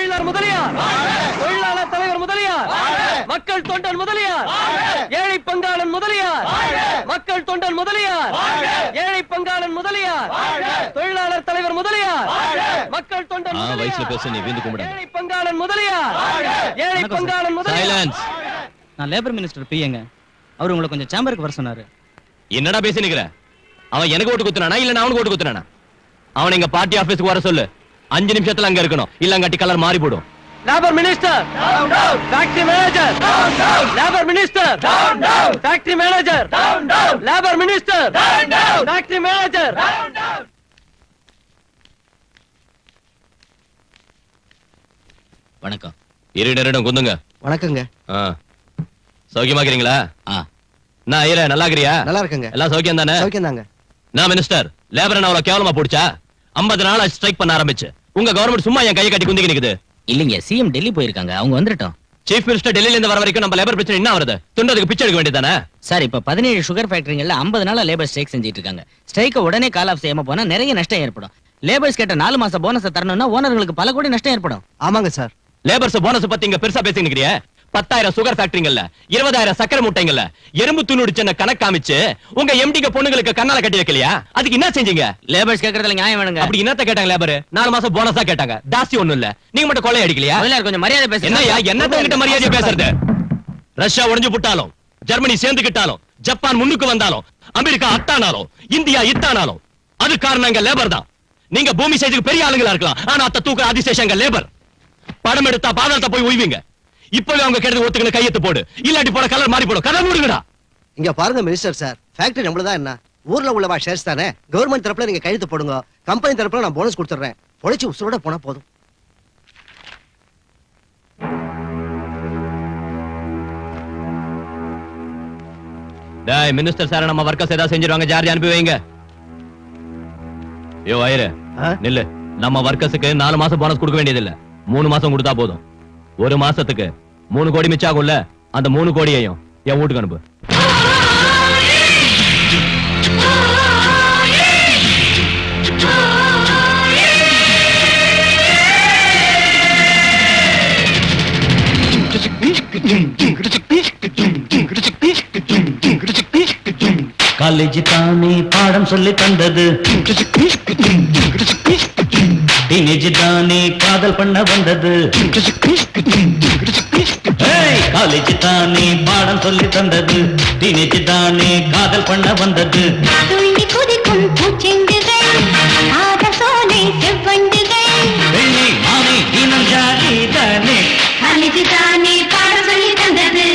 தொழிலாளர் முதலியார், தொழிலாளர் தலைவர் முதலியார், மக்கள் தொண்டன் முதலியார், ஏழை பங்காளன் முதலியார், மக்கள் தொண்டன் முதலியார், ஏழை பங்காளன் முதலியார், தொழிலாளர் தலைவர் முதலியார், மக்கள் தொண்டன் ஏழை பங்காளன் முதலியார், ஏழை பங்காளன் முதலியார். நான் லேபர் மினிஸ்டர் பிஏங்க. அவர் உங்களை கொஞ்சம் சேம்பருக்கு வர சொன்னாரு. என்னடா பேசி நிக்கிற? அவன் எனக்கு ஓட்டு குத்துனானா இல்ல நான் அவனுக்கு ஓட்டு குத்துனானா? அவன் எங்க பார்ட்டி ஆபீஸ்க்கு வர சொல்லு. 5 நிமிஷத்துல அங்க இருக்கணும். இல்ல அங்கட்டி கலர் மாறி போடும். Labour minister down down, factory manager down down, labour minister down down, factory manager down down, labour minister down down, factory manager down down. வணக்கம். இருடரிடம் குந்துங்க. வணக்கங்க. சௌக்கியமா இருக்கீங்களா? நான் ஐயரே, நல்லா இருக்கறியா? நல்லா இருக்கங்க. எல்லாம் சௌக்கியம் தானே? சௌக்கியம் தாங்க. நான் மினிஸ்டர் லேபர் என்ன அவ்வளவு கேவலமா போடுச்சா? 50 நாளா ஸ்ட்ரைக் பண்ண ஆரம்பிச்சு உங்க கவர்மெண்ட் சும்மா என் கையை கட்டி குந்திக்கு நிக்குது. இல்லைங்க, சிஎம் டெல்லி போயிருக்காங்க, அவங்க வந்துட்டோம். சீஃப் மினிஸ்டர் டெல்லியில இருந்து வர வரைக்கும் நம்ம லேபர் பிரச்சனை என்ன வருது? துண்டதுக்கு பிச்சை எடுக்க வேண்டியதானே? சார், இப்ப 17 சுகர் ஃபேக்டரிங்கள்ல 50 நாளா லேபர் ஸ்ட்ரைக் செஞ்சிட்டு இருக்காங்க. ஸ்ட்ரைக்க உடனே கால் ஆஃப் செய்யாம போனா நிறைய நஷ்டம் ஏற்படும். லேபர்ஸ் கேட்ட 4 மாச போனஸ் தரணும்னா ஓனர்களுக்கு பல கோடி நஷ்டம் ஏற்படும். ஆமாங்க சார். லேபர்ஸ் போனஸ் பத்தி இங்க பெருசா பேசி நிக்கிறிய? 10,000 சுகர் ஃபேக்டரிங்கல்ல, 20,000 சக்கரை மூட்டைங்கல்ல, எறும்பு தூணு சின்ன கணக்கு காமிச்சு உங்க எம்டிக்கு பொண்ணுங்களுக்கு கண்ணால கட்டி வைக்கலையா? அதுக்கு என்ன செஞ்சீங்க? லேபர்ஸ் கேக்குறதுல நியாயம் வேணுங்க. அப்படி என்னத்த கேட்டாங்க லேபர்? 4 மாசம் போனஸா கேட்டாங்க. தாசி ஒண்ணும் இல்ல. நீங்க மட்டும் கொள்ளை அடிக்கலையா? கொஞ்சம் மரியாதை பேசுங்க. என்னய்யா என்னத்த கிட்ட மரியாதை பேசுறது? ரஷ்யா உடைஞ்சு புட்டாலும், ஜெர்மனி சேர்ந்துக்கிட்டாலும், ஜப்பான் முன்னுக்கு வந்தாலும், அமெரிக்கா அத்தானாலும், இந்தியா இத்தானாலும் அது காரணம் எங்க லேபர் தான். நீங்க பூமி சைஸுக்கு பெரிய ஆளுங்களா இருக்கலாம், ஆனா அத்த தூக்குற அதிசேஷம் எங்க லேபர். படம் எடுத்தா பாதாளத்தை போய் உய்வீங்க. இப்பவே அவங்க கேட்டது ஒத்துக்கணும், கையெழுத்து போடு. இல்லாட்டி போட கலர் மாறி போடும். கதை மூடுங்கடா. இங்க பாருங்க மினிஸ்டர் சார், ஃபேக்டரி நம்மளதான் என்ன, ஊர்ல உள்ளவா ஷேர்ஸ் தானே. கவர்மெண்ட் தரப்புல நீங்க கையெழுத்து போடுங்க, கம்பெனி தரப்புல நான் போனஸ் கொடுத்துறேன். பொழைச்சு உசுரோட போனா போதும். டேய் மினிஸ்டர் சார், நம்ம வர்க்கர்ஸ் ஏதாவது செஞ்சிருவாங்க, ஜார்ஜ் அனுப்பி வைங்க. யோ ஐயரே, நில்லு. நம்ம வர்க்கர்ஸுக்கு 4 மாசம் போனஸ் கொடுக்க வேண்டியது இல்ல, 3 மாசம் கொடுத்தா போதும். 1 மாசத்துக்கு 3 கோடி மிச்சாகும்ல, அந்த 3 கோடியையும் என் வீட்டுக்கு அனுப்பு. காலேஜ் தானே பாடம் சொல்லி தந்தது, டீனேஜ் தானே காதல் பண்ண வந்தது. காலேஜ் தானே பாடம் சொல்லி தந்தது, டீனேஜ் தானே காதல் பண்ண வந்தது. துள்ளி குதிக்கும் பூச்செண்டுகள், காதல் சோலை செவ்வண்டுகள், வெள்ளி மாமி தினம் ஜாலி தானே, காலேஜ் தானே பாடம் சொல்லி தந்தது.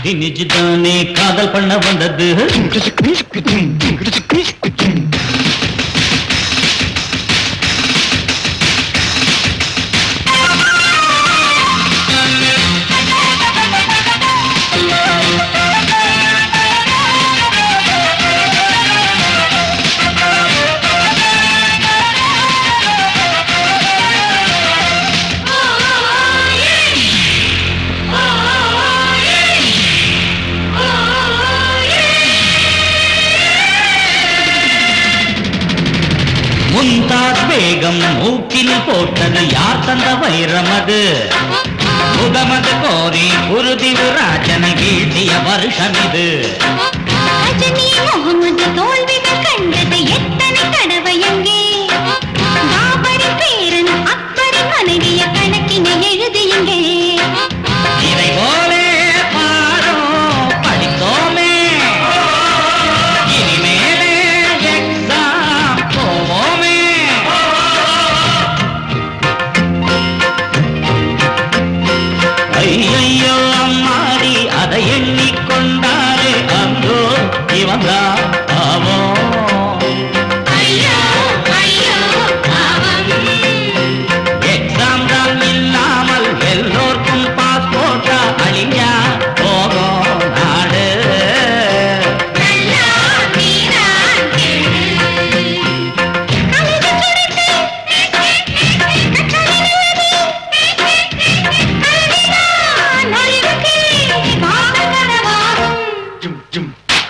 டீனேஜ் தானே காதல் பண்ண வந்தது. முந்தார் வேகம் மூக்கில் போட்டது யார் தந்த வைரம் அது? முகமது கோரி குருதி ராஜன வீழ்த்திய வருஷம் இது. ரஜினி முகமது தோல்விகள் கண்டது எத்தனை தடவை அங்கே. பாபரின் பேரன் அக்பரின் மனைவிய கணக்கினை எழுதியங்கே. இதை போலே பாரோ படித்தோமே, இனிமேலே எக்ஸாம் போவோமே. ஐயையோ அம்மாடி, அதை எண்ணிக்கொண்டாலே அந்தோ இவன்தான் பாவம். ஐயோ ஐயோ பாவம். எக்ஸாம் தான் இல்லாமல் எல்லோருக்கும் பாஸ்போர்ட்டா அழிஞ்சா போகும் நாடு. நல்லா நீதான் கேளு. அழுது துடித்து கற்றலில் எழுதி அழுதினான் ஒளிவுக்கே பாவம் கனவாகும்.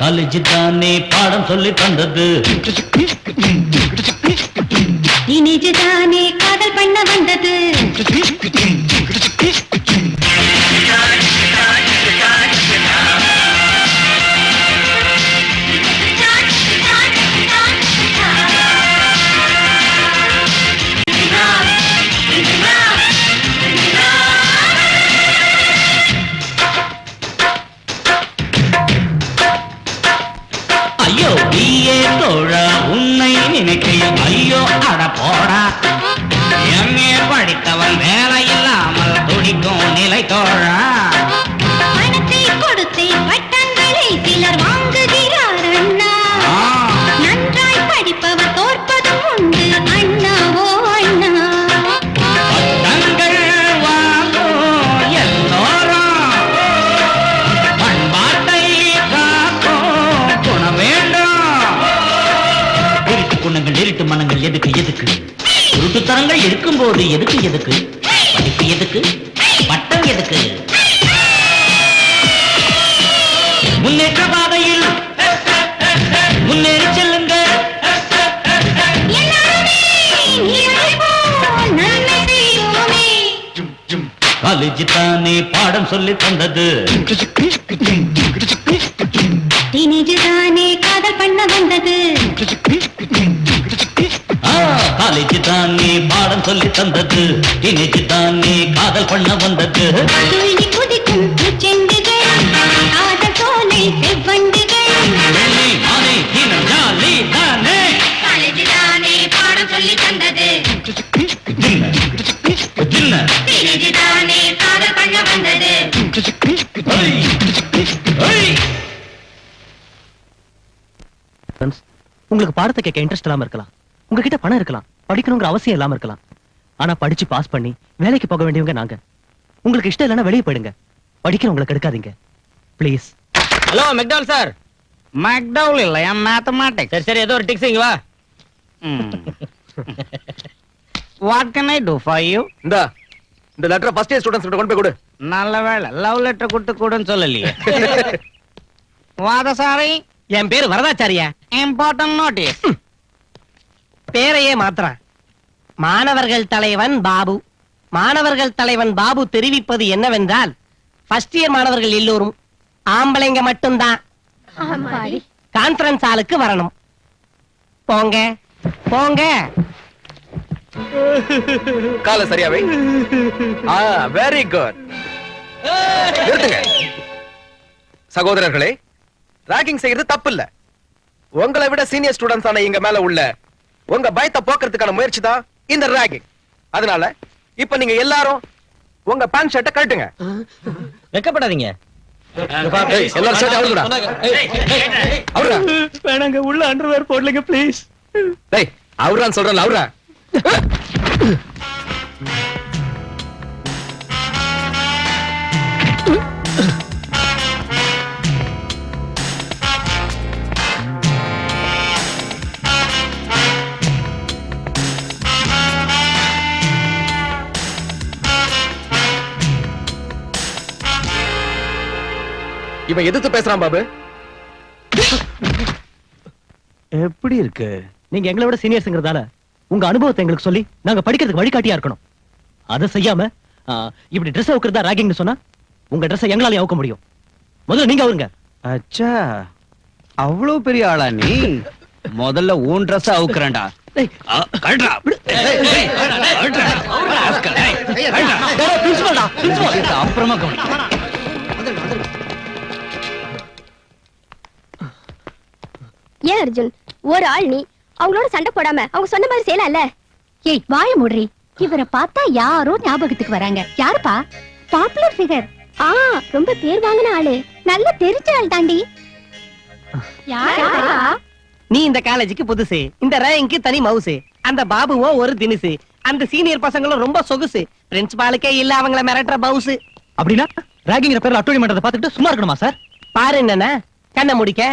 காலேஜ் தானே பாடம் சொல்லி தந்தது, இனிஜுதானே காதல் பண்ண வந்தது ஐயோ நீயே தோழா உன்னை நினைக்கையில் ஐயோ அட போடா எம்ஏ படித்தவன் வேலை இல்லாமல் துடிக்கும் நிலை தோழா பணத்தை கொடுத்தே பட்டங்களை சிலர் வாங்குகிறார் அண்ணா ஆ, நன்றாய் படிப்பவர் தோற்பதும் உண்டு அண்ணாவோ அண்ணா பட்டங்கள் வாங்கும் எல்லோரும் பண்பாட்டை காக்கும் குணம் வேண்டும். இருட்டு குணங்கள் இருட்டு மனங்கள் எதுக்கு எதுக்கு உருட்டுத்தனங்கள் இருக்கும்போது எதுக்கு எதுக்கு படிப்பு எதுக்கு பட்டம் எதுக்கு முன்னேற்ற பாதையில் முன்னேறி செல்லுங்க எல்லாருமே நீரை போல் நன்மை செய்வோமே காலேஜ் தானே பாடம் சொல்லி தந்தது இனிஜுதானே காதல் பண்ண வந்தது காலேஜ் தானே பாடம் சொல்லி தந்தது இன்னைக்கு தானே காதல் பண்ண வந்தது துள்ளி குதிக்கும் பூச்செண்டுகள் காதல் சோலை செவ்வண்டுகள் வெள்ளி மாலை தினம் ஜாலி தானே காலேஜுதானே பாடம் சொல்லி தந்தது ஜின்ன, ஜின்ன. இனிஜுதானே காதல் பண்ண வந்தது ஐ, ஐ. உங்களுக்கு பாடத்தை கேட்க இன்ட்ரெஸ்ட் இல்லாம இருக்கலாம், உங்ககிட்ட பணம் இருக்கலாம், படிக்கணுங்கிற அவசியம் இல்லாம இருக்கலாம். ஆனா படிச்சு பாஸ் பண்ணி வேலைக்கு போக வேண்டியவங்க நாங்க. உங்களுக்கு இஷ்டம் இல்லைன்னா வெளியே போயிடுங்க. படிக்கிறவங்களை கெடுக்காதீங்க please. Hello McDowell sir. McDowell இல்லையா மேத்தமேட்டிக்ஸ். சரி சரி, ஏதோ ஒரு டிக்ஸ் இங்க வா. What can I do for you? இந்த லெட்டர் ஃபர்ஸ்ட் இயர் ஸ்டூடண்ட்ஸ் கிட்ட கொண்டு போய் கொடு. நல்ல வேளை லவ் லெட்டர் கொடுத்து கூடன்னு சொல்லலையே. வாதசாரி என் பேரு வரதாச்சாரியா. Important notice. பேரையே மாத்திரான். மாணவர்கள் தலைவன் பாபு. மாணவர்கள் தலைவன் பாபு தெரிவிப்பது என்னவென்றால், ஃபர்ஸ்ட் இயர் மாணவர்கள் எல்லோரும் ஆம்பளைங்க மட்டும்தான் கான்ஃபரன்ஸ் ஹாலுக்கு வரணும். போங்க போங்க. கால சரியாவே. Very good. நிறுத்துங்க. சகோதரர்களே, ராகிங் செய்யறது தப்பு இல்ல. உங்களை விட சீனியர் ஸ்டூடண்ட்ஸ் ஆன எங்க மேல உள்ள உங்க பயத்தை போக்குறதுக்கான முயற்சி தான் இந்த ராகிங். அதனால இப்ப நீங்க எல்லாரும் உங்க பேண்ட் ஷர்ட்டை கழட்டுங்க. வெக்கப்படாதீங்க. எல்லாரும் ஷர்ட் அவுடுடா. அவுடுடா. வேணாங்க, உள்ள அண்டர்வேர் போடலங்க ப்ளீஸ். டேய், அவுறான்னு சொல்றல, அவுறா. இவன் எதிர்த்து பேசுறான் பாபு. எப்படி இருக்கு? நீங்க எங்களை விட சீனியர்ஸ்ங்கிறதால உங்க அனுபவத்தை எங்களுக்கு சொல்லி நாங்க படிக்கிறதுக்கு வழிகாட்டியா இருக்கணும். அதை செய்யாம இப்படி ட்ரெஸ் அவுக்கிறதா ராகிங்னு சொன்னா உங்க ட்ரெஸ் எங்களால அவுக்க முடியும். முதல்ல நீங்க அவருங்க. அச்சா, அவ்வளவு பெரிய ஆளா நீ? முதல்ல உன் ட்ரெஸ் அவுக்குறேன்டா. அப்புறமா கவனி. ஏன் அர்ஜுன், ஒரு ஆள் நீ அவங்களோட சண்டை போடாம அவங்க சொன்ன மாதிரி செய்யலாம்ல? ஏய் வாய மூடுறி. இவரை பார்த்தா யாரோ ஞாபகத்துக்கு வராங்க. யாருப்பா? Popular figure. ரொம்ப பேர் வாங்கின ஆளு. நல்ல தெரிஞ்ச ஆள் தாண்டி. யாரா? நீ இந்த காலேஜுக்கு புதுசு. இந்த ரேங்க்கு தனி மவுசு. அந்த பாபுவும் ஒரு தினுசு. அந்த சீனியர் பசங்களும் ரொம்ப சொகுசு. பிரின்சிபாலுக்கே இல்ல அவங்கள மிரட்டுற பவுசு. அப்படின்னா ராகிங்கிற பேர்ல அட்டோனி பண்றதை பார்த்துட்டு சும்மா இருக்கணுமா சார்? பாரு என்னன்னா, கண்ணை முடிக்க.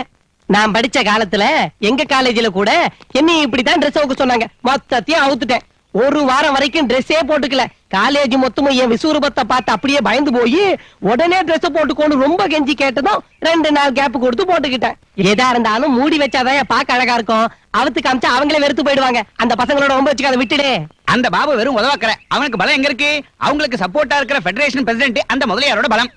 நான் படிச்ச காலத்துல எங்க காலேஜ்ல கூட என்ன இப்படித்தான் ட்ரெஸ் அவுக்க சொன்னாங்க. மொத்தத்தையும் அவுத்துட்டேன். ஒரு வாரம் வரைக்கும் ட்ரெஸ்ஸே போட்டுக்கல. காலேஜ் மொத்தமும் என் விசுரூபத்தை பார்த்து அப்படியே பயந்து போய் உடனே ட்ரெஸ் போட்டுக்கோன்னு ரொம்ப கெஞ்சி கேட்டதும் 2 நாள் கேப் கொடுத்து போட்டுக்கிட்டேன். எதா இருந்தாலும் மூடி வச்சாதான் பார்க்க அழகா இருக்கும். அவத்து காமிச்சா அவங்களே வெறுத்து போயிடுவாங்க. அந்த பசங்களோட ரொம்ப வச்சுக்காத, விட்டுடு. அந்த பாபு வெறும் உதவாக்கற. அவனுக்கு பலம் எங்க இருக்கு? அவங்களுக்கு சப்போர்ட்டா இருக்கிற ஃபெடரேஷன் பிரசிடென்ட் அந்த முதலியாரோட பலம்.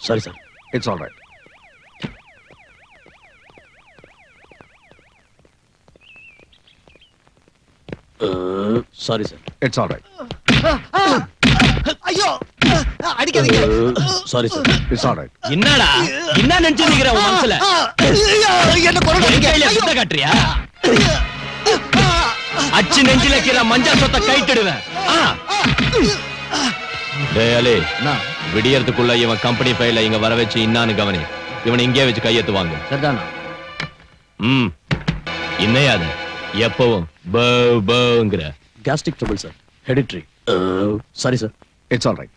Sorry sir. It's all right. Sorry sir. It's all right. ஐயோ அடிக்காதீங்க. Sorry sir. It's all right. என்னடா என்ன நினைச்சு நிக்கிற உன் மனசுல? என்ன கொலை என் கையில சுத்த காட்டுறியா? அச்சு நெஞ்சில கீழ மஞ்சள் சொத்த கைட்டிடுவேன். டேய் அலி, விடியறதுக்குள்ள இவன் கம்பெனி ஃபைல இங்க வர வச்சு இன்னான்னு கவனி. இவனை இங்கே வச்சு கையெத்து வாங்க. சரிதானா? இன்னையாது எப்பவும் பவுங்கிற gastric trouble sir. Hereditary. Sorry sir. It's all right.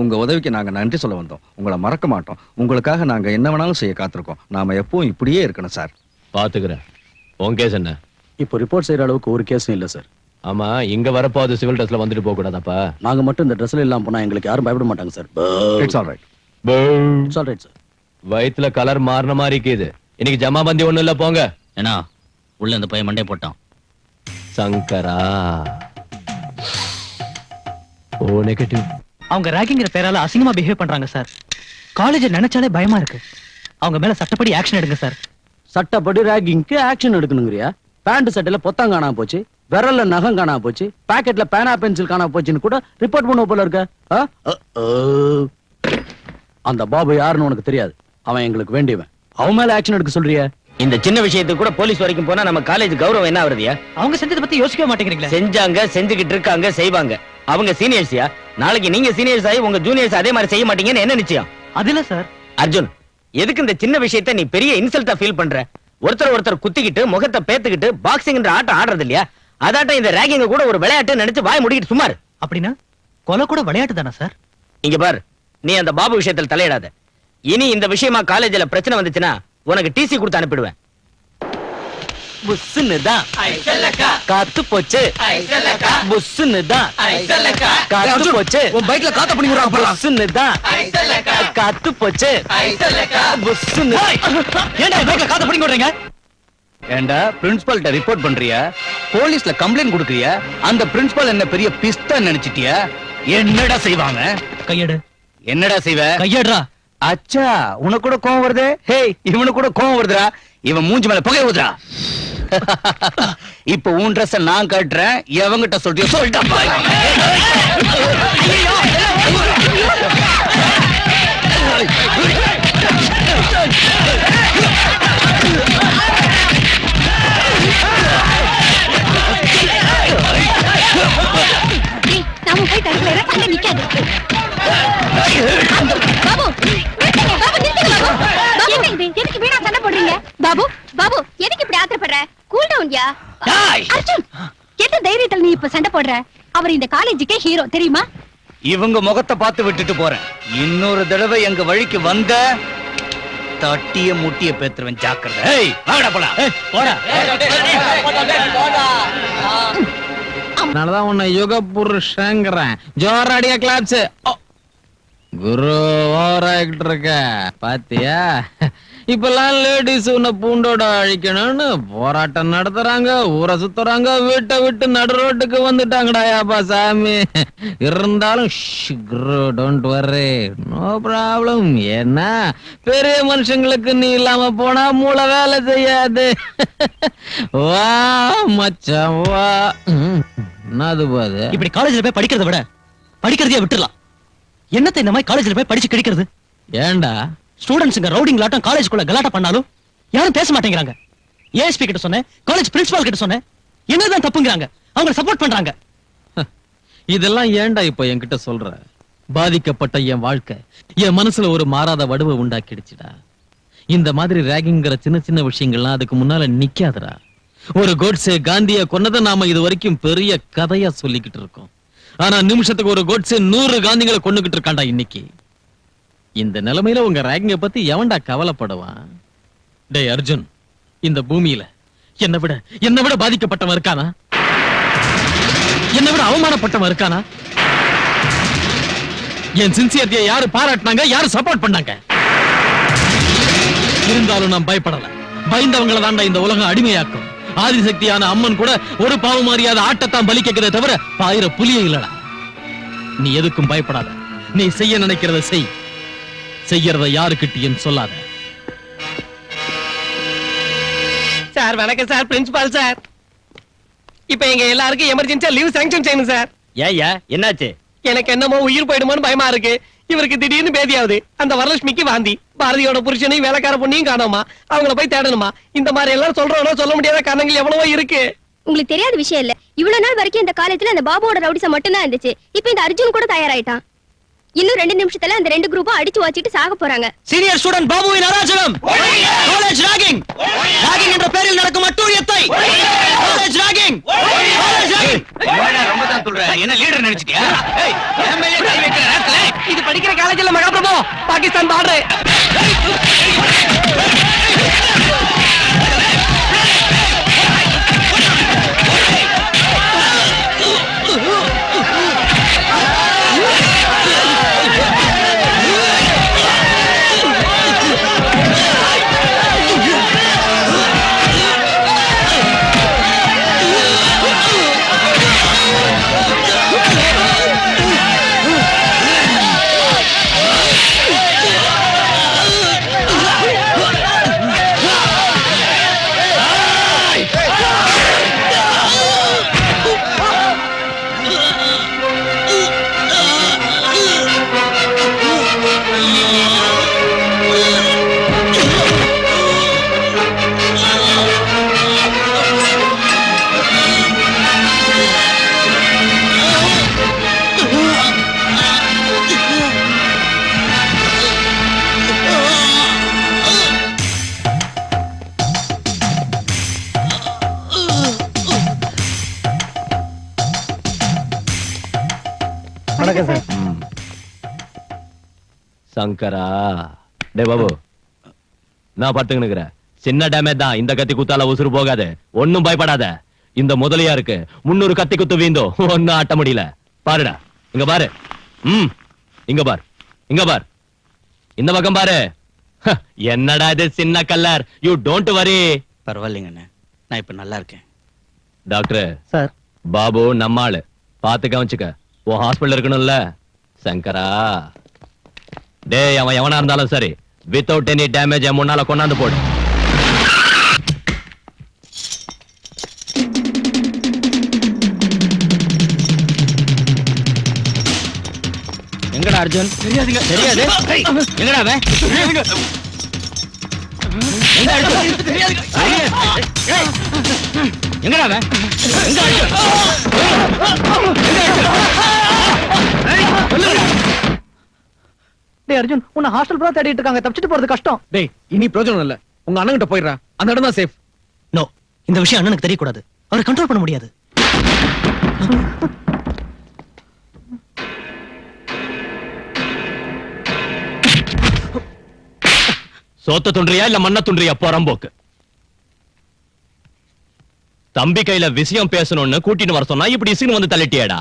உங்க உதவிக்கு நாங்க நன்றி சொல்ல வந்தோம். உங்களை மறக்க மாட்டோம். உங்களுக்காக நாங்க என்ன வேணாலும் செய்ய காத்திருக்கோம். நாம எப்பவும் இப்படியே இருக்கணும் சார். பாத்துக்கிறேன். உன் கேஸ் என்ன? இப்போ ரிப்போர்ட் செய்யற அளவுக்கு ஒரு கேஸும் இல்ல சார். ஆமா, இங்க வரப்போ அது சிவில் ட்ரெஸ்ல வந்துட்டு போக கூடாதாப்பா? நாங்க மட்டும் இந்த ட்ரெஸ்ல இல்லாம போனா எங்களுக்கு யாரும் பயப்பட மாட்டாங்க sir. It's all right. It's all right sir. வயித்துல கலர் மாறின மாதிரி இருக்குது. இன்னைக்கு ஜமாபந்தி ஒண்ணும் இல்ல, போங்க. ஏன்னா உள்ள இந்த பையன் மண்டே போட்டான். சங்கரா ஓ நெகட்டிவ். அவங்க ராகிங்கிற பேரால அசிங்கமா பிஹேவ் பண்றாங்க சார். காலேஜ் நினைச்சாலே பயமா இருக்கு. அவங்க மேல சட்டப்படி ஆக்ஷன் எடுங்க சார். சட்டப்படி ராகிங்க்கு ஆக்ஷன் எடுக்கணுங்கறியா? பேண்ட் சட்டையில பொத்தாங்க காணாம போச்சு, விரல்ல நகம் காணாம போச்சு, பாக்கெட்ல பேனா பென்சில் காணாம போச்சுன்னு கூட ரிப்போர்ட் பண்ண போல இருக்க. அந்த பாபு யாருன்னு உனக்கு தெரியாது. அவன் எங்களுக்கு வேண்டியவன். அவன் மேல ஆக்ஷன் எடுக்க சொல்றியா? இந்த சின்ன விஷயத்துக்கு கூட போலீஸ் வரைக்கும் போனா நம்ம காலேஜ் கௌரவம் என்ன ஆகுறதியா? அவங்க செஞ்சதை பத்தி யோசிக்க மாட்டேங்கிறீங்களா? செஞ்சாங்க, செஞ்சுக்கிட்டு இருக்காங்க, செய்வாங்க. அவங்க சீனியர்ஸ்யா. நாளைக்கு நீங்க சீனியர்ஸ் ஆகி உங்க ஜூனியர்ஸ் அதே மாதிரி செய்ய மாட்டீங்கன்னு என்ன நிச்சயம்? அது இல்ல சார். அர்ஜுன், எதுக்கு இந்த சின்ன விஷயத்தை நீ பெரிய இன்சல்ட்டா ஃபீல் பண்ற? ஒருத்தர் குத்திக்கிட்டு முகத்தை பேத்துக்கிட்டு பாக்ஸிங்ன்ற ஆட்டம் ஆடுறது இல்லையா? அதாட்டம் இந்த ராகிங்க கூட ஒரு விளையாட்டு நினைச்சு வாய் முடிக்கிட்டு சுமார். அப்படின்னா கொலை கூட விளையாட்டு தானே சார்? இங்க பார், நீ அந்த பாபு விஷயத்துல தலையிடாத. இனி இந்த விஷயமா காலேஜ்ல பிரச்சனை வந்துச்சுன்னா உனக்கு டிசி கொடுத்து அனுப்பிடுவேன். புஸ்ஸுன்னுதான் காத்து போச்சு. புஸ்ஸுன்னுதான் காத்து போச்சு. உன் பைக்ல காத்த பண்ணி விடுறான் போல. புஸ்ஸுன்னுதான் காத்து போச்சு. புஸ்ஸுன்னுதான். ஏன்டா பைக்ல காத்த பண்ணி விடுறீங்க? ஏண்டா பிரின்சிபல்ட்ட ரிப்போர்ட் பண்றியா? போலீஸ்ல கம்ப்ளைண்ட் கொடுக்கறியா? அந்த பிரின்சிபல் என்ன பெரிய பிஸ்தா நினைச்சிட்டியா? என்னடா செய்வாங்க? கையெடு. என்னடா செய்வ? கையெடுறா. அச்சா, உனக்கு கூட கோவம் வருது? ஹேய், இவனுக்கு கூட கோவம் வருதுடா. இவன் மூஞ்சி மேல புகை ஊதுடா. இப்ப உன் ட்ரெஸ் நான் கட்டுறேன். எவங்கிட்ட சொல்றியோ சொல்லிட்டா. நாம போய் தடுக்கல, அங்க நிக்காது. பாபு, நிறுத்துங்க. பாபு, நிறுத்துங்க பாபு. என்ன இது? எதுக்கு வீணா சண்டை போடுறீங்க? பாபு, பாபு, எதுக்கு இப்படி ஆத்திரப்படுற? கூல் டவுன்யா. அர்ஜுன், என்ன தைரியத்துல நீ இப்ப சண்டை போடுற? அவர் இந்த காலேஜுக்கே ஹீரோ, தெரியுமா? இவங்க முகத்தை பார்த்து விட்டுட்டு போறேன். இன்னொரு தடவை எங்க வழிக்கு வந்த தட்டிய முட்டிய பேத்துருவன், ஜாக்கிரதை. ஏய், வாடா போலாம். போடா. அதனாலதான் உன்னை யுக புருஷங்கிறேன். ஜோராடியா கிளாப்ஸ். குரு ஓவராகிட்டு இருக்க பாத்தியா? இப்பெல்லாம் லேடிஸ் உன்னை பூண்டோட அழிக்கணும்னு போராட்டம் நடத்துறாங்க, ஊரை சுத்துறாங்க, வீட்டை விட்டு நடு ரோட்டுக்கு வந்துட்டாங்கடா யாப்பா சாமி. இருந்தாலும் டோன்ட் வர்ரி, நோ ப்ராப்ளம். ஏன்னா பெரிய மனுஷங்களுக்கு நீ இல்லாம போனா மூளை வேலை செய்யாது. வா மச்சான் வா. என்னது பாது? இப்படி காலேஜ்ல போய் படிக்கிறத விட படிக்கிறதையே விட்டுறலாம். என்னத்தை இந்த மாதிரி காலேஜ்ல போய் படிச்சு கிடைக்கிறது? ஏண்டா ஸ்டூடெண்ட்ஸ்ங்க ரவுடிங் லாட்டம் காலேஜ்க்குள்ள கலாட்டா பண்ணாலும் யாரும் பேச மாட்டேங்கிறாங்க. ஏஎஸ்பி கிட்ட சொன்னேன், காலேஜ் பிரின்சிபால் கிட்ட சொன்னேன், என்னதான் தப்புங்கிறாங்க. அவங்க சப்போர்ட் பண்றாங்க. இதெல்லாம் ஏண்டா இப்ப என்கிட்ட சொல்ற? பாதிக்கப்பட்ட என் வாழ்க்கை என் மனசுல ஒரு மாறாத வடுவை உண்டாக்கிடுச்சுடா. இந்த மாதிரி ரேகிங்கிற சின்ன சின்ன விஷயங்கள்லாம் அதுக்கு முன்னால நிக்காதடா. ஒரு கோட்ஸே காந்திய கொன்னதை நாம இது வரைக்கும் பெரிய கதையா சொல்லிக்கிட்டு இருக்கோம். ஆனா நிமிஷத்துக்கு ஒரு கோட்ஸே 100 காந்திகளை கொண்டுகிட்டு இருக்காண்டா இன்னைக்கு. இந்த நிலைமையில உங்க ரேகிங்க பத்தி எவன்டா கவலைப்படுவான்? டேய் அர்ஜுன், இந்த பூமியில என்னை விட பாதிக்கப்பட்டவன் இருக்கானா? என்னை விட அவமானப்பட்டவன் இருக்கானா? என் சின்சியரிட்டியை யாரு பாராட்டினாங்க, யாரு சப்போர்ட் பண்ணாங்க? இருந்தாலும் நான் பயப்படல. பயந்தவங்களை தாண்டா இந்த உலகம் அடிமையாக்கும். ஆதிசக்தியான அம்மன் கூட ஒரு பாவம் அறியாத ஆட்டத்தான் பலி கேட்கிறத தவிர பாயிர புலியே இல்லடா. நீ எதுக்கும் பயப்படாத. நீ செய்ய நினைக்கிறத செய். செய்யறத யாருக்கிட்டயும் சொல்லாத. சார் வணக்கம் சார், பிரின்சிபால் சார். இப்ப எங்க எல்லாருக்கும் எமர்ஜென்சியா லீவ் சாங்ஷன் செய்யணும் சார். ஏய்யா என்னாச்சு? எனக்கு என்னமோ உயிர் போயிடுமோன்னு பயமா இருக்கு. இவருக்கு திடீர்னு பேதியாவது. அந்த வரலட்சுமிக்கு வாந்தி. பாரதியோட புருஷனையும் வேலைக்கார பொண்ணையும் காணோமா. அவங்கள போய் தேடணுமா. இந்த மாதிரி எல்லாம் சொல்றோம்னா சொல்ல முடியாத காரணங்கள் எவ்வளவோ இருக்கு. உங்களுக்கு தெரியாத விஷயம் இல்ல. இவ்வளவு நாள் வரைக்கும் இந்த காலேஜ்ல அந்த பாபுவோட ரவுடிசம் மட்டும் தான் இருந்துச்சு. இப்ப இந்த அர்ஜுன் கூட தயாராயிட்டான். இன்னும் 2 நிமிஷத்துல அந்த 2 குரூப்பும் அடிச்சு வச்சிட்டு சாக போறாங்க. சீனியர் ஸ்டூடண்ட் பாபுவின் அராஜகம். College ragging. ராகிங் என்ற பெயரில் நடக்கும் அட்டூழியத்தை. College ragging. College ragging. ரொம்ப தான் சொல்றேன். என்ன லீடர் நினைச்சிட்டியா? ஏய், என் மேலே கை வைக்கிற நேரத்துல இது படிக்கிற காலேஜ்ல மகாபிரபு பாகிஸ்தான் பார்டர். வணக்கம் சார். சங்கரா, டே பாபு, நான் படுத்துக்கினுக்குற. சின்ன டேமேஜ் தான். இந்த கத்தி குத்தால உசுறு போகாது. ஒன்னும் பயப்படாத. இந்த முதலியா இருக்கு. 300 கத்தி குத்து வீந்தோ ஒன்னும் ஆட்ட முடியல. பாருடா, இங்க பாரு. இங்க பார், இங்க பார், இந்த பக்கம் பாரு. என்னடா இது சின்ன கல்லர். You don't worry. பரவாயில்லைங்க, நான் இப்ப நல்லா இருக்கேன். டாக்டர் சார், பாபு நம்ம ஆளு. பாத்து கவனிச்சுக்க. உன் ஹாஸ்பிடல் இருக்கணும்ல சங்கரா. டேய், அவன் எவனா இருந்தாலும் சரி, வித்தவுட் எனி டேமேஜ் முன்னால கொண்டாந்து போடு. எங்கடா அர்ஜுன்? தெரியாதுங்க. தெரியாது? எங்கடா அவன்? எங்க அர்ஜுன்? தெரியாதுங்க. எங்கடா அவன்? எங்க அர்ஜுன்? டேய் அர்ஜுன், உன்னை ஹாஸ்டல் பூரா தேடிட்டு இருக்காங்க. தப்பிச்சிட்டு போறது கஷ்டம். டேய், இனி பிரயோஜனம் இல்ல. உங்க அண்ணன் கிட்ட போயிடுறா. அந்த இடம் தான் சேஃப். நோ, இந்த விஷயம் அண்ணனுக்கு தெரியக்கூடாது. அவரை கண்ட்ரோல் பண்ண முடியாது. சோத்த துன்றியா இல்ல மண்ண துன்றியா போறம்போக்கு. தம்பி கையில விஷயம் பேசணும்னு கூட்டிட்டு வர சொன்னா இப்படி இசுன்னு வந்து தள்ளிட்டியேடா.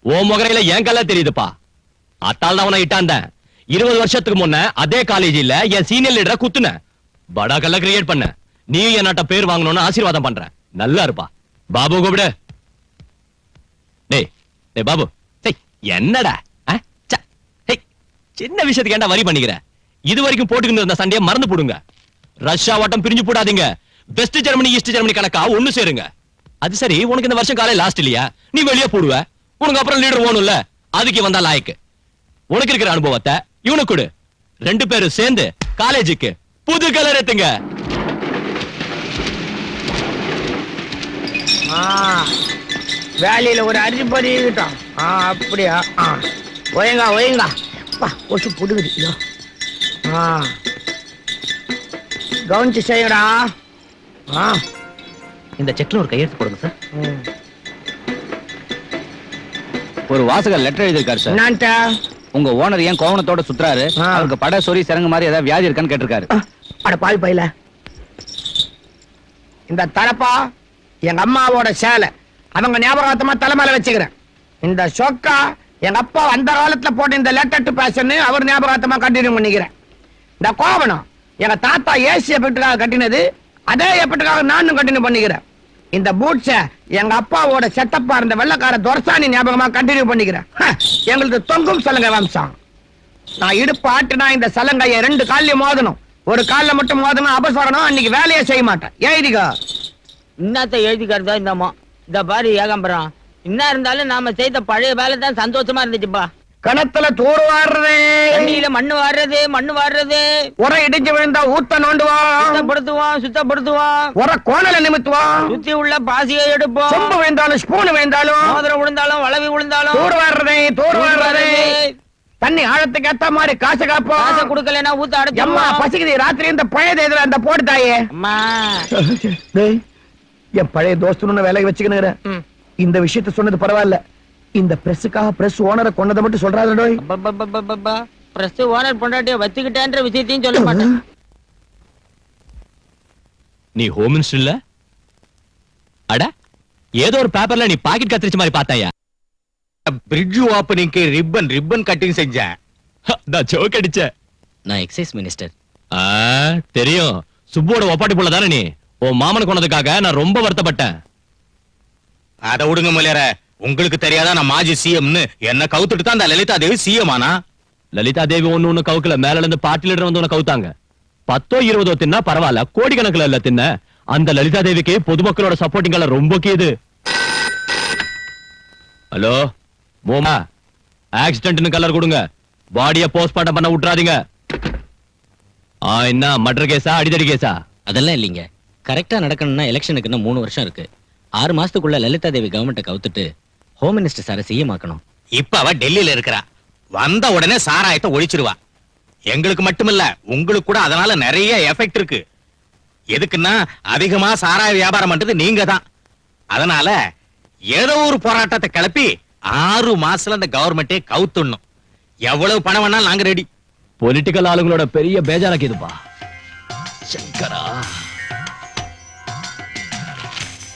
ஓ முகரையில என் கல்ல தெரியுதுப்பா. அத்தால் தான் அவனை இட்டாந்த. 20 வருஷத்துக்கு முன்ன அதே காலேஜில் என் சீனியர் லீடரை குத்துன. படா கல்ல கிரியேட் பண்ண. நீ என்னட்ட பேர் வாங்கணும்னு ஆசீர்வாதம் பண்ற. நல்லா இருப்பா. பாபு கூப்பிடு. டேய் டேய் பாபு, என்னடா சின்ன விஷயத்துக்கு ஏன்டா வரி பண்ணிக்கிற? இது வரைக்கும் போட்டுக்கிட்டு இருந்த சண்டையை மறந்து போடுங்க. ரஷ்யா ஓட்டம் பிரிஞ்சு போடாதீங்க. வெஸ்ட் ஜெர்மனி ஈஸ்ட் ஜெர்மனி கணக்கா ஒண்ணு சேருங்க. அது சரி, உனக்கு இந்த வருஷம் காலை லாஸ்ட் இல்லையா? நீ வெளியே போடுவ. உனக்கு அப்புறம் லீடர் வேணும்ல. அதுக்கு வந்தா லாய்க்கு. உனக்கு இருக்கிற அனுபவத்தை இவனுக்கு கொடு. 2 பேரும் சேர்ந்து காலேஜுக்கு புது கலர் ஏத்துங்க. வேலையில ஒரு அரிசி பதிட்டான். அப்படியா? ஒயங்கா ஒயங்கா. கொசு புடுகுது. கவனிச்சு செய்யடா. இந்த செக்ல ஒரு கையெழுத்து போடுங்க சார். ஒரு வாசகர் லெட்டர் எழுதிருக்காரு சார். என்னன்ட்ட? உங்க ஓனர் ஏன் கோவணத்தோட சுத்துறாரு? அவருக்கு பட சொறி சரங்கு மாதிரி ஏதாவது வியாதி இருக்கான்னு கேட்டிருக்காரு. அட பாவி பையில. இந்த தரப்பா எங்க அம்மாவோட சேலை. அவங்க ஞாபகார்த்தமா தலைமையில வச்சுக்கிறேன். இந்த சொக்கா எங்க அப்பா அந்த காலத்துல போட்ட இந்த லெட்டர் டு பேஷன் அவர் ஞாபகார்த்தமா கண்டினியூ பண்ணிக்கிறேன். இந்த கோவணம் எங்க தாத்தா ஏசி எஃபெக்டுக்காக கட்டினது, அதே எஃபெக்டுக்காக நானும் கண்டினியூ பண்ணிக்கிறேன். இந்த பூட்ஸ எங்க அப்பாவோட செட்டப்பா இருந்த வெள்ளக்கார துரசாணி ஞாபகமா கண்டினியூ பண்ணிக்கிறேன். எங்களுக்கு தொங்கும் சலங்கை வம்சம். நான் இடுப்பு ஆட்டுனா இந்த சலங்கைய 2 கால்லயும் மோதணும். ஒரு கால்ல மட்டும் மோதணும் அபசரணும். அன்னைக்கு வேலையே செய்ய மாட்டேன். எழுதிக்கோ. இன்னத்த எழுதிக்கிறதா இந்தம்மா. இந்த பாரு ஏகாம்பரம், என்ன இருந்தாலும் நாம செய்த பழைய வேலை தான் சந்தோஷமா இருந்துச்சுப்பா. கணத்துல தூர் வாடுறது, தண்ணியில மண்ணு வாடுறது, உர இடிஞ்சு விழுந்தா ஊத்த நோண்டுவோம், சுத்தப்படுத்துவோம், உர கோணல நிமித்துவோம், சுத்தி உள்ள பாசியை எடுப்போம், சொம்பு விழுந்தாலும் ஸ்பூன் விழுந்தாலும், மோதிரம் விழுந்தாலும் வளவி விழுந்தாலும், தூர் வாடுறது, தண்ணி ஆழத்துக்கு ஏத்த மாதிரி காசு காப்போம். காசை குடுக்கலன்னா ஊத்த அடைச்சு. அம்மா பசிக்குது, ராத்திரி இந்த பழைய இதுல அந்த போடு தாயே. அம்மா என் பழைய தோஸ்து வேலைக்கு வச்சுக்கணும். இந்த விஷயத்த சொன்னது பரவாயில்ல. இந்த பிரஸுக்காக பிரஸ் ஓனரை கொண்டதை மட்டும் சொல்றாரு. பிரஸ் ஓனர் பொண்டாட்டிய வச்சுக்கிட்டேன்ற விஷயத்தையும் சொல்ல மாட்டேன். நீ ஹோம் மினிஸ்டர் இல்ல? அட ஏதோ ஒரு பேப்பர்ல நீ பாக்கெட் கத்திரிச்ச மாதிரி பார்த்தாயா? பிரிட்ஜ் ஓபனிங்க்கு ரிப்பன் கட்டிங் செஞ்சேன். நான் ஜோக் அடிச்சேன். நான் எக்ஸைஸ் மினிஸ்டர். தெரியும். சுப்போட ஒப்பாட்டி போல தானே நீ? உன் மாமன் கொண்டதுக்காக நான் ரொம்ப வருத்தப்பட்டேன். அத விடுங்க மலையற, உங்களுக்கு தெரியாதா நான் மாஜி சிஎம்னு? என்ன கவுத்துட்டு தான் அந்த லலிதா தேவி சிஎம் ஆனா? லலிதா தேவி ஒண்ணு கவுக்கல, மேல இருந்து பார்ட்டி லீடர் வந்து கவுத்தாங்க. 10 20 தின்னா பரவாயில்ல, கோடிக்கணக்கில் இல்ல தின்ன. அந்த லலிதா தேவிக்கு பொதுமக்களோட சப்போர்ட்டிங் எல்லாம் ரொம்ப கீது. ஹலோ மோமா, ஆக்சிடென்ட்னு கலர் கொடுங்க, பாடிய போஸ்ட்மார்ட்டம் பண்ண விட்டுறாதீங்க. என்ன மர்டர் கேஸா அடிதடி கேஸா? அதெல்லாம் இல்லீங்க. கரெக்டா நடக்கணும்னா எலெக்ஷனுக்கு இன்னும் 3 வருஷம் இருக்கு. 6 மாசத்துக்குள்ள லலிதா தேவி கவர்மெண்ட்டை கவுத்துட்டு ஹோம் மினிஸ்டர் சாரை சிஎம். இப்ப அவ டெல்லியில இருக்கிறா. வந்த உடனே சாராயத்தை ஒழிச்சிருவா. எங்களுக்கு மட்டுமில்ல, உங்களுக்கு கூட அதனால நிறைய எஃபெக்ட் இருக்கு. எதுக்குன்னா அதிகமா சாராய வியாபாரம் பண்றது நீங்க தான். அதனால ஏதோ ஒரு போராட்டத்தை கிளப்பி 6 மாசத்துல அந்த கவர்மெண்டே கவுத்துடணும். எவ்வளவு பணம் வேணாலும் நாங்க ரெடி. பொலிட்டிக்கல் ஆளுங்களோட பெரிய பேஜாராக்கு இதுப்பா. சங்கரா,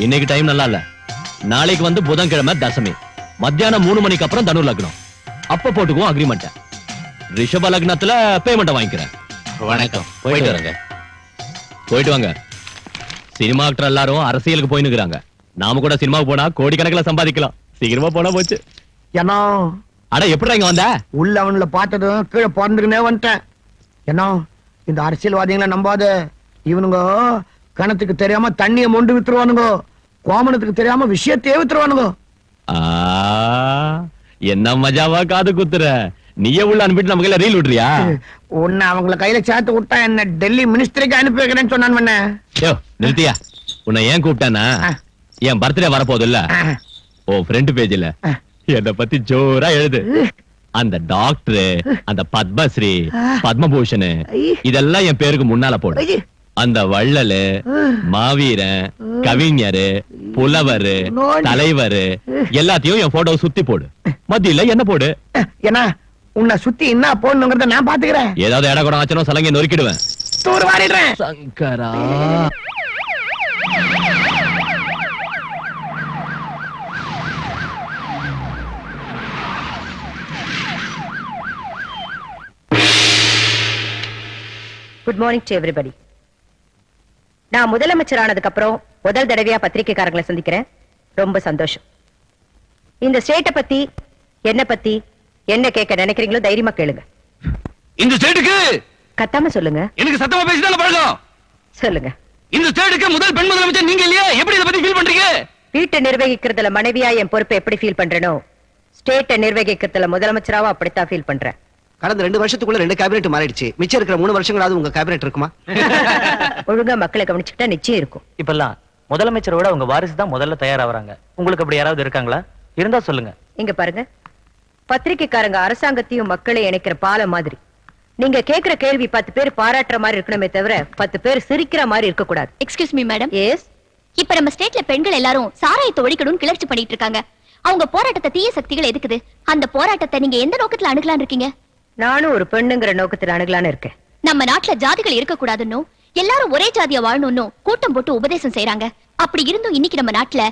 இன்னைக்கு டைம் நல்லா இல்ல. நாளைக்கு வந்து புதன்கிழமை தசமி, மத்தியானம் 3 மணிக்கு அப்புறம் தனு லக்னம். அப்ப போட்டுக்குவோம் அக்ரிமெண்ட். ரிஷப லக்னத்துல பேமெண்ட் வாங்கிக்கிறேன். வணக்கம். போயிட்டு வரங்க. போயிட்டு வாங்க. சினிமா ஆக்டர் எல்லாரும் அரசியலுக்கு போயினுக்குறாங்க. நாம கூட சினிமாவுக்கு போனா கோடிக்கணக்கில் சம்பாதிக்கலாம். சீக்கிரமா போனா போச்சு. ஏன்னா அட எப்படி இங்க வந்த? உள்ள அவனுல பார்த்ததும் கீழே பிறந்துக்குனே வந்துட்டேன். ஏன்னா இந்த அரசியல்வாதிகளை நம்பாத. இவனுங்க கணத்துக்கு தெரியாம தண்ணியை மொண்டு வித்துருவானுங்க, கோமணத்துக்கு தெரியாம விஷயத்தையே வித்துருவானுங்க. என்ன மஜாவா காது குத்துற? நீயே உள்ள அனுப்பிட்டு நம்ம கையில ரீல் விடுறியா? உன்னை அவங்கள கையில சேர்த்து விட்டா என்ன டெல்லி மினிஸ்டருக்கு அனுப்பி வைக்கிறேன்னு சொன்னான். நிறுத்தியா? உன்னை ஏன் கூப்பிட்டானா, என் பர்த்டே வரப்போகுது இல்ல, ஓ ஃப்ரண்ட் பேஜ்ல என்ன பத்தி ஜோரா எழுது. அந்த டாக்டர், அந்த பத்மஸ்ரீ, பத்மபூஷன் இதெல்லாம் என் பேருக்கு முன்னால போடு. அந்த வள்ளலு, மாவீரன், கவிஞரு, புலவர், தலைவர் எல்லாத்தையும் என் போட்டோ சுத்தி போடு. மத்தியில என்ன போடு. ஏன்னா உன்னை சுத்தி என்ன போடணுங்கிறத நான் பாத்துக்கிறேன். ஏதாவது இட கூட ஆச்சனும் சலங்கை நொறுக்கிடுவேன். தூர் வாரிடுறேன். சங்கரா, குட் மார்னிங் டு எவ்ரிபடி. நான் முதலமைச்சர் ஆனதுக்கு அப்புறம் முதல் தடவையா பத்திரிகைக்காரங்களை சந்திக்கிறேன். ரொம்ப சந்தோஷம். இந்த ஸ்டேட்டை பத்தி என்ன பத்தி என்ன கேட்க நினைக்கிறீங்களோ தைரியமா கேளுங்க. இந்த ஸ்டேட்டுக்கு கத்தாம சொல்லுங்க. எனக்கு சத்தமா பேசிட்டால பழகம். சொல்லுங்க. இந்த ஸ்டேட்டுக்கு முதல் பெண் முதலமைச்சர் நீங்க இல்லையா? எப்படி இத பத்தி ஃபீல் பண்றீங்க? வீட்டை நிர்வகிக்கிறதுல மனைவியா என் பொறுப்பை எப்படி ஃபீல் பண்றேனோ, ஸ்டேட்டை நிர்வகிக்கிறதுல முதலமைச்சராவா அப்படித்தான் ஃபீல் பண்றேன். கடந்த 2 வருஷத்துக்குள்ள 2 கேபினெட் மாறிடுச்சு. மிச்சம் இருக்கிற 3 வருஷங்களாவது உங்க கேபினெட் இருக்குமா? ஒழுங்கா மக்களை கவனிச்சுக்கிட்டா நிச்சயம் இருக்கும். இப்பெல்லாம் முதலமைச்சரோட உங்க வாரிசு தான் முதல்ல தயாராவறாங்க. உங்களுக்கு அப்படி யாராவது இருக்காங்களா? இருந்தா சொல்லுங்க. இங்க பாருங்க, பத்திரிகைக்காரங்க அரசாங்கத்தையும் மக்களை இணைக்கிற பாலம் மாதிரி. நீங்க கேக்குற கேள்வி 10 பேர் பாராட்டுற மாதிரி இருக்கணுமே தவிர 10 பேர் சிரிக்கிற மாதிரி இருக்க கூடாது. Excuse me madam. எஸ். இப்ப நம்ம ஸ்டேட்ல பெண்கள் எல்லாரும் சாராயத்தை ஒழிக்கணும்னு கிளர்ச்சி பண்ணிட்டு இருக்காங்க. அவங்க போராட்டத்தை தீய சக்திகள் எதுக்குது? அந்த போராட்டத்தை நீங்க எந்த நோக்கத்துல அணுகலான்னு இருக்கீங்க? நானும் ஒரு பெண்ணுங்கிற நோக்கத்துல அணுகலான்னு இருக்கேன். நம்ம நாட்டுல ஜாதிகள் இருக்க கூடாதுன்னு, எல்லாரும் ஒரே ஜாதியா வாழணும்னு கூட்டம் போட்டு உபதேசம் செய்யறாங்க. அப்படி இருந்தும் இன்னைக்கு நம்ம நாட்டுல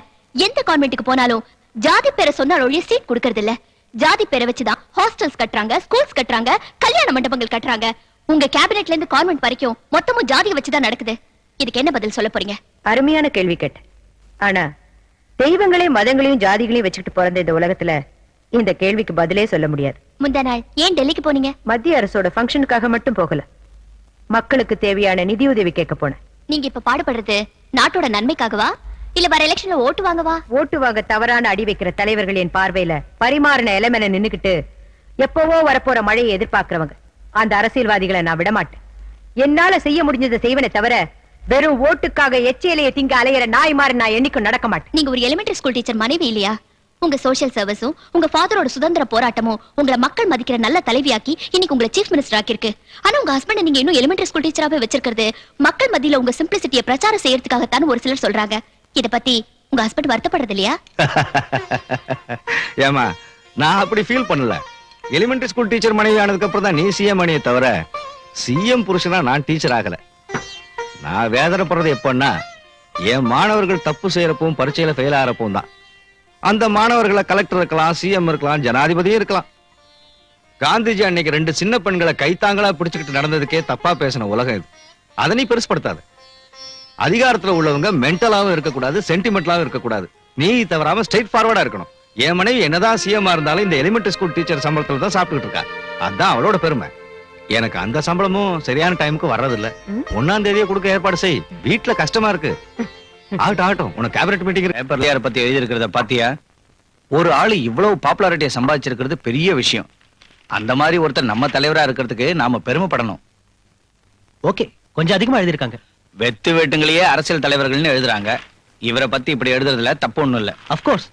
எந்த கான்வென்ட்டுக்கு போனாலும் ஜாதி பேரை சொன்னால் ஒழிய சீட் கொடுக்கறது இல்ல. ஜாதி பேரை வச்சுதான் ஹாஸ்டல்ஸ் கட்டுறாங்க, ஸ்கூல்ஸ் கட்டுறாங்க, கல்யாண மண்டபங்கள் கட்டுறாங்க. உங்க கேபினெட்ல இருந்து கான்வென்ட் வரைக்கும் மொத்தமும் ஜாதியை வச்சுதான் நடக்குது. இதுக்கு என்ன பதில் சொல்ல போறீங்க? அருமையான கேள்வி கேட்ட. ஆனா தெய்வங்களே மதங்களையும் ஜாதிகளையும் வச்சுக்கிட்டு பிறந்த இந்த உலகத்துல இந்த கேள்விக்கு பதிலே சொல்ல முடியாது. முந்தா நாள் ஏன் டெல்லிக்கு போனீங்க? மத்திய அரசோட ஃபங்க்ஷனுக்காக மட்டும் போகல, மக்களுக்கு தேவையான நிதியுதவி கேட்க போனேன். நீங்க இப்ப பாடுபடுறது நாட்டோட நன்மைக்காகவா இல்ல வர எலெக்ஷன்ல ஓட்டு வாங்கவா? ஓட்டு வாங்க தவறான அடி வைக்கிற தலைவர்கள் என் பார்வையில பரிமாறின இளமென நின்னுக்கிட்டு எப்பவோ வரப்போற மழையை எதிர்பார்க்கிறவங்க அந்த அரசியல்வாதிகளை நான் விடமாட்டேன். என்னால செய்ய முடிஞ்சதை செய்வனே தவிர வெறும் ஓட்டுக்காக எச்சியலையை திங்க அலையிற நாய் மாதிரி நான் என்னைக்கும் நடக்க மாட்டேன். நீங்க ஒரு எலிமெண்டரி ஸ்கூல் டீச்சர் மனைவி இல்லையா? உங்க சோஷியல் சர்வீஸும் உங்க ஃபாதரோட சுதந்திர போராட்டமும் உங்களை மக்கள் மதிக்கிற நல்ல தலைவியாக்கி இன்னைக்கு உங்களை சீஃப் மினிஸ்டர் ஆக்கிருக்கு. ஆனா உங்க ஹஸ்பண்ட் நீங்க இன்னும் எலிமெண்டரி ஸ்கூல் டீச்சராவே வச்சிருக்கிறது மக்கள் மத்தியில உங்க சிம்பிளிசிட்டியை பிரச்சாரம் செய்யறதுக்காகத்தான் ஒரு சிலர் சொல்றாங்க. இத பத்தி உங்க ஹஸ்பண்ட் வருத்தப்படுறது இல்லையா? ஏமா, நான் அப்படி ஃபீல் பண்ணல. எலிமெண்டரி ஸ்கூல் டீச்சர் மனைவி ஆனதுக்கு அப்புறம் தான் நீ சிஎம் மணியை தவிர சிஎம் புருஷனா நான் டீச்சர் ஆகல. நான் வேதனைப்படுறது எப்பன்னா என் மாணவர்கள் தப்பு செய்யறப்பவும் பரீட்சையில ஃபெயில் ஆகிறப்பவும் தான். அந்த மாணவர்களை கலெக்டர் இருக்கலாம், சிஎம் இருக்கலாம், ஜனாதிபதியும் இருக்கலாம். காந்திஜி அன்னைக்கு 2 சின்ன பெண்களை கைத்தாங்களா பிடிச்சுக்கிட்டு நடந்ததுக்கே தப்பா பேசின உலகம் இது. அதை நீ பெருசுப்படுத்தாது. அதிகாரத்துல உள்ளவங்க மென்டலாவும் இருக்கக்கூடாது, சென்டிமெண்டலாவும் இருக்கக்கூடாது. நீ தவறாம ஸ்ட்ரெயிட் ஃபார்வர்டா இருக்கணும். என் மனைவி என்னதான் சிஎம் இருந்தாலும் இந்த எலிமெண்டரி ஸ்கூல் டீச்சர் சம்பளத்துல தான் சாப்பிட்டுட்டு இருக்கா. அதான் அவளோட பெருமை. எனக்கு அந்த சம்பளமும் சரியான டைமுக்கு வர்றதில்ல. 1ஆம் தேதியே கொடுக்க ஏற்பாடு செய். வீட்டுல கஷ்டமா இருக்கு. ஆகட்டும், உனக்கு கேபினட் மீட்டிங் பேப்பர்ல யார பத்தி எழுதி இருக்கிறத பாத்தியா? ஒரு ஆளு இவ்வளவு பாப்புலாரிட்டியை சம்பாதிச்சிருக்கிறது பெரிய விஷயம். அந்த மாதிரி ஒருத்தர் நம்ம தலைவரா இருக்கிறதுக்கு நாம பெருமைப்படணும். ஓகே, கொஞ்சம் அதிகமா எழுதிருக்காங்க. வெத்து வெட்டுங்களையே அரசியல் தலைவர்கள்னு எழுதுறாங்க. இவரை பத்தி இப்படி எழுதுறதுல தப்பு ஒண்ணும் இல்ல. அப்கோர்ஸ்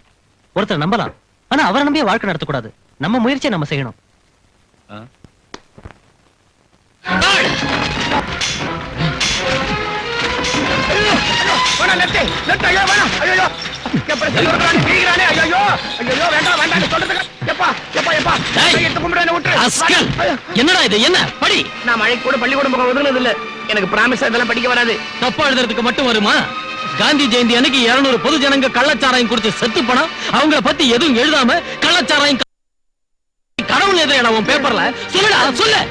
ஒருத்தர் நம்பலாம், ஆனா அவரை நம்பியே வாழ்க்கை நடத்தக்கூடாது. நம்ம முயற்சியை நம்ம செய்யணும். என்னடா இது? என்ன படி? நான் மழைக்கு கூட பள்ளிக்கூடம் பக்கம் ஒதுங்கினது இல்ல. எனக்கு பிராமிஸ் இதெல்லாம் படிக்க வராது. தப்பா எழுதுறதுக்கு மட்டும் வருமா? காந்தி ஜெயந்தி அன்னைக்கு 200 பொது ஜனங்க கள்ளச்சாராயம் குடிச்சு செத்து போனா அவங்கள பத்தி எதுவும் எழுதாம கள்ளச்சாராயம் கடவுள் எதிர உன் பேப்பர்ல சொல்லுடா, சொல்லு.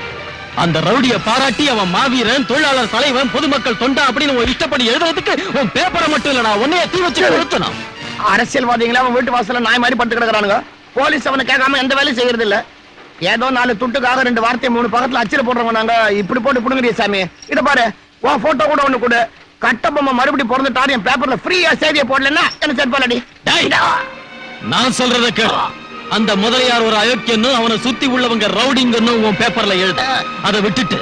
அந்த ரவுடிய பாராட்டி அவன் மாவீரன், தொழிலாளர் தலைவன், பொதுமக்கள் தொண்டா அப்படின்னு உன் இஷ்டப்படி எழுதுறதுக்கு உன் பேப்பரை மட்டும் இல்லடா உன்னைய தீ வச்சு கொடுத்தணும். அரசியல்வாதிகளை அவன் வீட்டு வாசல்ல நாய் மாதிரி பட்டு கிடக்குறானுங்க. போலீஸ் அவனை கேட்காம எந்த வேலையும் செய்யறது இல்ல. ஏதோ 4 துட்டுக்காக 2 வார்த்தையை 3 பக்கத்துல அச்சில போடுறவங்க நாங்க. இப்படி போட்டு புடுங்கறிய சாமி. இத பாரு, உன் போட்டோ கூட ஒண்ணு கூட கட்டபொம்மை மறுபடியும் பிறந்துட்டாரு என் பேப்பர்ல ஃப்ரீயா செய்தியை போடலன்னா என்ன செல்பாலடி. நான் சொல்றத கேளு. அந்த முதலியார் ஒரு அயோக்கியனும் அவனை சுத்தி உள்ளவங்க ரவுடிங்கன்னு உன் பேப்பர்ல எழுத. அதை விட்டுட்டு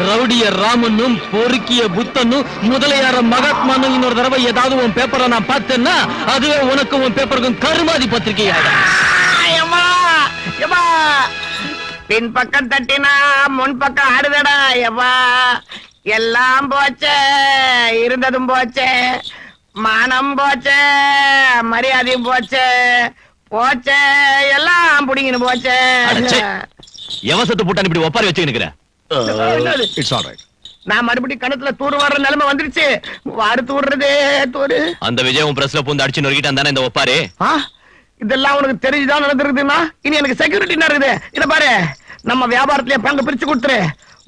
ரவுடிய ராமனும் பொறுக்கிய புத்தனும் முதலியார மகாத்மானும் இன்னொரு தடவை ஏதாவது உன் பேப்பரை நான் பார்த்தேன்னா அதுவே உனக்கும் உன் பேப்பருக்கும் கருமாதி பத்திரிகை ஆயிடும். பின் பக்கம் தட்டினா முன் பக்கம் ஆடுதடா. எவ்வா எல்லாம் போச்சே, இருந்ததும் போச்சே, மானம் போச்சே, மரியாதையும் போச்சே, போச்சே, எல்லாம் புடிங்கன்னு போச்சே. எவசத்து போட்டான் இப்படி ஒப்பாரி வச்சு நிக்கிற? It's all right. நான் மறுபடியும் கணத்துல தூர் வர்ற நிலைமை வந்துருச்சு. வாரு தூர்றதே தூரு. அந்த விஜயம் பிரஸ்ல பூந்து அடிச்சு நொறுக்கிட்டான் தானே இந்த ஒப்பாரி? இதெல்லாம் உனக்கு தெரிஞ்சுதான் நடந்துருக்குதுன்னா இனி எனக்கு செக்யூரிட்டி இருக்குது. இத பாரு, நம்ம வியாபாரத்திலே பங்கு பிரிச்சு கொடுத்துரு.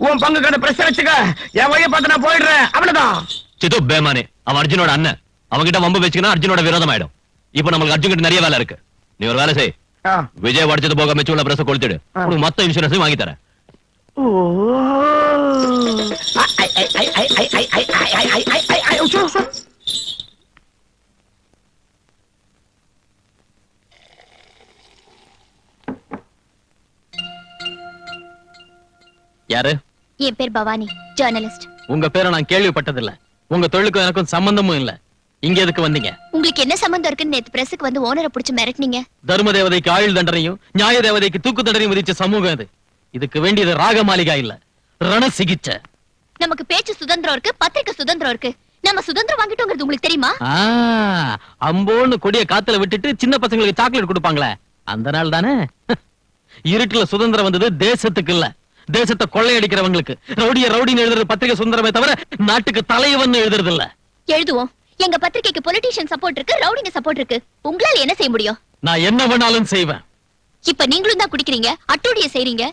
உன் பங்கு கடை பிரஸ் வச்சுக்க. என் வழியை பார்த்து நான் போயிடுறேன். அவ்வளவுதான். சித்து பேமானே, அவன் அர்ஜுனோட அண்ணன். அவன்கிட்ட வம்பு வச்சுக்கினா அர்ஜுனோட விரோதம் ஆயிடும். இப்ப நம்மளுக்கு அர்ஜுன் கிட்ட நிறைய வேலை இருக்கு. நீ ஒரு வேலை செய். விஜய் படிச்சது போக மிச்சம் உள்ள பிரஸ் கொடுத்துடு. உனக்கு மொத்த இன்சூரன்ஸையும் வாங்கி தரேன். யாரு? என் பேர் பவானி, ஜர்னலிஸ்ட். உங்க பேரை நான் கேள்விப்பட்டதில்ல. உங்க தொழிலுக்கும் எனக்கும் சம்பந்தமும் இல்ல. இங்க எதுக்கு வந்தீங்க? உங்களுக்கு என்ன சம்பந்தம் இருக்குன்னு நேத்து பிரஸுக்கு வந்து ஓனரை புடிச்சு மிரட்டினீங்க. தர்ம தேவதைக்கு ஆயுள் தண்டனையும் நியாய தேவதைக்கு தூக்கு தண்டனையும் விதிச்ச சமூகம் இது. இதுக்கு வேண்டியது ராக மாளிகா இல்ல, ரண சிகிச்சை. நமக்கு பேச்சு சுதந்திரம் இருக்கு, பத்திரிக்கை சுதந்திரம் இருக்கு. நம்ம சுதந்திரம் வாங்கிட்டோங்கிறது உங்களுக்கு தெரியுமா? அம்போன்னு கொடிய காத்துல விட்டுட்டு சின்ன பசங்களுக்கு சாக்லேட் கொடுப்பாங்களே, அந்த நாள் தானே. இருட்டுல சுதந்திரம் வந்தது தேசத்துக்கு இல்ல, தேசத்தை கொள்ளையடிக்கிறவங்களுக்கு. ரவுடிய ரவுடின்னு எழுதுறது பத்திரிகை சுதந்திரமே தவிர நாட்டுக்கு தலைவன் எழுதுறது இல்ல. எழுதுவோம். எங்க பத்திரிக்கைக்கு பொலிட்டீஷியன் சப்போர்ட் இருக்கு, ரவுடிங்க சப்போர்ட் இருக்கு. உங்களால என்ன செய்ய முடியும்? நான் என்ன வேணாலும் செய்வேன். இப்ப நீங்களும் தான் குடிக்கிறீங்க, அட்டூழிய செய்றீங்க.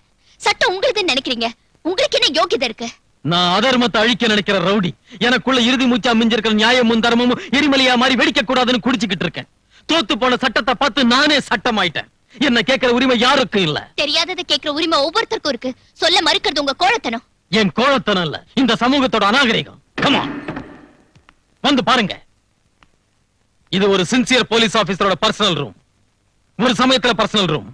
சட்டம் உங்களுதுன்னு நினைக்கிறீங்க. உங்களுக்கு என்ன யோகியதை இருக்கு? நான் அதர்மத்தை அழிக்க நினைக்கிற ரவுடி. எனக்குள்ள இறுதி மூச்சா மிஞ்சிருக்கிற நியாயமும் தர்மமும் எரிமலையா மாதிரி வெடிக்க கூடாதுன்னு குடிச்சுக்கிட்டு இருக்கேன். தோத்து போன சட்டத்தை பார்த்து நானே சட்டமாயிட்டேன். என்ன கேட்கிற உரிமை யாருக்கும் இல்ல. தெரியாததை கேட்கிற உரிமை ஒவ்வொருத்தருக்கும் இருக்கு. சொல்ல மறுக்கிறது உங்க கோழத்தனம். என் கோழத்தனம் இல்ல, இந்த சமூகத்தோட அநாகரிகம். Come on. வந்து பாருங்க. இது ஒரு சின்சியர் போலீஸ் ஆபீசரோட பர்சனல் ரூம். ஒரு சமயத்துல பர்சனல் ரூம்.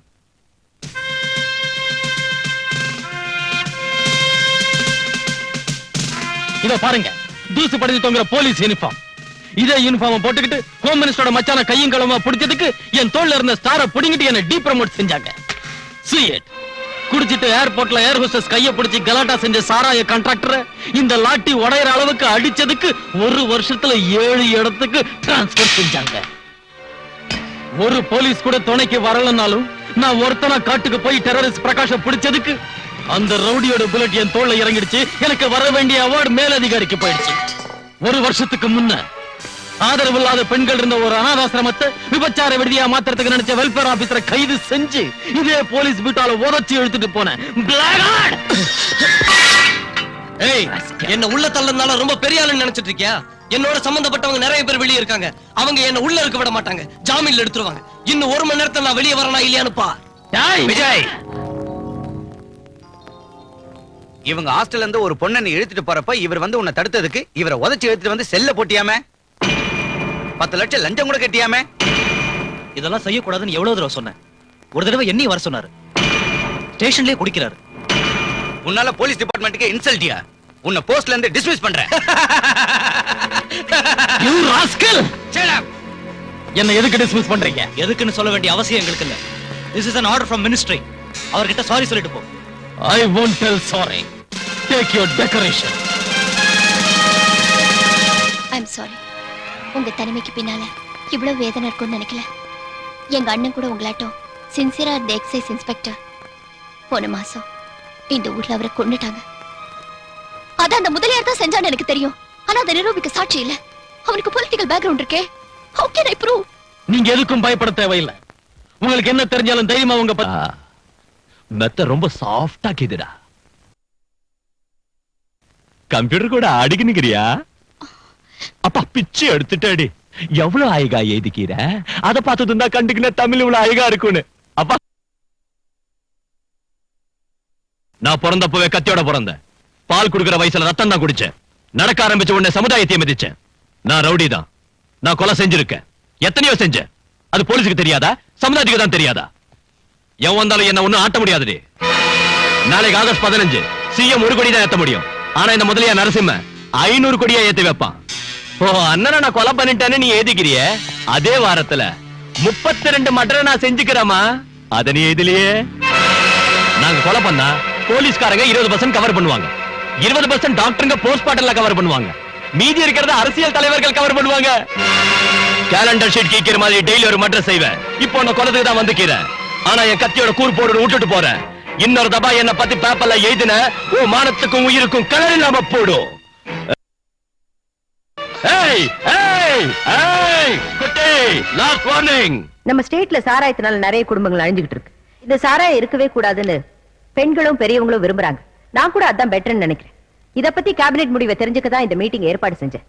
இத பாருங்க, தூசு படிஞ்சு தொங்குற போலீஸ் யூனிஃபார்ம். இதே யூனிஃபார்ம் போட்டுக்கிட்டு ஹோம் மினிஸ்டரோட மச்சான கையும் களமா பிடிச்சதுக்கு என் தோல்ல இருந்த ஸ்டாரை புடிங்கிட்டு என்ன டீப்ரமோட் செஞ்சாங்க. See it. குடிச்சிட்டு ஏர்போர்ட்ல ஏர் ஹோஸ்டஸ் கைய பிடிச்சி கலாட்டா செஞ்ச சாராய கான்ட்ராக்டர் இந்த லாட்டி உடையற அளவுக்கு அடிச்சதுக்கு ஒரு வருஷத்துல 7 இடத்துக்கு டிரான்ஸ்பர் செஞ்சாங்க. ஒரு போலீஸ் கூட துணைக்கு வரலனாலும் நான் ஒருத்தனா காட்டுக்கு போய் டெரரிஸ்ட் பிரகாஷ பிடிச்சதுக்கு அந்த ரவுடியோட புல்லட் என் தோல்ல இறங்கிடுச்சு. எனக்கு வர வேண்டிய அவார்டு மேலதிகாரிக்கு போயிடுச்சு. ஒரு வருஷத்துக்கு முன்ன ஆதரவு இல்லாத பெண்கள் இருந்த ஒரு அனாதாசிரமத்தை விபச்சார விடுதியா மாத்திரத்துக்கு நினைச்ச வெல்ஃபேர் ஆபீசரை கைது செஞ்சு இதே போலீஸ் வீட்டால உதச்சி எடுத்துட்டு போனேன். ஏய், என்ன உள்ள தள்ளனால ரொம்ப பெரிய ஆளுன்னு நினைச்சிட்டு இருக்கியா? என்னோட சம்பந்தப்பட்டவங்க நிறைய பேர் வெளியே இருக்காங்க. அவங்க என்ன உள்ள இருக்க விட மாட்டாங்க, ஜாமீன்ல எடுத்துருவாங்க. இன்னும் 1 மணி நேரத்துல நான் வெளியே வரனா இல்லையான்னு பா. விஜய், இவங்க ஹாஸ்டல்ல இருந்து ஒரு பொண்ணை நீ இழுத்துட்டு போறப்ப இவர் வந்து உன்னை தடுத்ததுக்கு இவரை உதச்சி எடுத்துட்டு வந்து செல்ல போட்டியாமே. 10 லட்சம் லஞ்சம் கூட கட்டியாமே. இதெல்லாம் செய்யக்கூடாதுன்னு எவ்வளவு தடவை சொன்னேன். ஒரு தடவை என்னையும் வர சொன்னாரு. ஸ்டேஷன்லயே குடிக்கிறாரு. உன்னால போலீஸ் டிபார்ட்மெண்ட்டுக்கு இன்சல்ட்டியா? உன்னை போஸ்ட்ல இருந்து டிஸ்மிஸ் பண்றேன். You rascal! Shut up! என்ன எதுக்கு டிஸ்மிஸ் பண்றீங்க? எதுக்குன்னு சொல்ல வேண்டிய அவசியம் எங்களுக்கு இல்ல. This is an order from ministry. அவர்கிட்ட சாரி சொல்லிட்டு போ. I won't tell sorry. Take your decoration. I'm sorry. உங்க தனிமைக்கு பின்னால இவ்வளவு வேதனை இருக்கும்னு நினைக்கல. எங்க அண்ணன் கூட உங்களாட்டம் சின்சியரா இருந்த எக்ஸைஸ் இன்ஸ்பெக்டர் போன மாசம் இந்த ஊர்ல அவரை கொன்னுட்டாங்க. அத அந்த முதலியார் தான் செஞ்சான்னு எனக்கு தெரியும். ஆனா அதை நிரூபிக்க சாட்சி இல்ல. அவனுக்கு பொலிட்டிக்கல் பேக்ரவுண்ட் இருக்கே. How can I prove? நீங்க எதுக்கும் பயப்பட தேவையில்லை. உங்களுக்கு என்ன தெரிஞ்சாலும் தைரியமா உங்க மெத்த ரொம்ப சாஃப்டா கேக்குதுடா. கம்ப்யூட்டர் கூட அடிக்கணுங்கிறியா? அப்பா பிச்சு எடுத்துட்டாடி. எவ்வளவு அழகா எழுதிக்கிற, அத பார்த்து தான் கண்டுக்கின தமிழ் இவ்வளவு அழகா இருக்குன்னு. அப்பா நான் பிறந்தப்பவே கத்தியோட பிறந்தேன். பால் குடுக்கிற வயசுல ரத்தம் தான் குடிச்சேன். நடக்க ஆரம்பிச்ச உடனே சமுதாயத்தை மதிச்சேன். நான் ரவுடி தான். நான் கொலை செஞ்சிருக்கேன். எத்தனையோ செஞ்சேன். அது போலீஸுக்கு தெரியாதா? சமுதாயத்துக்கு தான் தெரியாதா? எவன் வந்தாலும் என்ன ஒண்ணும் ஆட்ட முடியாதுடி. நாளைக்கு ஆகஸ்ட் 15 சிஎம் 1 கோடி தான் ஏத்த முடியும். ஆனா இந்த முதலியா நரசிம்ம 500 கோடியா ஏத்தி வைப்பான். ஓ அண்ணனை நான் கொலை பண்ணிட்டேன்னு நீ ஏதிக்கிறிய. அதே வாரத்துல 32 மர்டரை நான் செஞ்சுக்கிறேமா. அத நீ எதிலேயே. நாங்க கொலை பண்ணா போலீஸ்காரங்க 20% கவர் பண்ணுவாங்க. 20% டாக்டருங்க போஸ்ட்மார்ட்டம்ல கவர் பண்ணுவாங்க. மீதி இருக்கிறத அரசியல் தலைவர்கள் கவர் பண்ணுவாங்க. கேலண்டர் ஷீட் கீக்கிற மாதிரி டெய்லி ஒரு மர்டர் செய்வேன். இப்போ நான் கொலைக்கு தான் வந்துக்கிறேன். ஆனா என் கத்தியோட கூர் போடு விட்டுட்டு போறேன். இன்னொரு தபா என்ன பத்தி பேப்பர்ல எழுதின ஓ மானத்துக்கும் உயிருக்கும் கலர் இல்லாம போடும். ஏய் ஏய் ஏய் குட்டி, லாஸ்ட் வார்னிங். நம்ம ஸ்டேட்ல சாராயத்தினால நிறைய குடும்பங்கள் அழிஞ்சுகிட்டு இருக்கு. இந்த சாராயம் இருக்கவே கூடாதுன்னு பெண்களும் பெரியவங்களும் விரும்புறாங்க. நான் கூட அதான் பெட்டர்னு நினைக்கிறேன். இத பத்தி கேபினெட் முடிவை தெரிஞ்சுக்க தான் இந்த மீட்டிங் ஏற்பாடு செஞ்சேன்.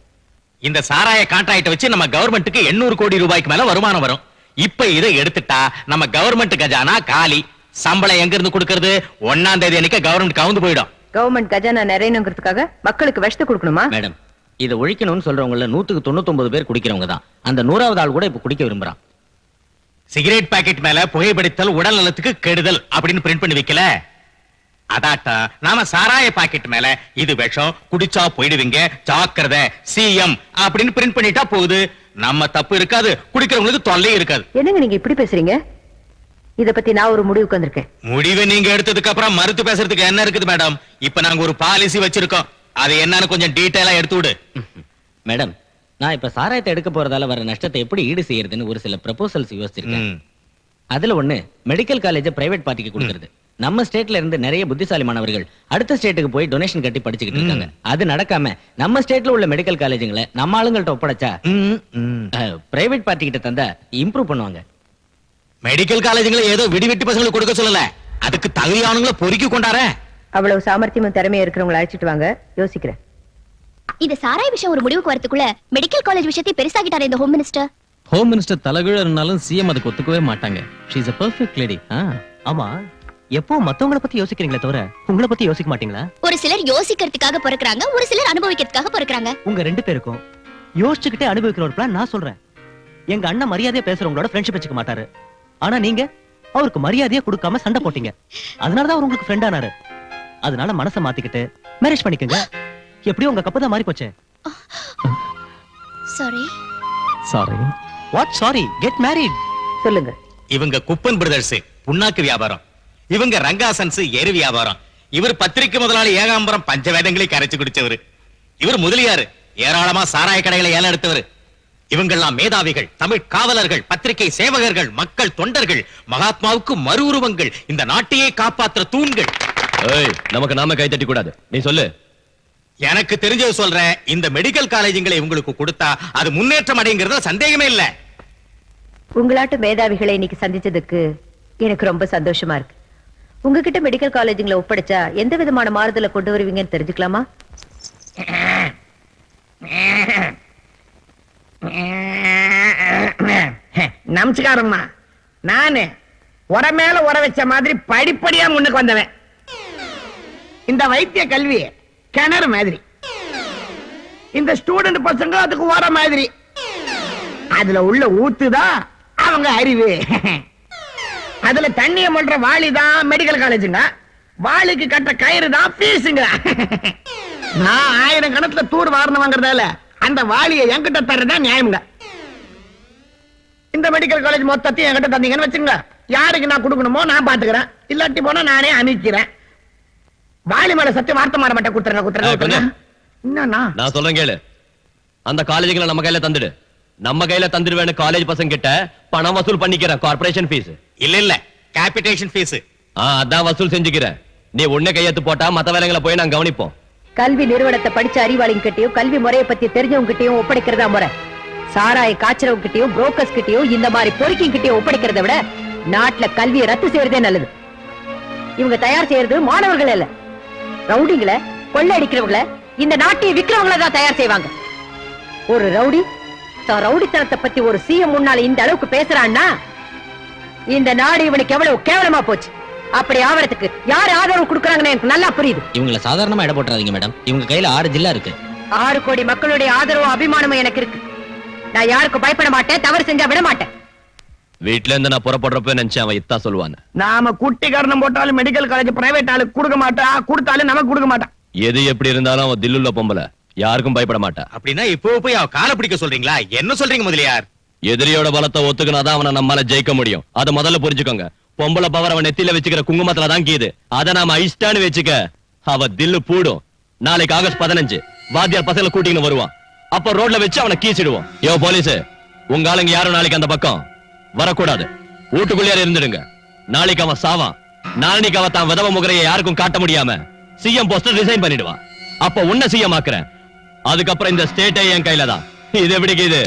இந்த சாராய கான்ட்ராக்ட் வச்சு நம்ம கவர்மெண்ட்டுக்கு 800 கோடி ரூபாய்க்கு மேல வருமானம் வரும். இப்ப இதை எடுத்துட்டா நம்ம கவர்மெண்ட் கஜானா காலி. சம்பளம் எங்க இருந்து கொடுக்கிறது? 1ஆம் தேதி அன்னைக்கு கவர்மெண்ட் கவுந்து போயிடும். கவர்மெண்ட் கஜானா நிறையணுங்கிறதுக்காக மக்களுக்கு விஷத்தை கொடுக்கணுமா? மேடம், இதை ஒழிக்கணும்னு சொல்றவங்கள 199 பேர் குடிக்கிறவங்க தான். அந்த 100வது ஆள் கூட இப்ப குடிக்க விரும்புறான். சிகரெட் பாக்கெட் மேல புகைப்பிடித்தல் உடல் நலத்துக்கு கெடுதல் அப்படின்னு பிரிண்ட் பண்ணி வைக்கல. அதாட்டா நாம சாராய பாக்கெட் மேல இது விஷம், குடிச்சா போயிடுவீங்க, ஜாக்கிரதை சிஎம் அப்படின்னு பிரிண்ட் பண்ணிட்டா போகுது. நம்ம தப்பு இருக்காது, குடிக்கிறவங்களுக்கு தொல்லை இருக்காது. என்னங்க நீங்க இப்படி பேசுறீங்க? இத பத்தி நான் ஒரு முடிவுக்கு வந்திருக்கேன். முடிவை நீங்க எடுத்ததுக்கு அப்புறம் மறுத்து பேசுறதுக்கு என்ன இருக்குது மேடம்? இப்ப நாங்க ஒரு பாலிசி வச்சிருக்கோம். அது என்னன்னு கொஞ்சம் டீடைலா எடுத்து விடு. மேடம், நான் இப்ப சாராயத்தை எடுக்க போறதால வர நஷ்டத்தை எப்படி ஈடு செய்யறதுன்னு ஒரு சில ப்ரொபோசல்ஸ் யோசிச்சிருக்கேன். அதுல ஒண்ணு மெடிக்கல் காலேஜ் பிரைவேட் பார்ட்டிக்கு கொடுக்கிறது. நம்ம ஸ்டேட்ல இருந்து நிறைய புத்திசாலி மாணவர்கள் அடுத்த ஸ்டேட்டுக்கு போய் டொனேஷன் கட்டி படிச்சுக்கிட்டு இருக்காங்க. அது நடக்காம நம்ம ஸ்டேட்ல உள்ள மெடிக்கல் காலேஜுங்களை நம்ம ஆளுங்கள்ட்ட ஒப்படைச்சா பிரைவேட் பார்ட்டி கிட்ட தந்தா இம்ப்ரூவ் பண்ணுவாங்க. மெடிக்கல் காலேஜுங்களை ஏதோ விடிவெட்டி பசங்களுக்கு கொடுக்க சொல்லல, அதுக்கு தகுதியானவங்களை பொறுக்கி கொண்டாரே. அவ்வளவு சாமர்த்தியமும் திறமையும் இருக்கிறவங்களை அழைச்சிட்டு வாங்க, யோசிக்கிறேன். இந்த சாராய விஷயம் ஒரு முடிவுக்கு வரதுக்குள்ள மெடிக்கல் காலேஜ் விஷயத்தை பெருசாகிட்டாரு இந்த ஹோம் மினிஸ்டர். ஹோம் மினிஸ்டர் தலைகீழ இருந்தாலும் சிஎம் அதுக்கு ஒத்துக்கவே மாட்டாங்க. She is a perfect lady. ஆமா, எப்போ மத்தவங்கள பத்தி யோசிக்கிறீங்களே தவிர உங்களை பத்தி யோசிக்க மாட்டீங்களா? ஒரு சிலர் யோசிக்கிறதுக்காக பிறக்கறாங்க, ஒரு சிலர் அனுபவிக்கிறதுக்காக பிறக்கறாங்க. உங்க ரெண்டு பேருக்கும் யோசிச்சுக்கிட்டே அனுபவிக்கிற ஒரு பிளான் நான் சொல்றேன். எங்க அண்ணன் மரியாதையா பேசுறவங்களோட ஃப்ரெண்ட்ஷிப் வச்சுக்க மாட்டாரு. ஆனா நீங்க அவருக்கு மரியாதையா கொடுக்காம சண்டை போட்டீங்க. அதனாலதான் அவர் உங்களுக்கு ஃப்ரெண்ட் ஆனாரு. அதனால மனசை மாத்திக்கிட்டு மேரேஜ் பண்ணிக்கங்க. எப்படியும் உங்க கப்பு தான் மாறி போச்சு. Sorry. Sorry. What sorry? Get married. சொல்லுங்க. இவங்க குப்பன் பிரதர்ஸ் புண்ணாக்கு வியாபாரம், இவங்க ரங்காசன்ஸ் எரு வியாபாரம், இவர் பத்திரிக்கை முதலாளி ஏகாம்பரம் பஞ்சவேதங்களை கரைச்சு குடிச்சவரு, இவர் முதலியாரு ஏராளமா சாராய கடைகளை ஏலம் எடுத்தவர். இவங்கெல்லாம் மேதாவிகள், தமிழ் காவலர்கள், பத்திரிகை சேவகர்கள், மக்கள் தொண்டர்கள், மகாத்மாவுக்கு மறு உருவங்கள், இந்த நாட்டையே காப்பாற்ற தூண்கள். நமக்கு நாம கை தட்டி கூடாது. நீ சொல்லு. எனக்கு தெரிஞ்சது சொல்றேன். இந்த மெடிக்கல் காலேஜுங்களை உங்களுக்கு கொடுத்தா அது முன்னேற்றம் அடைங்கிறதுல சந்தேகமே இல்ல. உங்களாட்டு மேதாவிகளை இன்னைக்கு சந்திச்சதுக்கு எனக்கு ரொம்ப சந்தோஷமா இருக்கு. உங்ககிட்ட மெடிக்கல் காலேஜுங்களை ஒப்படைச்சா எந்த விதமான மாறுதலை கொண்டு வருவீங்கன்னு தெரிஞ்சுக்கலாமா? நமஸ்காரம்மா. நானு உர மேல உர வச்ச மாதிரி படிப்படியா முன்னுக்கு வந்தவன். இந்த வைத்திய கல்வி கிணறு மாதிரி, இந்த ஸ்டூடெண்ட் பசங்க அதுக்கு உர மாதிரி. அதுல உள்ள ஊத்துதான் அவங்க அறிவு. அதுல தண்ணிய மல்ற வாளிதான் மெடிக்கல் காலேஜுங்க, வாளிக்கு கட்ட கயிறு தான் பீஸுங்க. நான் 1000 கணத்துல தூர் வாரணம் வாங்குறதால அந்த வாளியை என்கிட்ட தர்றதுதான் நியாயம்ங்க. இந்த மெடிக்கல் காலேஜ் மொத்தத்தையும் என்கிட்ட தந்தீங்கன்னு வச்சுங்க, யாருக்கு நான் கொடுக்கணுமோ நான் பாத்துக்கிறேன், இல்லாட்டி போனா நானே அமைக்கிறேன். வாலி மேல சத்தியம் வார்த்தை மாற மாட்டேன். குத்துறங்க. நான் சொல்றேன் கேளு. அந்த காலேஜுகளை நம்ம கையில தந்துடு. நம்ம கையில தந்துடுவேன்னு காலேஜ் பசங்க கிட்ட பணம் வசூல் பண்ணிக்கிறேன். கார்பரேஷன் ஃபீஸ் இல்ல கேபிடேஷன் ஃபீஸ். அதான் வசூல் செஞ்சுக்கிறேன். நீ உன்ன கையெழுத்து போட்டா மத்த வேலைகளை போய் நான் கவனிப்போம். கல்வி நிறுவனத்தை படிச்ச அறிவாளிங்க கிட்டயும் கல்வி முறையை பத்தி தெரிஞ்சவங்க கிட்டயும் ஒப்படைக்கிறதா முறை. சாராய காய்ச்சறவங்க கிட்டயும் புரோக்கர்ஸ் கிட்டயும் இந்த மாதிரி பொறுக்கிங் கிட்டயும் ஒப்படைக்கிறத விட நாட்டுல கல்வியை ரத்து செய்யறதே நல்லது. இவங்க தயார் செய்யறது மாணவர்கள் இல்ல, ரவுடிங்களை, கொள்ளை அடிக்கிறவங்களை, இந்த நாட்டையை விக்கிறவங்கள தான் தயார் செய்வாங்க. ஒரு ரவுடி தான் ரவுடித்தனத்தை பத்தி ஒரு சிஎம் முன்னால இந்த அளவுக்கு பேசுறான்னா இந்த நாடு இவனுக்கு எவ்வளவு கேவலமா போச்சு. அப்படி ஆவறதுக்கு யார் ஆதரவு கொடுக்கறாங்கன்னு எனக்கு நல்லா புரியுது. இவங்கள சாதாரணமா இட போட்டுறாதீங்க மேடம். இவங்க கையில 6 ஜில்லா இருக்கு. 6 கோடி மக்களுடைய ஆதரவும் அபிமானமும் எனக்கு இருக்கு. நான் யாருக்கும் பயப்பட மாட்டேன், தவறு செஞ்சா விட மாட்டேன். வீட்டுல இருந்து நான் புறப்படுறப்ப நினைச்சேன் அவன் இத்தா சொல்லுவான். நாம குட்டி காரணம் போட்டாலும் மெடிக்கல் காலேஜ் பிரைவேட் ஆளுக்கு கொடுக்க மாட்டா, கொடுத்தாலும் நமக்கு கொடுக்க மாட்டான். எது எப்படி இருந்தாலும் அவன் தில்லுள்ள பொம்பளை, யாருக்கும் பயப்பட மாட்டா. அப்படின்னா இப்போ போய் அவ காலை பிடிக்க சொல்றீங்களா? என்ன சொல்றீங்க முதலியார்? எதிரியோட பலத்தை ஒத்துக்கினாதான் அவனை நம்மால ஜெயிக்க முடியும். அதை முதல்ல புரிஞ்சுக்கோங்க. பொம்பளை பவர் அவன் நெத்தியில வச்சுக்கிற குங்குமத்துல தான் கீது. அதை நாம ஐஸ்டான்னு வச்சுக்க அவ தில்லு பூடும். நாளைக்கு ஆகஸ்ட் 15 வாத்தியார் பசங்களை கூட்டின்னு வருவான். அப்ப ரோட்ல வச்சு அவனை கீச்சிடுவோம். யோ போலீஸ், உங்க ஆளுங்க யாரும் நாளைக்கு அந்த பக்கம் வரக்கூடாது. வீட்டுக்குள்ளே இருந்துடுங்க. நாளைக்கு அவன் சாவான். நாளைக்கு அவன் தான் விதவ முகரையை யாருக்கும் காட்ட முடியாம சிஎம் போஸ்டர் ரிசைன் பண்ணிடுவான். அப்ப உன்ன சிஎம் ஆக்குறேன். அதுக்கப்புறம் இந்த ஸ்டேட்டே என் கையில தான். இது எப்படி இது?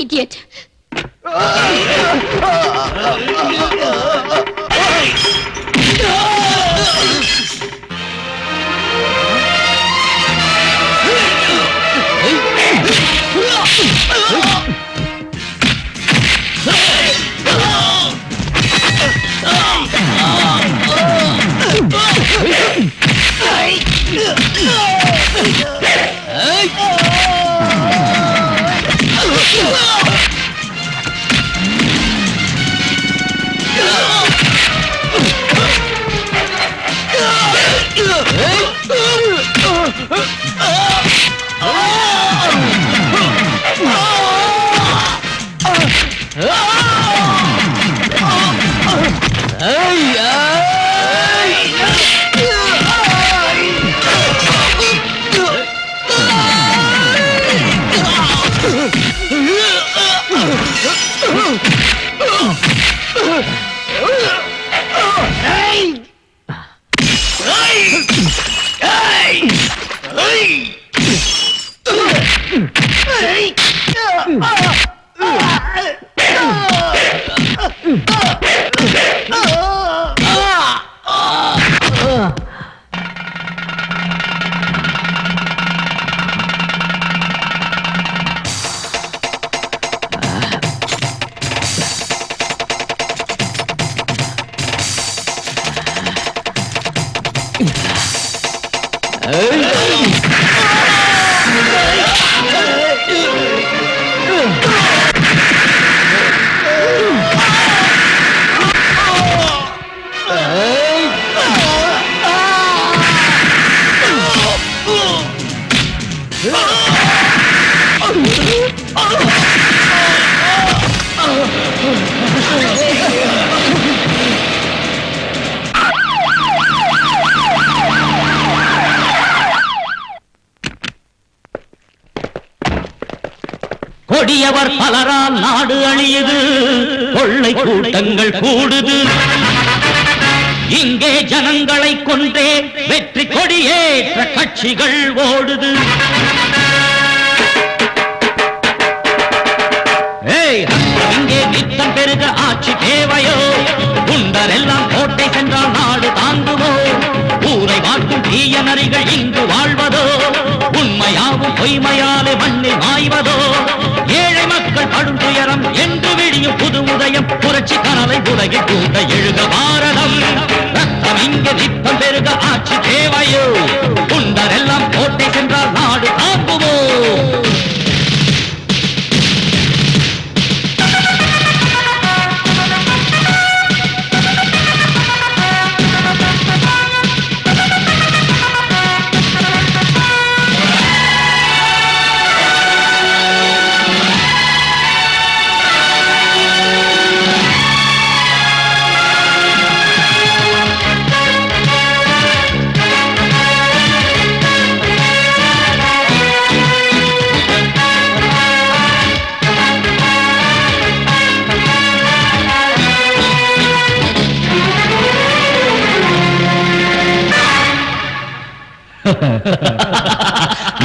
Idiot. கொடியவர் பலரால் நாடு அழியுது, கொள்ளை கூட்டங்கள் கூடுது. இங்கே ஜனங்களை கொன்றே வெற்றி கொடியேற்ற கட்சிகள் ஓடுது. இங்கே நித்தம் பெருக ஆட்சி தேவையோ, குண்டரெல்லாம் கோட்டை சென்றால் நாடு தாங்குமோ? ஊரை வாட்டும் தீய நரிகள் இங்கு வாழ்வதோ, உண்மையாவும் பொய்மையாலே மண்ணில் மாய்வதோ? ஏழை மக்கள் படும் துயரம் என்று விடியும் புது உதயம், புரட்சி கனலை உலகில் கூட எழுக பாரதம். ரத்தம் இங்கே நித்தம் பெருக ஆட்சி தேவையோ, குண்டரெல்லாம் கோட்டை சென்றால் நாடு தாங்குமோ?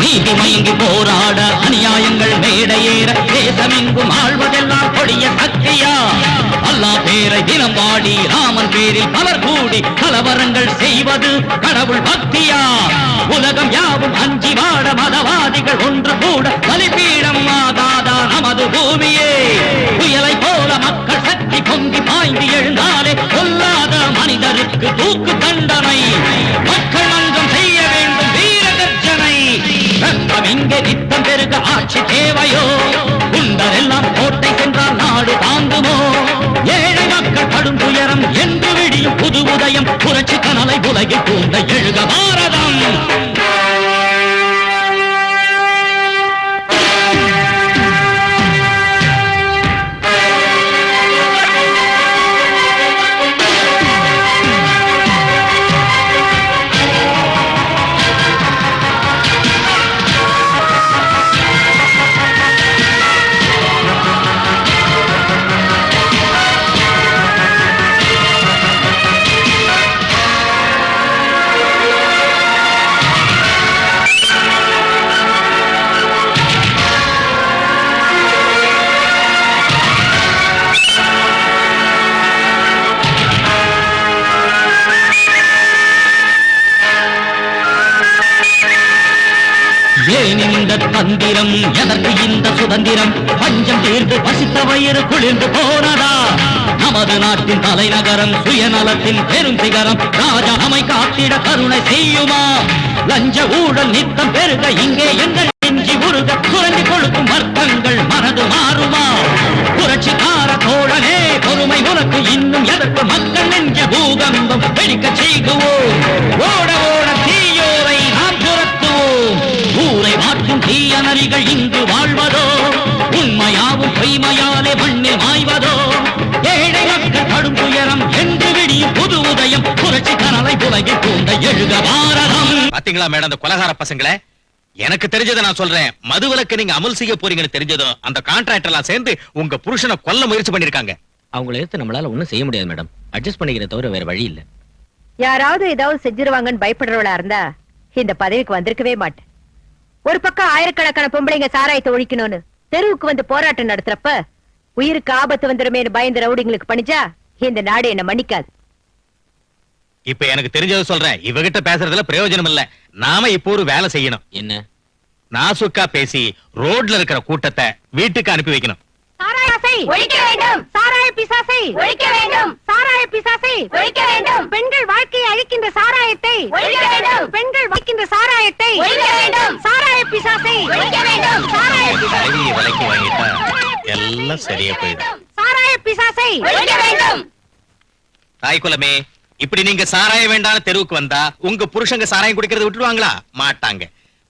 நீதி மயங்கி போராட அநியாயங்கள் மேடையேற, தேசமெங்கும் ஆழ்வதெல்லாம் கொடிய சக்தியா? அல்லாஹ் பேரை தினம் பாடி ராமன் பேரில் பலர் கூடி கலவரங்கள் செய்வது கடவுள் பக்தியா? உலகம் யாவும் அஞ்சி வாட மதவாதிகள் ஒன்று கூட பலிபீடம் ஆகாதா நமது பூமியே? புயலை போல மக்கள் சக்தி பொங்கி பாய்ந்து எழுந்தாலே கொல்லாத மனிதருக்கு தூக்கு தண்டனை. மக்கள் மன்றம் செய்ய வேண்டும் வீர கர்ஜனை. ரத்தம் இங்கே நித்தம் பெருக ஆட்சி தேவையோ, குண்டரெல்லாம் கோட்டை சென்றால் நாடு தாங்குமோ? ஏழை மக்கள் படும் துயரம் என்று விடியும் புது உதயம், புரட்சி கனலை உலகில் பூண்ட எழுக பாரதம். ஏன் இந்த தந்திரம், எதற்கு இந்த சுதந்திரம்? பஞ்சம் தீர்ந்து பசித்த வயிறு குளிர்ந்து போனதா? நமது நாட்டின் தலைநகரம் சுயநலத்தின் பெரும் சிகரம், ராஜா நம்மை காத்திட கருணை செய்யுமா? லஞ்ச ஊழல் நித்தம் பெருக இங்கே எங்கள் நெஞ்சி உருக, குறைந்து கொடுக்கும் வர்க்கங்கள் மனது மாறுமா? புரட்சிக்கார தோழனே பொறுமை உனக்கு இன்னும் எதற்கு? மக்கள் நெஞ்ச பூகம்பம் வெடிக்க செய்குவோம். ஓட ஓட தீயோரை நாம் துரத்துவோம். ஊரை மாற்றும் தீய நரிகள் இங்கு வாழ்வதோ, உண்மையாவும் பொய்மையாலே மண்ணில் மாய்வதோ? ஏழை மக்கள் படும் துயரம் என்று விடியும் புது உதயம், புரட்சி கனலை உலகில் பூண்ட எழுக பாரதம். பாத்தீங்களா மேடம், அந்த கொலகார பசங்களே? எனக்கு தெரிஞ்சதை நான் சொல்றேன். மதுவிலக்கு நீங்க அமல் செய்ய போறீங்கன்னு தெரிஞ்சதும் அந்த கான்ட்ராக்டர் எல்லாம் சேர்ந்து உங்க புருஷனை கொல்ல முயற்சி பண்ணிருக்காங்க. அவங்களை எடுத்து நம்மளால ஒண்ணும் செய்ய முடியாது மேடம். அட்ஜஸ்ட் பண்ணிக்கிற தவிர வேற வழி இல்ல. யாராவது ஏதாவது செஞ்சிருவாங்கன்னு பயப்படுறவளா இருந்தா இந்த பதவிக்கு வந்திருக்கவே மாட்டேன். ஒரு பக்கம் ஆயிரக்கணக்கான பொம்பளைங்க சாராயத்தை ஒழிக்கணும்னு தெருவுக்கு வந்து போராட்டம் நடத்துறப்ப உயிருக்கு ஆபத்து வந்துருமேனு பயந்து ரவுடிங்களுக்கு பணிச்சா இந்த நாடு என்ன மன்னிக்காது. இப்ப எனக்கு தெரிஞ்சதை சொல்றேன். இவகிட்ட பேசுறதுல பிரயோஜனம் இல்ல. நாம இப்போ ஒரு வேலை செய்யணும். என்ன? நாசுக்கா பேசி ரோட்ல இருக்கிற கூட்டத்தை வீட்டுக்கு அனுப்பி வைக்கணும். சாராயத்தை ஒழிக்க வேண்டும். சாராய பிசாசை ஒழிக்க வேண்டும். சாராய பிசாசை ஒழிக்க வேண்டும். பெண்கள் வாழ்க்கையை அழிக்கின்ற சாராயத்தை ஒழிக்க வேண்டும். பெண்கள் வைக்கின்ற சாராயத்தை ஒழிக்க வேண்டும். சாராய பிசாசை ஒழிக்க வேண்டும். சாராய பிசாசை விலைக்கு வாங்கிட்டா எல்லாம் சரியா போயிடும். சாராய பிசாசை ஒழிக்க வேண்டும். தாய் குலமே, இப்படி நீங்க சாராயம் வேண்டாம் தெருவுக்கு வந்தா உங்க புருஷங்க சாராயம் குடிக்கிறத விட்டுருவாங்களா? மாட்டாங்க.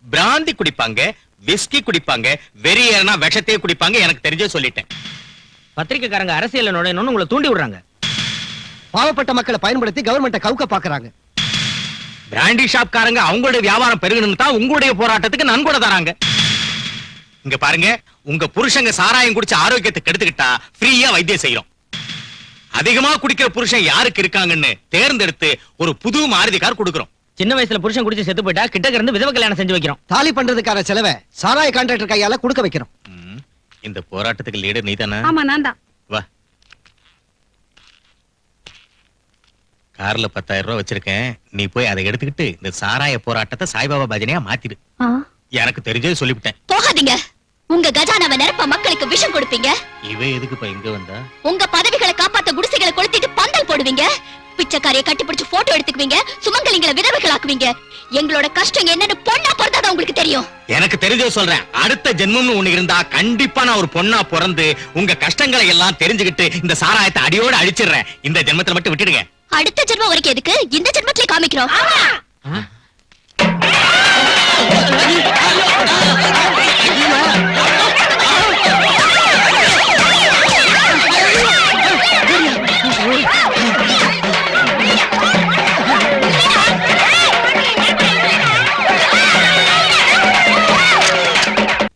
பிராந்தி குடிப்பாங்க, விஸ்கி குடிப்பாங்க, வெறியேறனா விஷத்தையே குடிப்பாங்க. எனக்கு தெரிஞ்சே சொல்லிட்டேன். பத்திரிக்கைக்காரங்க அரசியல் நுழையணும்னு உங்களை தூண்டி விடுறாங்க. பாவப்பட்ட மக்களை பயன்படுத்தி கவர்மெண்ட்டை கவுக்க பாக்குறாங்க. பிராண்டி ஷாப்காரங்க அவங்களுடைய வியாபாரம் பெருகணும்னு தான் உங்களுடைய போராட்டத்துக்கு நன்கொடை தராங்க. இங்க பாருங்க, உங்க புருஷங்க சாராயம் குடிச்சு ஆரோக்கியத்தை கெடுத்துக்கிட்டா ஃப்ரீயா வைத்தியம் செய்யறோம். அதிகமா குடிக்கிற புருஷன் யாருக்கு இருக்காங்கன்னு தேர்ந்தெடுத்து ஒரு புது மாருதி கார் கொடுக்கறோம். சின்ன வயசுல புருஷன் குடிச்சு செத்து போயிட்டா கிட்ட இருந்து விதவை கல்யாணம் செஞ்சு வைக்கிறோம். தாலி பண்றதுக்கான செலவை சாராய கான்ட்ராக்டர் கையால கொடுக்க வைக்கிறோம். இந்த போராட்டத்துக்கு லீடர் நீதானே? ஆமா நான் தான். வா, கார்ல 10,000 ரூபாய் வச்சிருக்கேன். நீ போய் அதை எடுத்துக்கிட்டு இந்த சாராய போராட்டத்தை சாய்பாபா பஜனையா மாத்திடு. எனக்கு தெரிஞ்சது சொல்லிவிட்டேன். போகாதீங்க. உங்க கஜானாவை நிரப்ப மக்களுக்கு விஷம் கொடுப்பீங்க. இவ எதுக்கு இங்க வந்தா? உங்க பதவிகளை காப்பாத்த குடிசைகளை கொளுத்திட்டு பந்தல் போடுவீங்க. பிச்சைக்காரியை கட்டிப்பிடிச்சு போட்டோ எடுத்துக்குவீங்க. சுமங்கலிங்களை விதவைகளாக்குவீங்க. எங்களோட கஷ்டம் என்னன்னு பொண்ணா பிறந்தாதான் உங்களுக்கு தெரியும். எனக்கு தெரிஞ்சது சொல்றேன். அடுத்த ஜென்மம்னு ஒண்ணு இருந்தா கண்டிப்பா நான் ஒரு பொண்ணா பிறந்து உங்க கஷ்டங்களை எல்லாம் தெரிஞ்சுக்கிட்டு இந்த சாராயத்தை அடியோட அழிச்சிடுறேன். இந்த ஜென்மத்துல மட்டும் விட்டுடுங்க. அடுத்த ஜென்மம் வரைக்கும் எதுக்கு? இந்த ஜென்மத்திலே காமிக்கிறோம்.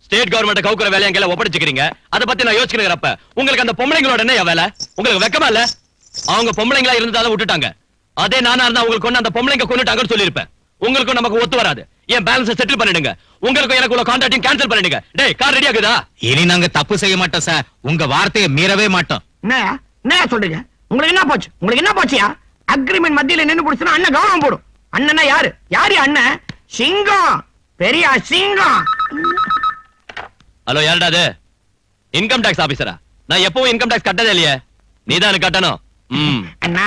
ஸ்டேட் கவர்மெண்ட் கவுக்குற வேலையை எங்களை ஒப்படைச்சுக்கிறீங்க. அதை பத்தி நான் யோசிக்கிறப்ப உங்களுக்கு அந்த பொம்பளைங்களோட என்ன வேலை? உங்களுக்கு வெக்கமா இல்ல? அவங்க பொம்பளைங்களா இருந்ததால விட்டுட்டாங்க. அதே நானா இருந்தா உங்களுக்கு கொண்டு அந்த பொம்பளைங்க கொண்டுட்டாங்கன்னு சொல்லிருப்பேன். உங்களுக்கும் நமக்கு ஒத்து வராது. என் பேலன்ஸ் செட்டில் பண்ணிடுங்க. உங்களுக்கும் எனக்கு உள்ள கான்ட்ராக்டையும் கேன்சல் பண்ணிடுங்க. டேய், கார் ரெடி ஆகுதா? இனி நாங்க தப்பு செய்ய மாட்டோம் சார். உங்க வார்த்தையை மீறவே மாட்டோம். என்ன சொல்றீங்க? உங்களுக்கு என்ன போச்சு? உங்களுக்கு என்ன போச்சியா? அக்ரிமெண்ட் மத்தியில நின்னு போடுச்சுன்னா அண்ணன் கௌரவம் போடும். அண்ணனா யாரு? யாரு அண்ணன்? சிங்கம், பெரிய சிங்கம். ஹலோ, யாருடா அது? இன்கம் டாக்ஸ் ஆபீசரா? நான் எப்பவும் இன்கம் டாக்ஸ் கட்டதே இல்லையே. நீதான் கட்டணும். அண்ணா,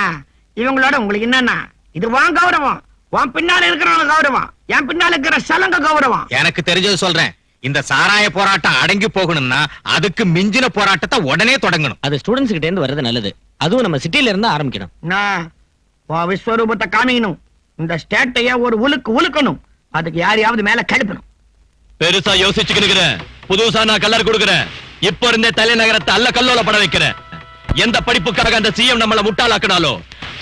இவங்களோட உங்களுக்கு என்னன்னா, இது வான் கௌரவம். வான் பின்னால இருக்கிறவங்க கௌரவம். என் பின்னால இருக்கிற சலங்க கௌரவம். எனக்கு தெரிஞ்சது சொல்றேன். இந்த சாராய போராட்டம் அடங்கி போகணும்னா அதுக்கு மிஞ்சின போராட்டத்தை உடனே தொடங்கணும். அது ஸ்டூடெண்ட்ஸ் கிட்ட இருந்து வர்றது நல்லது. அதுவும் நம்ம சிட்டில இருந்து ஆரம்பிக்கணும். நான் விஸ்வரூபத்தை காமிக்கணும். இந்த ஸ்டேட்டைய ஒரு உழுக்கணும். அதுக்கு யாரையாவது மேல கழுப்பணும். பெருசா யோசிச்சுக்கிறேன். புதுசா நான் கலர் கொடுக்கிறேன். இப்ப இருந்தே தலைநகரத்தை அல்ல கல்லோல பட வைக்கிறேன். எந்த படிப்புக்காக அந்த சிஎம் நம்மள முட்டாளாக்கினாலோ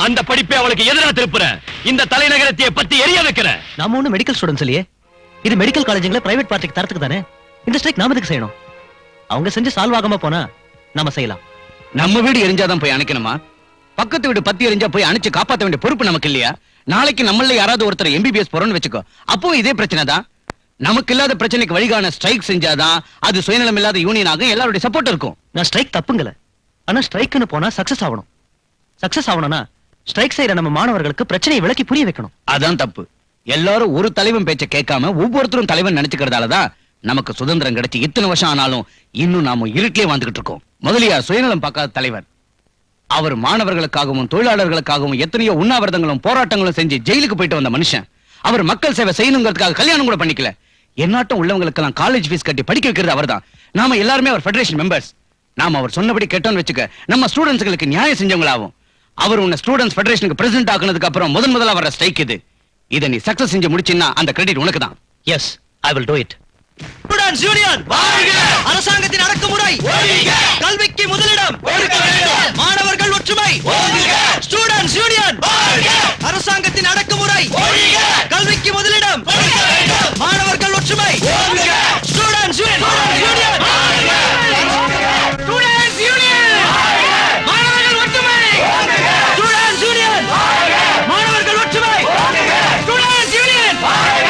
அந்த படிப்பை அவளுக்கு எதிராக திருப்புறேன். இந்த தலைநகரத்தை பத்தி எரிய வைக்கிறேன். நாம ஒண்ணு மெடிக்கல் ஸ்டூடெண்ட்ஸ் இல்லையே. இது மெடிக்கல் காலேஜ்ல பிரைவேட் பார்ட்டிக்கு தரத்துக்கு தானே. இந்த ஸ்ட்ரைக் நாம எதுக்கு செய்யணும்? அவங்க செஞ்சு சால்வ் ஆகாம போனா நாம செய்யலாம். நம்ம வீடு எரிஞ்சாதான் போய் அணைக்கணுமா? பக்கத்து வீடு பத்தி எரிஞ்சா போய் அணைச்சு காப்பாத்த வேண்டிய பொறுப்பு நமக்கு இல்லையா? நாளைக்கு நம்மள யாராவது ஒருத்தர் எம்பிபிஎஸ் போறோம்னு வெச்சுக்கோ, அப்போ இதே பிரச்சனை தான். நமக்கு இல்லாத பிரச்சனைக்கு வழிகாண ஸ்ட்ரைக் செஞ்சாதான் அது சுயநலம் இல்லாத யூனியனாக எல்லாருடைய சப்போர்ட் இருக்கும். நான் ஸ்ட்ரைக் தப்புங்கல. ஆனா ஸ்ட்ரைக்னு போனா சக்சஸ் ஆகணும். சக்சஸ் ஆகணும்னா ஸ்ட்ரைக் செய்யற நம்ம மாணவர்களுக்கு பிரச்சனையை விளக்கி புரிய வைக்கணும். அதான் தப்பு. எல்லாரும் ஒரு தலைவன் பேச்ச கேட்காம ஒவ்வொருத்தரும் தலைவன் நினைச்சுக்கிறதாலதான் நமக்கு சுதந்திரம் கிடைச்சு இத்தனை வருஷம் ஆனாலும் இன்னும் நாம இருட்டிலே வாழ்ந்துகிட்டு இருக்கோம். முதலியார் சுயநலம் பார்க்காத தலைவர். அவர் மாணவர்களுக்காகவும் தொழிலாளர்களுக்காகவும் எத்தனையோ உண்ணாவிரதங்களும் போராட்டங்களும் செஞ்சு ஜெயிலுக்கு போயிட்டு வந்த மனுஷன். அவர் மக்கள் சேவை செய்யணுங்கிறதுக்காக கல்யாணம் கூட பண்ணிக்கல. என்னாட்டம் உள்ளவங்களுக்கெல்லாம் காலேஜ் ஃபீஸ் கட்டி படிக்க வைக்கிறது அவர்தான். நாம எல்லாருமே அவர் ஃபெடரேஷன் மெம்பர்ஸ். நாம அவர் சொன்னபடி கேட்டோம்னு வெச்சுக்க, நம்ம ஸ்டூடெண்ட்ஸ்களுக்கு நியாயம் செஞ்சவங்களாகும். அவர் உன்னை ஸ்டூடெண்ட்ஸ் ஃபெடரேஷனுக்கு பிரசிடென்ட் ஆக்குனதுக்கு அப்புறம் முதல்ல வர ஸ்ட்ரைக் இது. இதை நீ சக்சஸ் செஞ்சு முடிச்சின்னா அந்த கிரெடிட் உனக்கு தான். Yes, I will do it. Students union வாழ்க! அரசாங்கத்தின் அடக்குமுறை ஒழிக! கல்விக்கு முதலிடம் கொடுக்க வேண்டும்! மாணவர்கள் ஒற்றுமை ஓங்குக! ஸ்டூடண்ட்ஸ் யூனியன் வாழ்க! அரசாங்கத்தின் அடக்குமுறை ஒழிக! கல்விக்கு முதலிடம் கொடுக்க வேண்டும்! மாணவர்கள் ஒற்றுமை ஓங்குக! ஸ்டூடண்ட்ஸ் யூனியன் வாழ்க! ஸ்டூடண்ட்ஸ் யூனியன் வாழ்க! மாணவர்கள் ஒற்றுமை ஓங்குக! ஸ்டூடண்ட்ஸ் யூனியன் வாழ்க! மாணவர்கள் ஒற்றுமை ஓங்குக! ஸ்டூடண்ட்ஸ் யூனியன் வாழ்க!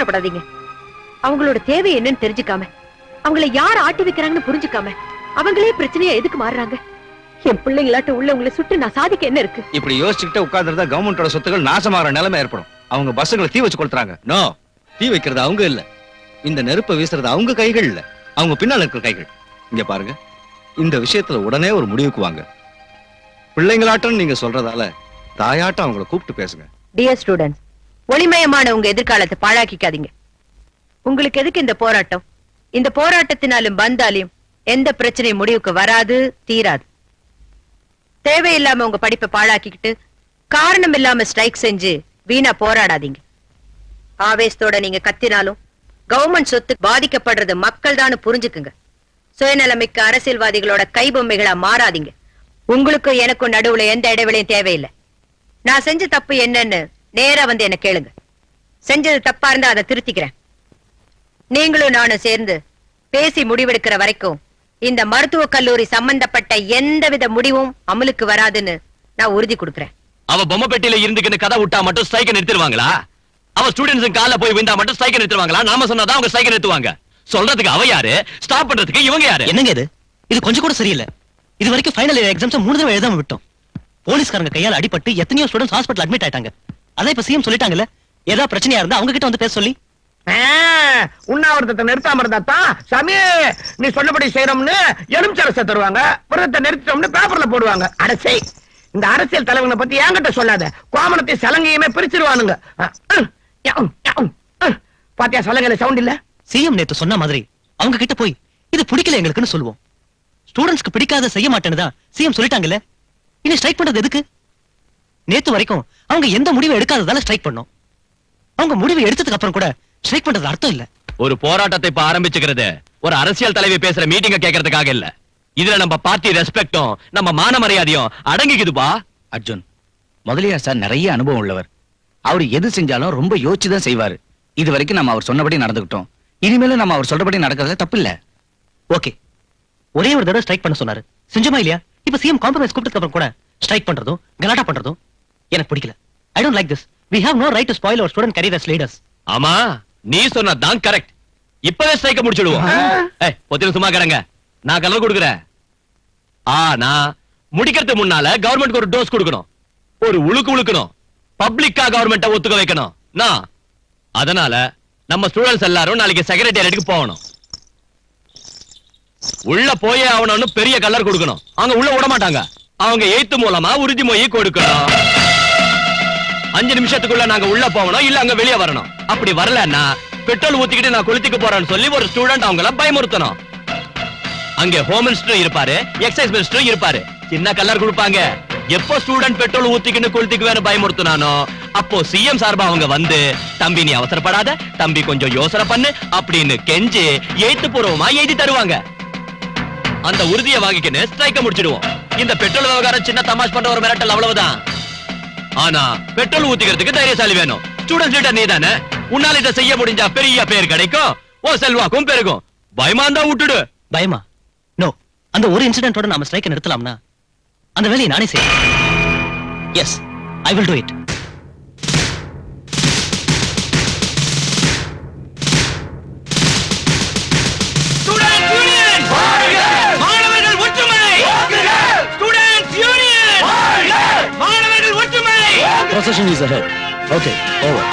படாதீங்க. அவங்களோட தேவை என்னன்னு தெரிஞ்சுக்காம, அவங்களை யார் ஆட்டி வைக்கிறாங்கன்னு புரிஞ்சுக்காம, அவங்களே பிரச்சனையா எதுக்கு மாறுறாங்க? என் பிள்ளைங்களாட்ட உள்ளவங்களை சுட்டு நான் சாதிக்க என்ன இருக்கு? இப்படி யோசிச்சுக்கிட்டு உட்கார்ந்துருந்தா கவர்மெண்டோட சொத்துக்கள் நாசமாகிற நிலைமை ஏற்படும். அவங்க பஸ்ஸுகளை தீ வச்சு கொடுத்துறாங்க. நோ, தீ வைக்கிறது அவங்க இல்ல, இந்த நெருப்பை வீசுறது அவங்க கைகள் இல்ல, அவங்க பின்னால இருக்கிற கைகள். இங்க பாருங்க, இந்த விஷயத்துல உடனே ஒரு முடிவுக்கு வாங்க. பிள்ளைங்களாட்டம் நீங்க சொல்றதால தாயாட்டம் அவங்களை கூப்பிட்டு பேசுங்க. டியர் ஸ்டூடெண்ட்ஸ், ஒளிமயமான உங்க எதிர்காலத்தை பாழாக்கிக்காதீங்க. உங்களுக்கு எதுக்கு இந்த போராட்டம்? இந்த போராட்டத்தினாலும் பந்தாலையும் எந்த பிரச்சனையும் முடிவுக்கு வராது, தீராது. தேவையில்லாம உங்க படிப்பை பாழாக்கிக்கிட்டு காரணம் இல்லாம ஸ்ட்ரைக் செஞ்சு வீணா போராடாதீங்க. ஆவேசத்தோட நீங்க கத்தினாலும் கவர்மெண்ட் சொத்து பாதிக்கப்படுறது மக்கள் தான் புரிஞ்சுக்குங்க. சுயநலமிக்க அரசியல்வாதிகளோட கைபொம்மைகளா மாறாதீங்க. உங்களுக்கும் எனக்கும் நடுவுல எந்த இடைவெளியும் தேவையில்லை. நான் செஞ்ச தப்பு என்னன்னு நேரா வந்து என்ன கேளுங்க. செஞ்சது தப்பா இருந்தா அதை திருத்திக்கிறேன். நீங்களும் நானும் சேர்ந்து பேசி முடிவெடுக்கிற வரைக்கும் இந்த மருத்துவக் கல்லூரி சம்பந்தப்பட்ட எந்தவித முடிவும் அமலுக்கு வராதுன்னு நான் உறுதி கொடுக்கிறேன். அவ பொம்மை பெட்டியில இருந்துக்கின்னு கதை விட்டா மட்டும் ஸ்ட்ரைக்க நிறுத்திடுவாங்களா? அவ ஸ்டூடெண்ட்ஸ் கால போய் விழுந்தா மட்டும் ஸ்ட்ரைக்க நிறுத்துவாங்களா? நாம சொன்னாதான் அவங்க ஸ்ட்ரைக்க நிறுத்துவாங்க. சொல்றதுக்கு அவ யாரு, ஸ்டாப் பண்றதுக்கு இவங்க யாரு? என்னங்க இது கொஞ்சம் கூட சரியில்லை. இது வரைக்கும் ஃபைனல் இயர் எக்ஸாம்ஸ் 3 தடவை எழுதாம விட்டோம். போலீஸ்காரங்க கையால அடிபட்டு எத்தனையோ ஸ்டூடெண்ட்ஸ் ஹாஸ்பிடல் அட்மிட் ஆயிட்டாங்க. அதான் இப்ப சிஎம் சொல்லிட்டாங்கல்ல, ஏதாவது பிரச்சனையா இருந்தா அவங்க கிட்ட வந்து பேச சொல்லி. உண்ணாவிரதத்தை நிறுத்தாம இருந்தாத்தான் சாமி நீ சொல்லபடி செய்யறோம்னு எலுமிச்சரசை தருவாங்க, விரதத்தை நிறுத்தோம்னு பேப்பர்ல போடுவாங்க. அடசை இந்த அரசியல் தலைவனை பத்தி என்கிட்ட சொல்லாத, கோமணத்தை சலங்கையுமே பிரிச்சிருவானுங்க. பாத்தியா சலங்கையில சவுண்ட் இல்ல? சிஎம் நேத்து சொன்ன மாதிரி அவங்க கிட்ட போய் இது பிடிக்கல எங்களுக்குன்னு சொல்லுவோம். ஸ்டூடெண்ட்ஸ்க்கு பிடிக்காத செய்ய மாட்டேன்னு சிஎம் சொல்லிட்டாங்கல்ல, இனி ஸ்ட்ரைக் பண்றது எதுக்கு? நேத்து வரைக்கும் அவங்க எந்த முடிவு எடுக்காததால ஸ்ட்ரைக் பண்ணோம். அவங்க முடிவு எடுத்ததுக்கு அப்புறம் கூட ஸ்ட்ரைக் பண்றது அர்த்தம் இல்ல. ஒரு போராட்டத்தை இப்ப ஆரம்பிச்சுக்கிறது ஒரு அரசியல் தலைவி பேசுற மீட்டிங்க கேட்கறதுக்காக இல்ல. இதுல நம்ம பார்ட்டி ரெஸ்பெக்டும் நம்ம மான மரியாதையும் அடங்கிக்குதுப்பா. அர்ஜுன், முதலியார் சார் நிறைய அனுபவம் உள்ளவர். அவர் எது செஞ்சாலும் ரொம்ப யோசிச்சுதான் செய்வாரு. இது வரைக்கும் நம்ம அவர் சொன்னபடி நடந்துக்கிட்டோம். இனிமேலும் நம்ம அவர் சொல்றபடி நடக்கிறதுல தப்பு இல்ல. ஓகே, ஒரே ஒரு தடவை ஸ்ட்ரைக் பண்ண சொன்னாரு, செஞ்சோமா இல்லையா? இப்ப சிஎம் காம்ப்ரமைஸ் கூப்பிட்டதுக்கு அப்புறம் கூட ஸ்ட்ரைக் பண்றதும் கலாட்டா பண்றதும் எனக்கு பிடிக்கல. I don't like this. We have no right to spoil our student career as leaders. ஆமா, நீ சொன்னதான் கரெக்ட். இப்பவே ஸ்ட்ரைக்க முடிச்சிடுவோம். பொத்தின சும்மா கடங்க, நான் கலர் கொடுக்குறேன். ஆனா முடிக்கிறதுக்கு முன்னால கவர்மெண்ட்க்கு ஒரு டோஸ் கொடுக்கணும், ஒரு உழுக்கு உழுக்கணும், பப்ளிக்கா கவர்மெண்ட்டை ஒத்துக்க வைக்கணும். நான் அதனால நம்ம ஸ்டூடெண்ட்ஸ் எல்லாரும் நாளைக்கு செக்ரட்டேரியட்டுக்கு போகணும். உள்ள போயே ஆகணும்னு பெரிய கலர் கொடுக்கணும். அவங்க உள்ள விட மாட்டாங்க. அவங்க எய்த்து மூலமா உறுதிமொழி கொடுக்கணும். 5 நிமிஷத்துக்குள்ள நாங்க உள்ள போகணும், இல்ல அங்க வெளியே வரணும். அப்படி வரலன்னா பெட்ரோல் ஊத்திக்கிட்டு நான் கொளுத்திக்க போறேன்னு சொல்லி ஒரு ஸ்டூடெண்ட் அவங்கள பயமுறுத்தணும். அங்க ஹோம் மினிஸ்டரும் இருப்பாரு, எக்ஸைஸ் மினிஸ்டரும் இருப்பாரு. சின்ன கலர் கொடுப்பாங்க. எப்போ ஸ்டூடெண்ட் பெட்ரோல் ஊத்திக்கின்னு கொளுத்திக்குவேன்னு பயமுறுத்தினானோ அப்போ சிஎம் சார்பா அவங்க வந்து, தம்பி நீ அவசரப்படாத, தம்பி கொஞ்சம் யோசனை பண்ணு அப்படின்னு கெஞ்சி எழுத்து பூர்வமா எழுதி தருவாங்க. அந்த உறுதியை வாங்கிக்கின்னு ஸ்ட்ரைக்க முடிச்சிடுவோம். இந்த பெட்ரோல் விவகாரம் சின்ன தமாஷ் பண்ற ஒரு மிரட்டல், அவ்வளவுதான். ஆனா பெட்ரோல் ஊத்திக்கிறதுக்கு தைரியசாலி வேணும். ஸ்டூடெண்ட்ஸ் லீடர் நீ தானே, உன்னால இதை செய்ய முடிஞ்சா பெரிய பேர் கிடைக்கும், ஓ செல்வாக்கும் பெருகும். பயமா இருந்தா விட்டுடு. பயமா? நோ. அந்த ஒரு இன்சிடென்ட்டோட நாம ஸ்ட்ரைக் நிறுத்தலாம்னா அந்த வேலையை நானே செய்யறேன். Yes, I will do it. Procession is ahead. Okay, over.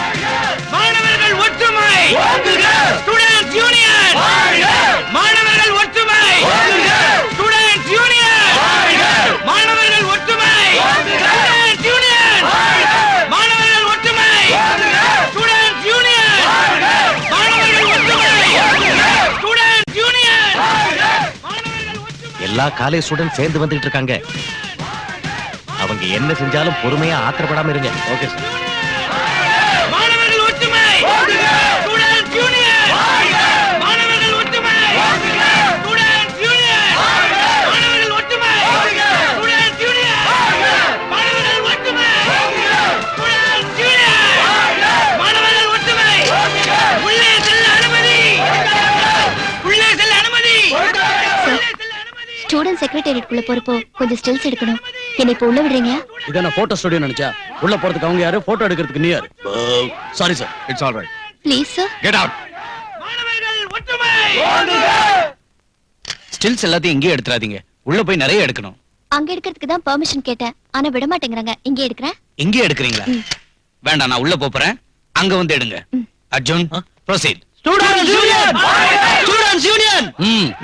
மாணவர்கள் ஒற்றுமை! Students union! மாணவர்கள் ஒற்றுமை! Students union! மாணவர்கள் ஒற்றுமை! Students union! மாணவர்கள் ஒற்றுமை! Students union! மாணவர்கள் ஒற்றுமை! Students union! எல்லா காலேஜ் ஸ்டூடெண்ட் சேர்ந்து வந்துட்டு இருக்காங்க. அவங்க என்ன செஞ்சாலும் பொறுமையா ஆத்திரப்படாம இருங்க. Okay sir. மாணவர்கள் ஒற்றுமை! Students union! மாணவர்கள் ஒற்றுமை! Students union! மாணவர்கள் ஒற்றுமை! Students union! மாணவர்கள் ஒற்றுமை! Students union! மாணவர்கள் ஒற்றுமை! உள்ளே செல்ல அனுமதி! உள்ளே செல்ல அனுமதி! ஸ்டூடெண்ட் செக்ரட்டேரியட்குள்ள போறப்போ கொஞ்சம் ஸ்டில்ஸ் எடுக்கணும். என்ன இப்ப உள்ள விடுறீங்க? இத நான் போட்டோ ஸ்டுடியோ நினைச்சா உள்ள போறதுக்கு அவங்க யாரு, போட்டோ எடுக்கிறதுக்கு நீ யாரு? Sorry sir, it's all right. Please sir, get out. மாணவர்கள் ஒற்றுமை! ஸ்டில்ஸ் எல்லாத்தையும் இங்கே எடுத்துறாதீங்க, உள்ள போய் நிறைய எடுக்கணும். அங்க எடுக்கிறதுக்கு தான் பெர்மிஷன் கேட்டேன், ஆனா விட மாட்டேங்கறாங்க. இங்க எடுக்கறேன். இங்கே எடுக்கிறீங்களா? வேண்டாம், நான் உள்ள போறேன், அங்க வந்து எடுங்க. Arjun, proceed. Students union! Students union!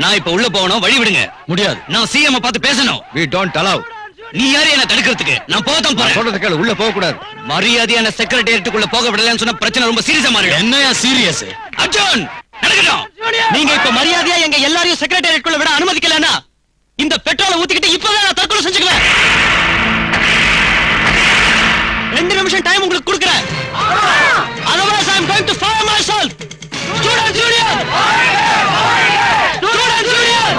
நான் இப்ப உள்ள போகணும், வழி விடுங்க. முடியாது. நான் சிஎம் பார்த்து பேசணும். We don't allow. நீ யாரு என்ன தடுக்கிறதுக்கு? நான் போதான் போறேன். சொல்றது கேளு, உள்ள போக கூடாது. மரியாதையான செக்ரட்டேரியட்டுக்குள்ள போக விடலன்னு சொன்னா பிரச்சனை ரொம்ப சீரியஸா மாறிடும். என்னையா சீரியஸ்? அர்ஜுன், நடக்கட்டும். நீங்க இப்ப மரியாதையா எங்க எல்லாரையும் செக்ரட்டேரியட்குள்ள விட அனுமதிக்கலன்னா இந்த பெட்ரோலை ஊத்திக்கிட்டு இப்பவே நான் தற்கொலை செஞ்சுக்குவேன். 2 நிமிஷம் டைம் உங்களுக்கு கொடுக்கிறேன். Otherwise I am going to fire myself. Students Union! Students Union!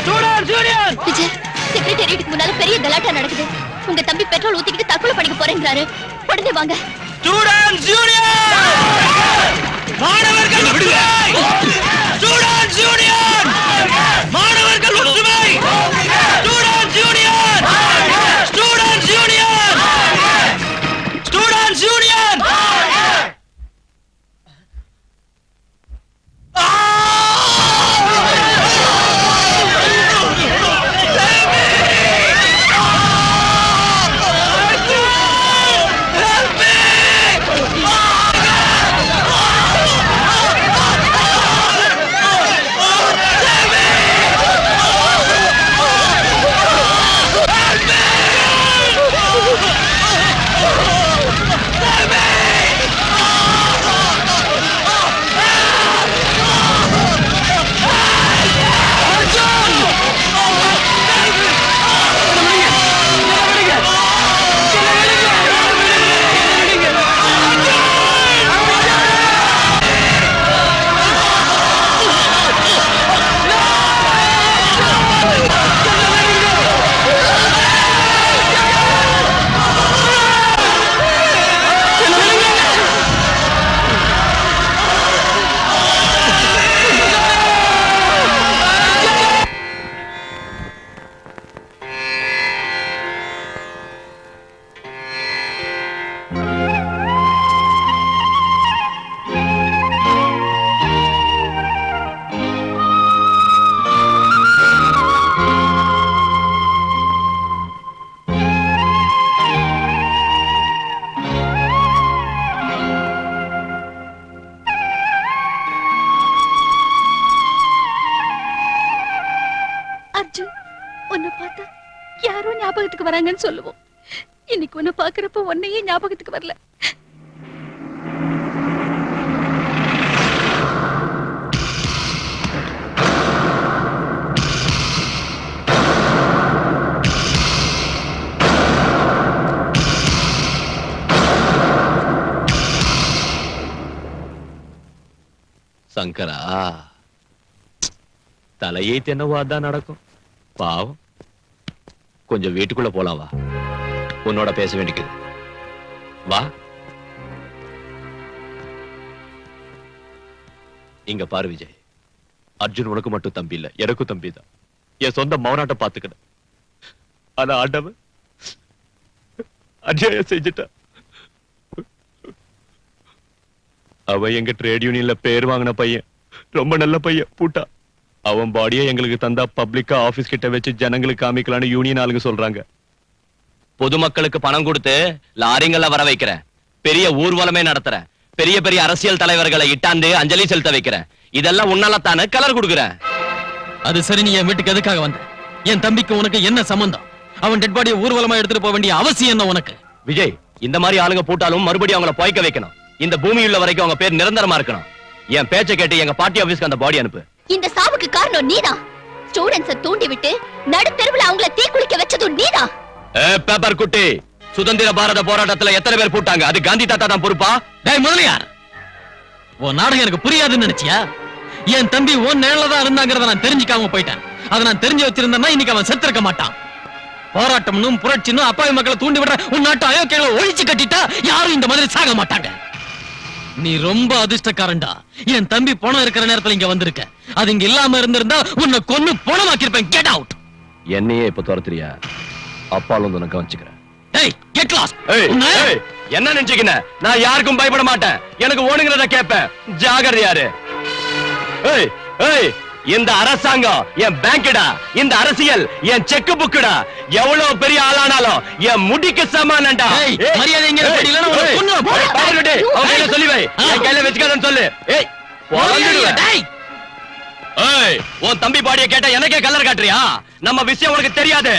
Students Union! Vijay, செக்ரட்டேரியட்டுக்கு முன்னால பெரிய கலாட்டா நடக்குது. உங்க தம்பி பெட்ரோல் ஊத்திக்கிட்டு தற்கொலை பண்ணிக்க போறேங்கறாரு. உடனே வாங்க. ஸ்டூடண்ட்ஸ் யூனியன் மாணவர்கள் ஒற்றுமை ஸ்டூடண்ட்ஸ் யூனியன் மாணவர்கள் ஒற்றுமை students union students union students union Arjun, உன்னை பார்த்தா யாரோ ஞாபகத்துக்கு வராங்கன்னு சொல்லுவோம். இன்னைக்கு உன்னை பாக்குறப்ப உன்னையே ஞாபகத்துக்கு வரல. சங்கரா, தலையை தென்னவோ அதான் நடக்கும். பாவம், கொஞ்சம் வீட்டுக்குள்ள போலாம் வா, உன்னோட பேச வேண்டியது. வா. இங்க பாரு விஜய், அர்ஜுன் உனக்கு மட்டும் தம்பி இல்ல, எனக்கும் தம்பி தான். என் சொந்த மௌனாட்ட பாத்துக்கிட. ஆனா ஆண்டவன் அநியாயம் செஞ்சுட்டா. அவன் எங்க ட்ரேட் யூனியன்ல பேர் வாங்கின பையன், ரொம்ப நல்ல பையன். பூட்டா அவன் பாடியை எங்களுக்கு தந்தா பப்ளிக்கா ஆபீஸ் கிட்ட வச்சு ஜனங்களுக்கு காமிக்கலான்னு யூனியன் ஆளுங்க சொல்றாங்க. பொதுமக்களுக்கு பணம் கொடுத்து லாரிங்கள வர வைக்கிறேன், பெரிய ஊர்வலமே நடத்துறேன், பெரிய பெரிய அரசியல் தலைவர்களை இட்டாந்து அஞ்சலி செலுத்த வைக்கிறேன். இதெல்லாம் உன்னால தானே கலர் கொடுக்குறேன். அது சரி, நீ என் வீட்டுக்கு எதுக்காக வந்த? என் தம்பிக்கு உனக்கு என்ன சம்பந்தம்? அவன் டெட் பாடியை ஊர்வலமா எடுத்துட்டு போக வேண்டிய அவசியம் என்ன உனக்கு? விஜய், இந்த மாதிரி ஆளுங்க போட்டாலும் மறுபடியும் அவங்கள போய்க்க வைக்கணும். இந்த பூமி உள்ள வரைக்கும் அவங்க பேர் நிரந்தரமா இருக்கணும். என் பேச்சை கேட்டு எங்க பார்ட்டி ஆபீஸ்க்கு அந்த பாடி அனுப்பு. இந்த சாவுக்கு காரணம் நீதான். ஸ்டூடண்ட்ஸ தூண்டி விட்டு நடுத்தெருவுல அவங்கள தீக்குளிக்க வச்சதும் நீதான். பேப்பர் குட்டி, சுதந்திர பாரத போராட்டத்துல எத்தனை பேர் போட்டாங்க? அது காந்தி தாத்தா தான் பொறுப்பா? டேய் முதலியார், உன் நாடகம் எனக்கு புரியாதுன்னு நினைச்சியா? என் தம்பி உன் நிழலதான் இருந்தாங்கிறத நான் தெரிஞ்சுக்காம போயிட்டேன். அதை நான் தெரிஞ்சு வச்சிருந்தேன்னா இன்னைக்கு அவன் செத்திருக்க மாட்டான். போராட்டம்னும் புரட்சினும் அப்பாவி மக்களை தூண்டி விடுற உன் நாட்டு அயோக்கியங்களை ஒழிச்சு கட்டிட்டா யாரும் இந்த மாதிரி சாக மாட்டாங்க. நீ ரொம்ப அதிர்ஷ்டக்காரன்டா. என் தம்பி பணம் இருக்கிற நேரத்துல இங்க வந்திருக்க. அது இங்க இல்லாம இருந்திருந்தா உன்னை கொன்னு பணமாக்கிருப்பேன். Get out. என்னையே இப்ப துரத்துறியா? அப்பாலும் உனக்கு கவனிச்சுக்கிறேன். டேய் கெட் லாஸ்ட். என்ன நினைச்சுக்கின? நான் யாருக்கும் பயப்பட மாட்டேன். எனக்கு ஓணுங்கிறத கேட்பேன். ஜாகிரதையாரு. ஏய் ஏய், இந்த அரசாங்கம் என் பேங்க்டா, இந்த அரசியல் என் செக் புக்குடா. எவ்வளவு பெரிய ஆளானாலும் என் முடிக்கு சமானம்டா. மரியாதை இங்க இல்லனா உன்னை கொன்னுவேன். பாருடே, அவங்கள சொல்லி வை, என் கையில வெச்சுக்காதன்னு சொல்லு. ஏய் போறந்துடுவே. டேய் ஏய், உன் தம்பி பாடிய கேட்டா எனக்கே கலர் காட்டுறியா? நம்ம விஷயம் உனக்கு தெரியாது.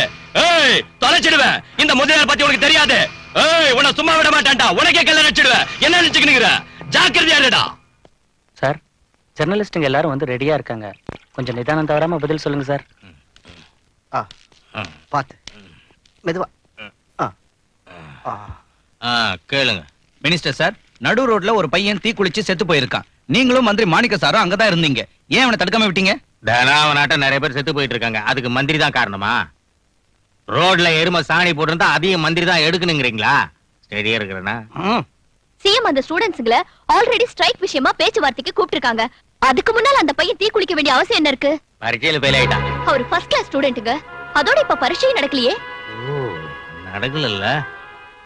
ஏய் தொலைச்சிடுவேன். இந்த முதலியார் பத்தி உனக்கு தெரியாது. ஏய் உன்னை சும்மா விட மாட்டேன்டா. உனக்கே கலர் அடிச்சிடுவேன். என்ன நினைச்சுக்கிற? ஜாக்கிரதையா இருடா. சார், ஜர்னலிஸ்டுங்க எல்லாரும் வந்து ரெடியா இருக்காங்க. கொஞ்சம் நிதானம் தவறாம பதில் சொல்லுங்க சார். பாத்து மெதுவா. கேளுங்க மினிஸ்டர் சார். நடு ரோட்ல ஒரு பையன் தீ குளிச்சு செத்து போயிருக்கான். நீங்களும் மந்திரி மாணிக்க சாரும் அங்கதான் இருந்தீங்க. ஏன் அவனை தடுக்காம விட்டீங்க? அவனாட்ட நிறைய பேர் செத்து போயிட்டு இருக்காங்க. அதுக்கு மந்திரி தான் காரணமா? ரோட்ல எருமை சாணி போட்டிருந்தா அதையும் மந்திரி தான் எடுக்கணுங்கிறீங்களா? ஸ்டெடியா இருக்கிறேன்னா சிஎம் அந்த ஸ்டூடண்ட்ஸ்களை ஆல்ரெடி ஸ்ட்ரைக் விஷயமா பேச்சுவார்த்தைக்கு கூப்பிட்டிருக்காங்க. அதுக்கு முன்னால அந்த பையன் தீ குளிக்க வேண்டிய அவசியம் என்ன இருக்கு? பரீட்சையில ஃபெயில் ஆயிட்டான். அவர் ஃபர்ஸ்ட் கிளாஸ் ஸ்டூடெண்ட்டுங்க. அதோட இப்ப பரீட்சையும் நடக்கலையே. நடக்கல.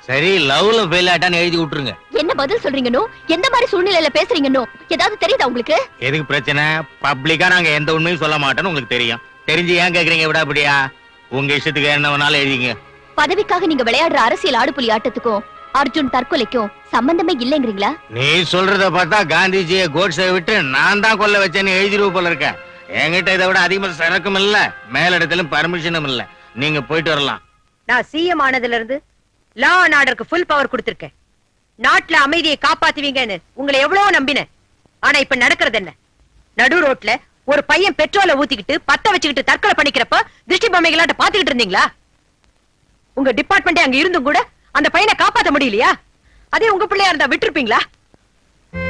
சரி, லவ்ல ஃபெயில் ஆயிட்டான்னு எழுதி விட்டுருங்க. என்ன பதில் சொல்றீங்கன்னு, எந்த மாதிரி சூழ்நிலையில பேசுறீங்கன்னு ஏதாவது தெரியுதா உங்களுக்கு? எதுக்கு பிரச்சனை? பப்ளிக்கா நாங்க எந்த உண்மையும் சொல்ல மாட்டோம்னு உங்களுக்கு தெரியும். தெரிஞ்சு ஏன் கேக்குறீங்க? விட அப்படியா? உங்க இஷ்டத்துக்கு என்ன வேணாலும் எழுதிங்க. பதவிக்காக நீங்க விளையாடுற அரசியல் ஆடுபுலி ஆட்டத்துக்கும் அர்ஜுன் தற்கொலைக்கும் சம்பந்தமே இல்லைங்கிறீங்களா? நீ சொல்றத பார்த்தா காந்திஜியை கோட்ஸை விட்டு நான் தான் கொல்ல வச்சேன்னு எழுதிருவ போல இருக்க. என்கிட்ட இதை விட அதிகமா சரக்கும் இல்ல, மேலிடத்திலும் பர்மிஷனும் இல்ல. நீங்க போயிட்டு வரலாம். நான் சிஎம் ஆனதுல இருந்து லா அண்ட் ஆர்டருக்கு ஃபுல் பவர் கொடுத்திருக்கேன். நாட்டுல அமைதியை காப்பாத்துவீங்கன்னு உங்களை எவ்வளவு நம்பினேன். ஆனா இப்ப நடக்கிறது என்ன? நடு ரோட்ல ஒரு பையன் பெட்ரோலை ஊத்திக்கிட்டு பத்த வச்சுக்கிட்டு தற்கொலை பண்ணிக்கிறப்ப திருஷ்டி பொம்மைகளாட்ட பாத்துக்கிட்டு இருந்தீங்களா? உங்க டிபார்ட்மெண்டே அங்க இருந்தும் கூட அந்த பையனை காப்பாத்த முடியலையா? அதே உங்க பிள்ளையா இருந்தா விட்டுருப்பீங்களா?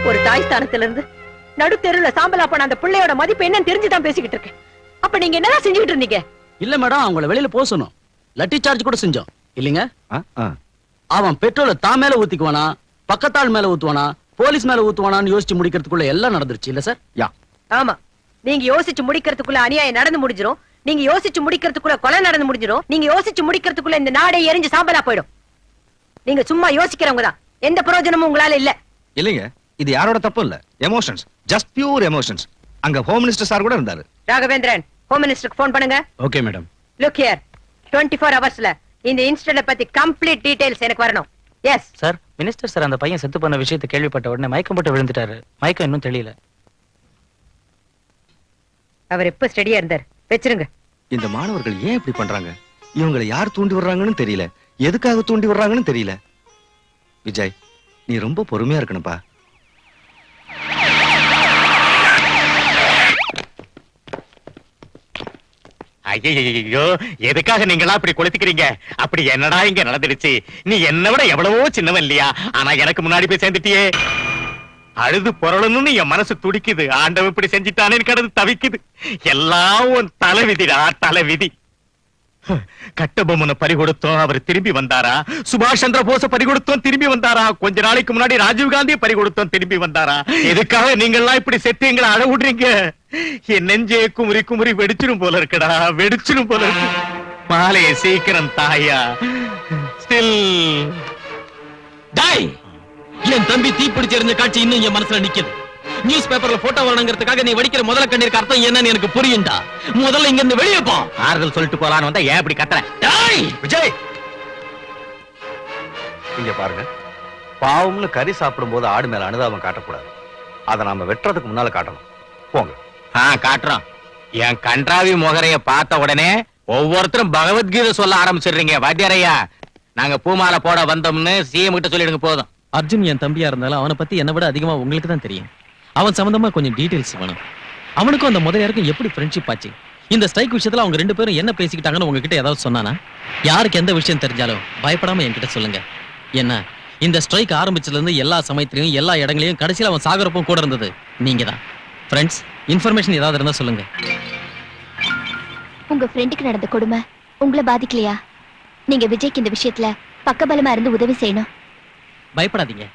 ஒரு தாய் ஸ்தானத்துல இருந்து நடு தெருவுல சாம்பலா போன அந்த பிள்ளையோட மதிப்பு என்னன்னு தெரிஞ்சுதான் பேசிக்கிட்டு இருக்கேன். அப்ப நீங்க என்னதான் செஞ்சுட்டு இருந்தீங்க? இல்ல மேடம், அவங்கள வெளியில போக சொன்னோம். லட்டி சார்ஜ் கூட செஞ்சோம் இல்லீங்க. அவன் பெட்ரோலை தான் மேல ஊத்திக்குவானா, பக்கத்தாள் மேல ஊத்துவானா, போலீஸ் மேல ஊத்துவானான்னு யோசிச்சு முடிக்கிறதுக்குள்ள எல்லாம் நடந்துருச்சு இல்ல சார்? யா. ஆமா, நீங்க யோசிச்சு முடிக்கிறதுக்குள்ள அநியாயம் நடந்து முடிஞ்சிரும். நீங்க யோசிச்சு முடிக்கிறதுக்குள்ள கொலை நடந்து முடிஞ்சிரும். நீங்க யோசிச்சு முடிக்கிறதுக்குள்ள இந்த நாடே எரிஞ்சு சாம்பலா போயிடும். நீங்க சும்மா யோசிக்கிறவங்க தான். எந்த பிரயோஜனமும் உங்களால இல்ல. இல்லைங்க, இது யாரோட தப்பு இல்ல. Emotions, just pure emotions. அங்க ஹோம் மினிஸ்டர் சார் கூட இருந்தாரு. ராகவேந்திரன், ஹோம் மினிஸ்டருக்கு ஃபோன் பண்ணுங்க. Okay madam. லுக் ஹியர், 24 ஹவர்ஸ்ல இந்த இன்சிடென்ட் பத்தி கம்ப்ளீட் டீடைல்ஸ் எனக்கு வரணும். Yes sir. மினிஸ்டர் சார் அந்த பையன் செத்து போன விஷயத்தை கேள்விப்பட்ட உடனே மயக்கம் போட்டு விழுந்துட்டாரு. மயக்கம் இன்னும் தெரியல. அவர் எப்ப ஸ்டடியா இருந்தார்? வெச்சிருங்க. இந்த மாணவர்கள் ஏன் இப்படி பண்றாங்க? இவங்களை யார் தூண்டி வர்றாங்கன்னு தெரியல, எதுக்காக தூண்டி வர்றாங்கன்னு தெரியல. விஜய், நீ ரொம்ப பொறுமையா இருக்கணும்பா. ஐயோ, எதுக்காக நீங்களா அப்படி கொளுத்திக்கிறீங்க? அப்படி என்னடா இங்க நடந்துடுச்சு? நீ என்ன விட எவ்வளவோ சின்னவன் இல்லையா? ஆனா எனக்கு முன்னாடி போய் சேர்ந்துட்டியே. அழுது பொருளணும்னு என் மனசு துடிக்குது. ஆண்டவன் இப்படி செஞ்சுட்டானேன்னு கடந்து தவிக்குது. எல்லாம் உன் தலைவிதிடா, தலைவிதி. கட்டபொம்மனை பறிகொடுத்தோம், அவர் திரும்பி வந்தாரா? சுபாஷ் சந்திர போஸ பறிகொடுத்தோம், திரும்பி வந்தாரா? கொஞ்ச நாளைக்கு முன்னாடி ராஜீவ் காந்தியை பறிகொடுத்தோம், திரும்பி வந்தாரா? எதுக்காக நீங்க எல்லாம் இப்படி செத்து எங்களை அழ விடுறீங்க? என் நெஞ்சே குமுறி குமுறி வெடிச்சிரும் போல இருக்குடா, வெடிச்சிரும் போல இருக்கு. மாலையை சீக்கிரம் தாயா. Still tie. என் தம்பி தீப்பிடிச்சிருந்த காட்சி இன்னும் என் மனசுல நிக்குது. நியூஸ் பேப்பர்ல போட்டோ வரணுங்கிறதுக்காக நீ வடிக்கிற முதல்ல கண்ணீருக்கு அர்த்தம் என்னன்னு எனக்கு புரியும்டா. முதல்ல இங்க இருந்து வெளியே போ. ஆறுதல் சொல்லிட்டு போலான்னு வந்தா ஏன் இப்படி கத்துற? டேய் விஜய், இங்க பாருங்க, பாவம்னு கறி சாப்பிடும் போது ஆடு மேல அனுதாபம் காட்டக்கூடாது. அதை நாம வெட்டுறதுக்கு முன்னால காட்டணும். போங்க. காட்டுறோம். என் கன்றாவி முகரைய பார்த்த உடனே ஒவ்வொருத்தரும் பகவத்கீதை சொல்ல ஆரம்பிச்சிடுறீங்க. வாத்தியாரையா, நாங்க பூமாலை போட வந்தோம்னு சிஎம் கிட்ட சொல்லிடுங்க போதும். அர்ஜுன் என் தம்பியா இருந்தாலும் அவனை பத்தி என்னை விட அதிகமா உங்களுக்கு தான் தெரியும். அவன் சம்பந்தமா கொஞ்சம் டீடைல்ஸ் வேணும். அவனுக்கும் அந்த முதலியாருக்கும் எப்படி ஃப்ரெண்ட்ஷிப் ஆச்சு? இந்த ஸ்ட்ரைக் விஷயத்துல அவங்க ரெண்டு பேரும் என்ன பேசிக்கிட்டாங்கன்னு உங்ககிட்ட ஏதாவது சொன்னானா? யாருக்கு எந்த விஷயம் தெரிஞ்சாலும் பயப்படாம என்கிட்ட சொல்லுங்க. என்ன, இந்த ஸ்ட்ரைக் ஆரம்பிச்சதுல இருந்து எல்லா சமயத்திலையும் எல்லா இடங்களையும் கடைசியில அவன் சாகரப்பும் கூட இருந்தது நீங்க தான். ஃப்ரெண்ட்ஸ், இன்ஃபர்மேஷன் ஏதாவது இருந்தா சொல்லுங்க. உங்க ஃப்ரெண்டுக்கு நடந்த கொடுமை உங்களை பாதிக்கலையா? நீங்க விஜய்க்கு இந்த விஷயத்துல பக்கபலமா இருந்து உதவி செய்யணும். பயப்படாதீங்க,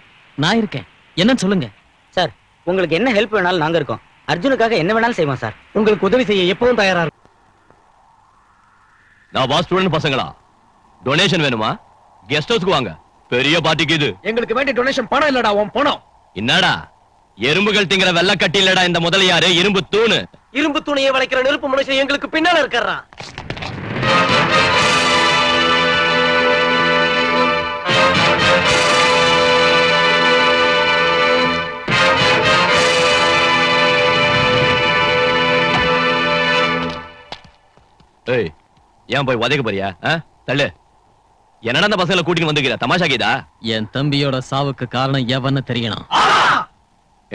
நான் இருக்கேன். என்னன்னு சொல்லுங்க. சார், உங்களுக்கு என்ன ஹெல்ப் வேணாலும் நாங்க இருக்கோம். அர்ஜுனுக்காக என்ன வேணாலும் செய்வோம் சார். உங்களுக்கு உதவி செய்ய எப்பவும் தயாரா இருக்கும். நான் வா ஸ்டூடெண்ட் பசங்களா, டொனேஷன் வேணுமா? கெஸ்ட் ஹவுஸ்க்கு வாங்க, பெரிய பார்ட்டிக்கு இது. எங்களுக்கு வேண்டிய டொனேஷன் பணம் இல்லடா, உன் பணம். என்னடா எறும்புகள் திங்கிற வெள்ள கட்டி இல்லடா இந்த முதலியாரு, இரும்பு தூணு. இரும்பு தூணையை வளைக்கிற நெருப்பு மனுஷன் எங்களுக்கு பின்னால இருக்கிறான். ஏய், ஏன் போய் உதைக்க போறியா? தள்ளு. என்னடா அந்த பசங்களை கூட்டிட்டு வந்துக்கிற? தமாஷா கீதா? என் தம்பியோட சாவுக்கு காரணம் எவன்னு தெரியணும்.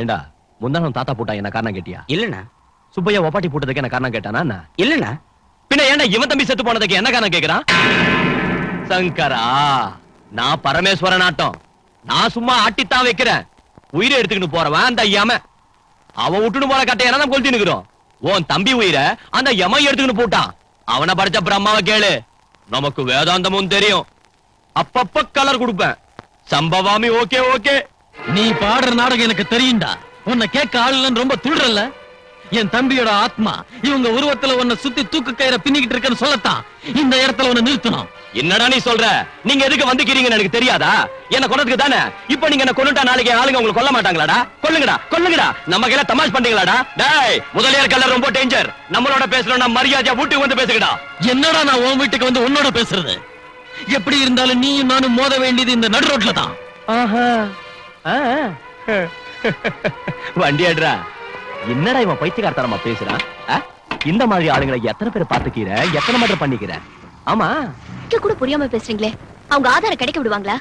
ஏண்டா, முந்தானம் தாத்தா போட்டா என்ன காரணம் கேட்டியா? இல்லண்ணா. சுப்பையா ஒப்பாட்டி போட்டதுக்கு என்ன காரணம் கேட்டானா? இல்லண்ணா. பின்ன ஏண்டா இவன் தம்பி செத்து போனதுக்கு என்ன காரணம் கேக்குறான்? சங்கரா, நான் பரமேஸ்வரன் ஆட்டம். நான் சும்மா ஆட்டித்தான் வைக்கிறேன். உயிரை எடுத்துக்கிட்டு போறவன் அந்த யம. அவன் விட்டுன்னு போற கட்டையான தான் கொளுத்தி நிக்கிறோம். உன் தம்பி உயிரை அந்த யம எடுத்துக்கிட்டு போட்டான். அவனை படிச்ச பிரம்மாவை கேளு, நமக்கு வேதாந்தமும் தெரியும். அப்பப்ப கலர் கொடுப்பேன். சம்பவாமி ஓகே ஓகே, நீ பாடுற நாடகம் எனக்கு தெரியும்டா. உன்னை கேட்க ஆள் இல்லைன்னு ரொம்ப துள்றல்ல. என் தம்பியோட ஆத்மா இவங்க உருவத்துல உன்னை சுத்தி தூக்கு கயிறை பின்னிக்கிட்டு இருக்கேன்னு சொல்லத்தான் இந்த இடத்துல உன்னை நிறுத்தணும். என்னடா நீ சொல்ற? நீங்க எதுக்கு வந்துக்கிறீங்கன்னு எனக்கு தெரியாதா? என்ன கொன்னதுக்கு தானே. இப்போ நீங்க என்ன கொன்னுட்டா நாளைக்கு ஆளுங்க உங்களுக்கு கொல்ல மாட்டாங்களாடா? கொல்லுங்கடா கொல்லுங்கடா. நம்ம கையில தமாஷ் பண்றீங்களாடா? டேய், முதலியார் கல்ல ரொம்ப டேஞ்சர். நம்மளோட பேசணும்னா மரியாதையா வீட்டுக்கு வந்து பேசுங்கடா. என்னடா நான் உன் வீட்டுக்கு வந்து உன்னோட பேசுறது? எப்படி இருந்தாலும் நீயும் நானும் மோத வேண்டியது இந்த நடு ரோட்ல தான். வண்டி ஆடுறா. என்னடா இவன் பைத்தியக்காரத்தனமா பேசுறான்? இந்த மாதிரி ஆளுங்களை எத்தனை பேர் பாத்துக்கிற, எத்தனை மட்டும் பண்ணிக்கிற? ஆமா, கூட புரியாம பேசுறீங்களே. அவங்க ஆதாரம் கிடைக்க விடுவாங்களா?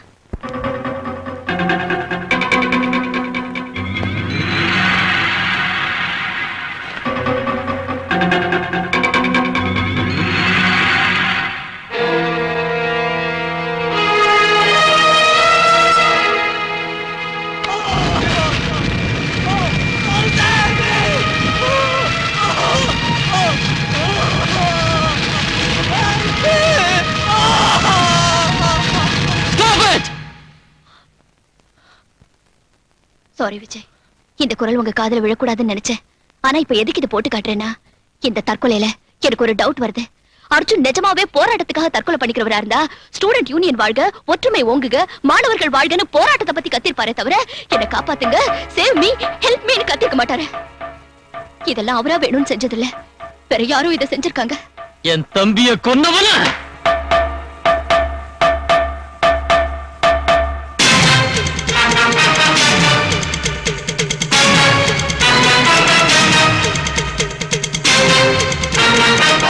சாரி விஜய், இந்த குரல் உங்க காதுல விழக்கூடாதுன்னு நினைச்சேன். ஆனா இப்ப எதுக்கு இதை போட்டு காட்டுறேன்னா, இந்த தற்கொலையில எனக்கு ஒரு டவுட் வருது. அர்ஜுன் நிஜமாவே போராட்டத்துக்காக தற்கொலை பண்ணிக்கிறவரா இருந்தா ஸ்டூடெண்ட் யூனியன் வாழ்க, ஒற்றுமை ஓங்குக, மாணவர்கள் வாழ்கன்னு போராட்டத்தை பத்தி கத்திருப்பாரே தவிர என்னை காப்பாத்துங்க, சேவ் மீ, ஹெல்ப் மீன்னு கத்திருக்க மாட்டாரு. இதெல்லாம் அவரா வேணும்னு செஞ்சதில்ல, வேற யாரும் இதை செஞ்சிருக்காங்க. என் தம்பிய கொன்னவன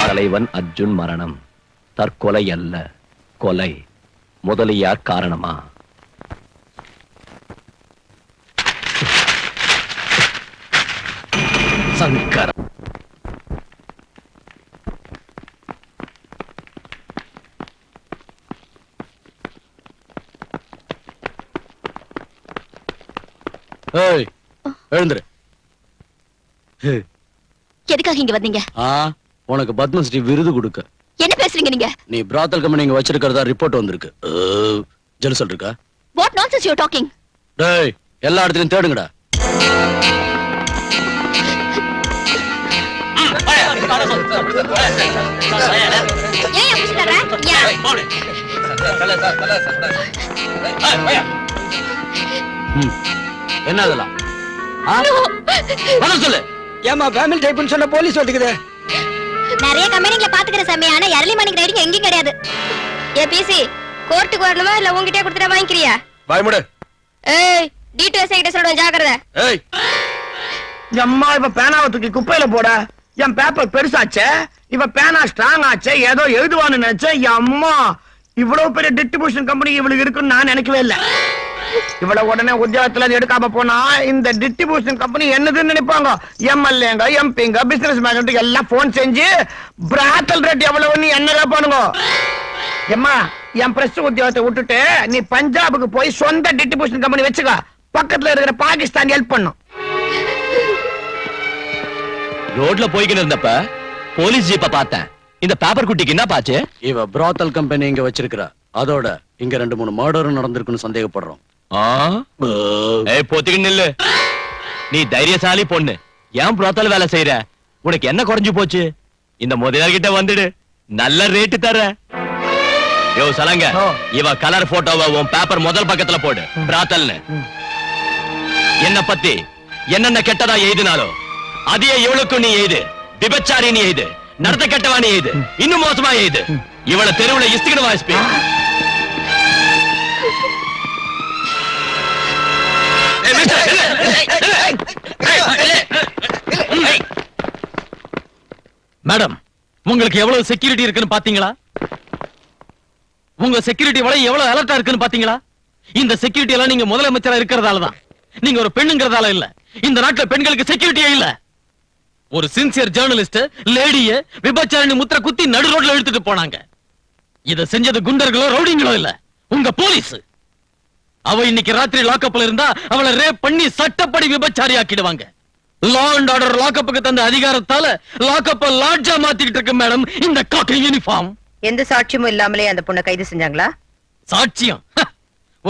தலைவன் அர்ஜுன் மரணம் தற்கொலை அல்ல, கொலை. முதலியார் காரணமா? சங்கர். ஏய், எழுந்துரு. எதுக்காக இங்க வந்தீங்க? உனக்கு பத்மஸ்ரீ விருது கொடுக்க. என்ன பேசுறீங்க நீங்க? நீ பிராத்தல் கம்பெனி இங்க வச்சிருக்கிறதா ரிப்போர்ட் வந்திருக்கு. ஜெலுசல் இருக்கா? What nonsense you are talking? டேய், எல்லா இடத்துலயும் தேடுங்கடா. ஏன் அப்படி சொல்ற? என்ன அதெல்லாம்? சொல்லு. ஏமா ஃபேமிலி டைப்னு சொன்ன போலீஸ் வந்துக்குது. நிறைய கம்பெனிகளை பாத்துக்கிற சமயான எர்லி மார்னிங் ரைடிங் எங்கேயும் கிடையாது. ஏ பிசி, கோர்ட்டுக்கு வரணுமா இல்ல உங்ககிட்டயே கொடுத்துட்டா வாங்கிக்கிறியா? வாய் மூடு. ஏய், டீடைல்ஸ் கிட்ட சொல்றேன், ஜாக்கிரதை. ஏய், அம்மா இப்ப பேனாவை தூக்கி குப்பையில போட. என் பேப்பர் பெருசாச்சே, இவ பேனா ஸ்ட்ராங் ஆச்சே, ஏதோ எழுதுவான்னு நினைச்சேன். அம்மா, இவ்வளவு பெரிய டிஸ்ட்ரிபியூஷன் கம்பெனி இவளுக்கு இருக்குன்னு நான் நினைக்கவே இல்லை. இவ்வளவு உடனே உத்தியோகத்துல எடுக்காம போனா இந்த டிஸ்ட்ரிபியூஷன் கம்பெனி என்னதுன்னு நினைப்பாங்க. எம்எல்ஏங்க, எம்பிங்க, பிசினஸ் மேன் எல்லாம் போன் செஞ்சு பிராத்தல் ரேட் எவ்வளவு என்ன பண்ணுங்க. எம்மா, என் பிரஸ் உத்தியோகத்தை விட்டுட்டு நீ பஞ்சாபுக்கு போய் சொந்த டிஸ்ட்ரிபியூஷன் கம்பெனி வச்சுக்க. பக்கத்துல இருக்கிற பாகிஸ்தான் ஹெல்ப் பண்ணும். ரோட்ல போய்கிட்டு இருந்தப்ப போலீஸ் ஜீப்ப பார்த்தேன். இந்த பேப்பர் குட்டிக்கு என்ன பாச்சு? இவ பிராத்தல் கம்பெனி இங்க வச்சிருக்கிறா. அதோட இங்க 2-3 மர்டரும் நடந்திருக்குன்னு சந்தேகப்படுறோம். போத்திக்கு நில்லு. நீ தைரியசாலி பொண்ணு, ஏன் புரோத்தல் வேலை செய்யற? உனக்கு என்ன குறைஞ்சு போச்சு? இந்த முதலாளிகிட்ட வந்துடு, நல்ல ரேட்டு தர. யோ சலங்க, இவ கலர் போட்டோவை உன் பேப்பர் முதல் பக்கத்துல போடு. பிராத்தல்னு என்ன பத்தி என்னென்ன கெட்டதா எழுதினாலோ அதையே இவளுக்கும் நீ எழுது. விபச்சாரி நீ எழுது, நடத்த கெட்டவா நீ எழுது, இன்னும் மோசமா எழுது. இவளை தெருவுல இஸ்திக்கணும் வாய்ஸ்பி. மேடம், உங்களுக்கு எவ்வளவு செக்யூரிட்டி இருக்குன்னு பாத்தீங்களா? உங்க செக்யூரிட்டி வலை எவ்வளவு அலர்ட்டா இருக்குன்னு பாத்தீங்களா? இந்த செக்யூரிட்டி எல்லாம் நீங்க முதலமைச்சரா இருக்கிறதாலதான். நீங்க ஒரு பெண்ணுங்கிறதால இல்ல. இந்த நாட்டுல பெண்களுக்கு செக்யூரிட்டியே இல்ல. ஒரு சின்சியர் ஜேர்னலிஸ்ட் லேடிய விபச்சாரணி முத்திர குத்தி நடு ரோட்ல எடுத்துட்டு போனாங்க. இத செஞ்சது குண்டர்களோ ரவுடிங்களோ இல்ல, உங்க போலீஸ். அவ இன்னைக்கு ராத்திரி லாக்அப்ல இருந்தா அவளை ரேப் பண்ணி சட்டப்படி விபச்சாரி ஆக்கிடுவாங்க. லா அண்ட் ஆர்டர் லாக்அப்புக்கு தந்த அதிகாரத்தால லாக்அப்ப லாட்ஜா மாத்திக்கிட்டு இருக்கு மேடம் இந்த காக்கி யூனிஃபார்ம். எந்த சாட்சியமும் இல்லாமலே அந்த பொண்ணை கைது செஞ்சாங்களா? சாட்சியம்?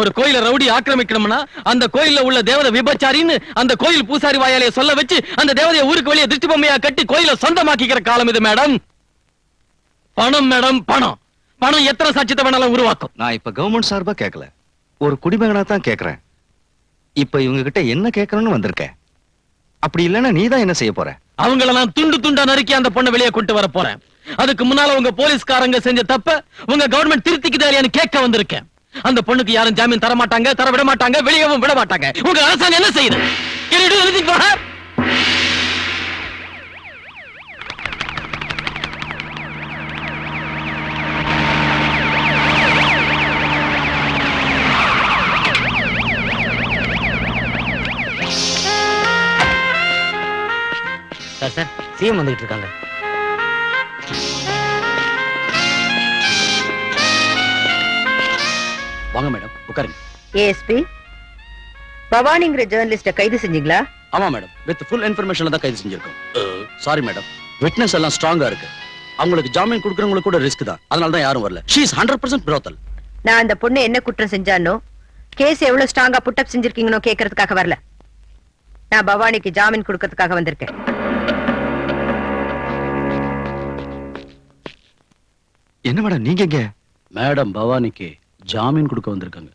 ஒரு கோயில ரவுடி ஆக்கிரமிக்கணும்னா அந்த கோயில்ல உள்ள தேவதை விபச்சாரின்னு அந்த கோயில் பூசாரி வாயாலே சொல்ல வச்சு அந்த தேவதையை ஊருக்கு வெளியே திருஷ்டி பொம்மையா கட்டி கோயில சொந்தமாக்கிக்கிற காலம் இது மேடம். பணம் மேடம், பணம். பணம் எத்தனை சாட்சியத்தை வேணாலும் உருவாக்கும். நான் இப்ப கவர்மெண்ட் சார்பா கேட்கல, ஒரு குடிமகனா தான் கேக்குறேன். இப்ப இவங்க கிட்ட என்ன கேட்கணும்னு வந்திருக்க? அப்படி இல்லன்னா நீ தான் என்ன செய்ய போற? அவங்கள நான் துண்டு துண்டா நறுக்கி அந்த பொண்ணை வெளியே கொண்டு வர போறேன். அதுக்கு முன்னால உங்க போலீஸ்காரங்க செஞ்ச தப்ப உங்க கவர்மெண்ட் திருத்திக்குதா இல்லையான்னு கேட்க வந்திருக்கேன். அந்த பொண்ணுக்கு யாரும் ஜாமீன் தர மாட்டாங்க, தர விட மாட்டாங்க, வெளியவும் விட மாட்டாங்க. உங்க அரசாங்கம் என்ன செய்யுது? Can you do anything for her? Sir CM வந்துகிட்டு இருக்காங்க. வாங்க மேடம், உட்காருங்க. ஏஎஸ்பி பவானிங்கிற ஜேர்னலிஸ்ட கைது செஞ்சீங்களா? ஆமா மேடம், வித் ஃபுல் இன்ஃபர்மேஷன்ல தான் கைது செஞ்சிருக்கோம். சாரி மேடம், விட்னஸ் எல்லாம் ஸ்ட்ராங்கா இருக்கு. அவங்களுக்கு ஜாமீன் கொடுக்கறவங்களுக்கு கூட ரிஸ்க் தான், அதனால தான் யாரும் வரல. She is 100% brothel. நான் அந்த பொண்ணு என்ன குற்றம் செஞ்சானோ, கேஸ் எவ்வளவு ஸ்ட்ராங்கா புட்டப் செஞ்சிருக்கீங்கனோ கேட்கறதுக்காக வரல. நான் பவானிக்கு ஜாமீன் கொடுக்கறதுக்காக வந்திருக்கேன். என்ன மேடம் நீங்க எங்க? மேடம் பவானிக்கு ஜாமீன் கொடுக்க வந்திருக்காங்க.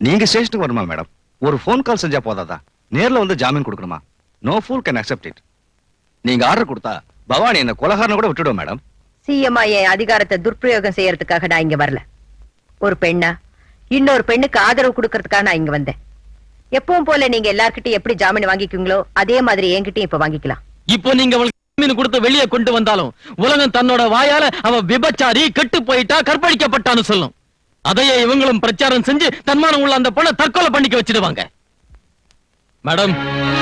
நீங்க ஸ்டேஷனுக்கு வரணுமா மேடம்? ஒரு போன் கால் செஞ்சா போதாதா? நேர்ல வந்து ஜாமீன் கொடுக்கணுமா? No pool can accept it. நீங்க ஆர்டர் கொடுத்தா பவானி என்ன கொலகாரனை கூட விட்டுடுவோம் மேடம். சிஎம்ஐ என் அதிகாரத்தை துர்பிரயோகம் செய்யறதுக்காக நான் இங்க வரல. ஒரு பெண்ணா இன்னொரு பெண்ணுக்கு ஆதரவு கொடுக்கறதுக்காக நான் இங்க வந்தேன். எப்பவும் போல நீங்க எல்லார்கிட்டயும் எப்படி ஜாமீன் வாங்கிக்குங்களோ அதே மாதிரி என்கிட்டயும் இப்ப வாங்கிக்கலாம். இப்போ நீங்க அவளுக்கு ஜாமீன் கொடுத்து வெளியே கொண்டு வந்தாலும் உலகம் தன்னோட வாயால அவ விபச்சாரி, கெட்டு போயிட்டா, கற்பழிக்கப்பட்டான்னு சொல்லும். அதையே இவங்களும் பிரச்சாரம் செஞ்சு தன்மானம் உள்ள அந்த பொண்ணை தற்கொலை பண்ணிக்க வச்சிடுவாங்க. மேடம்,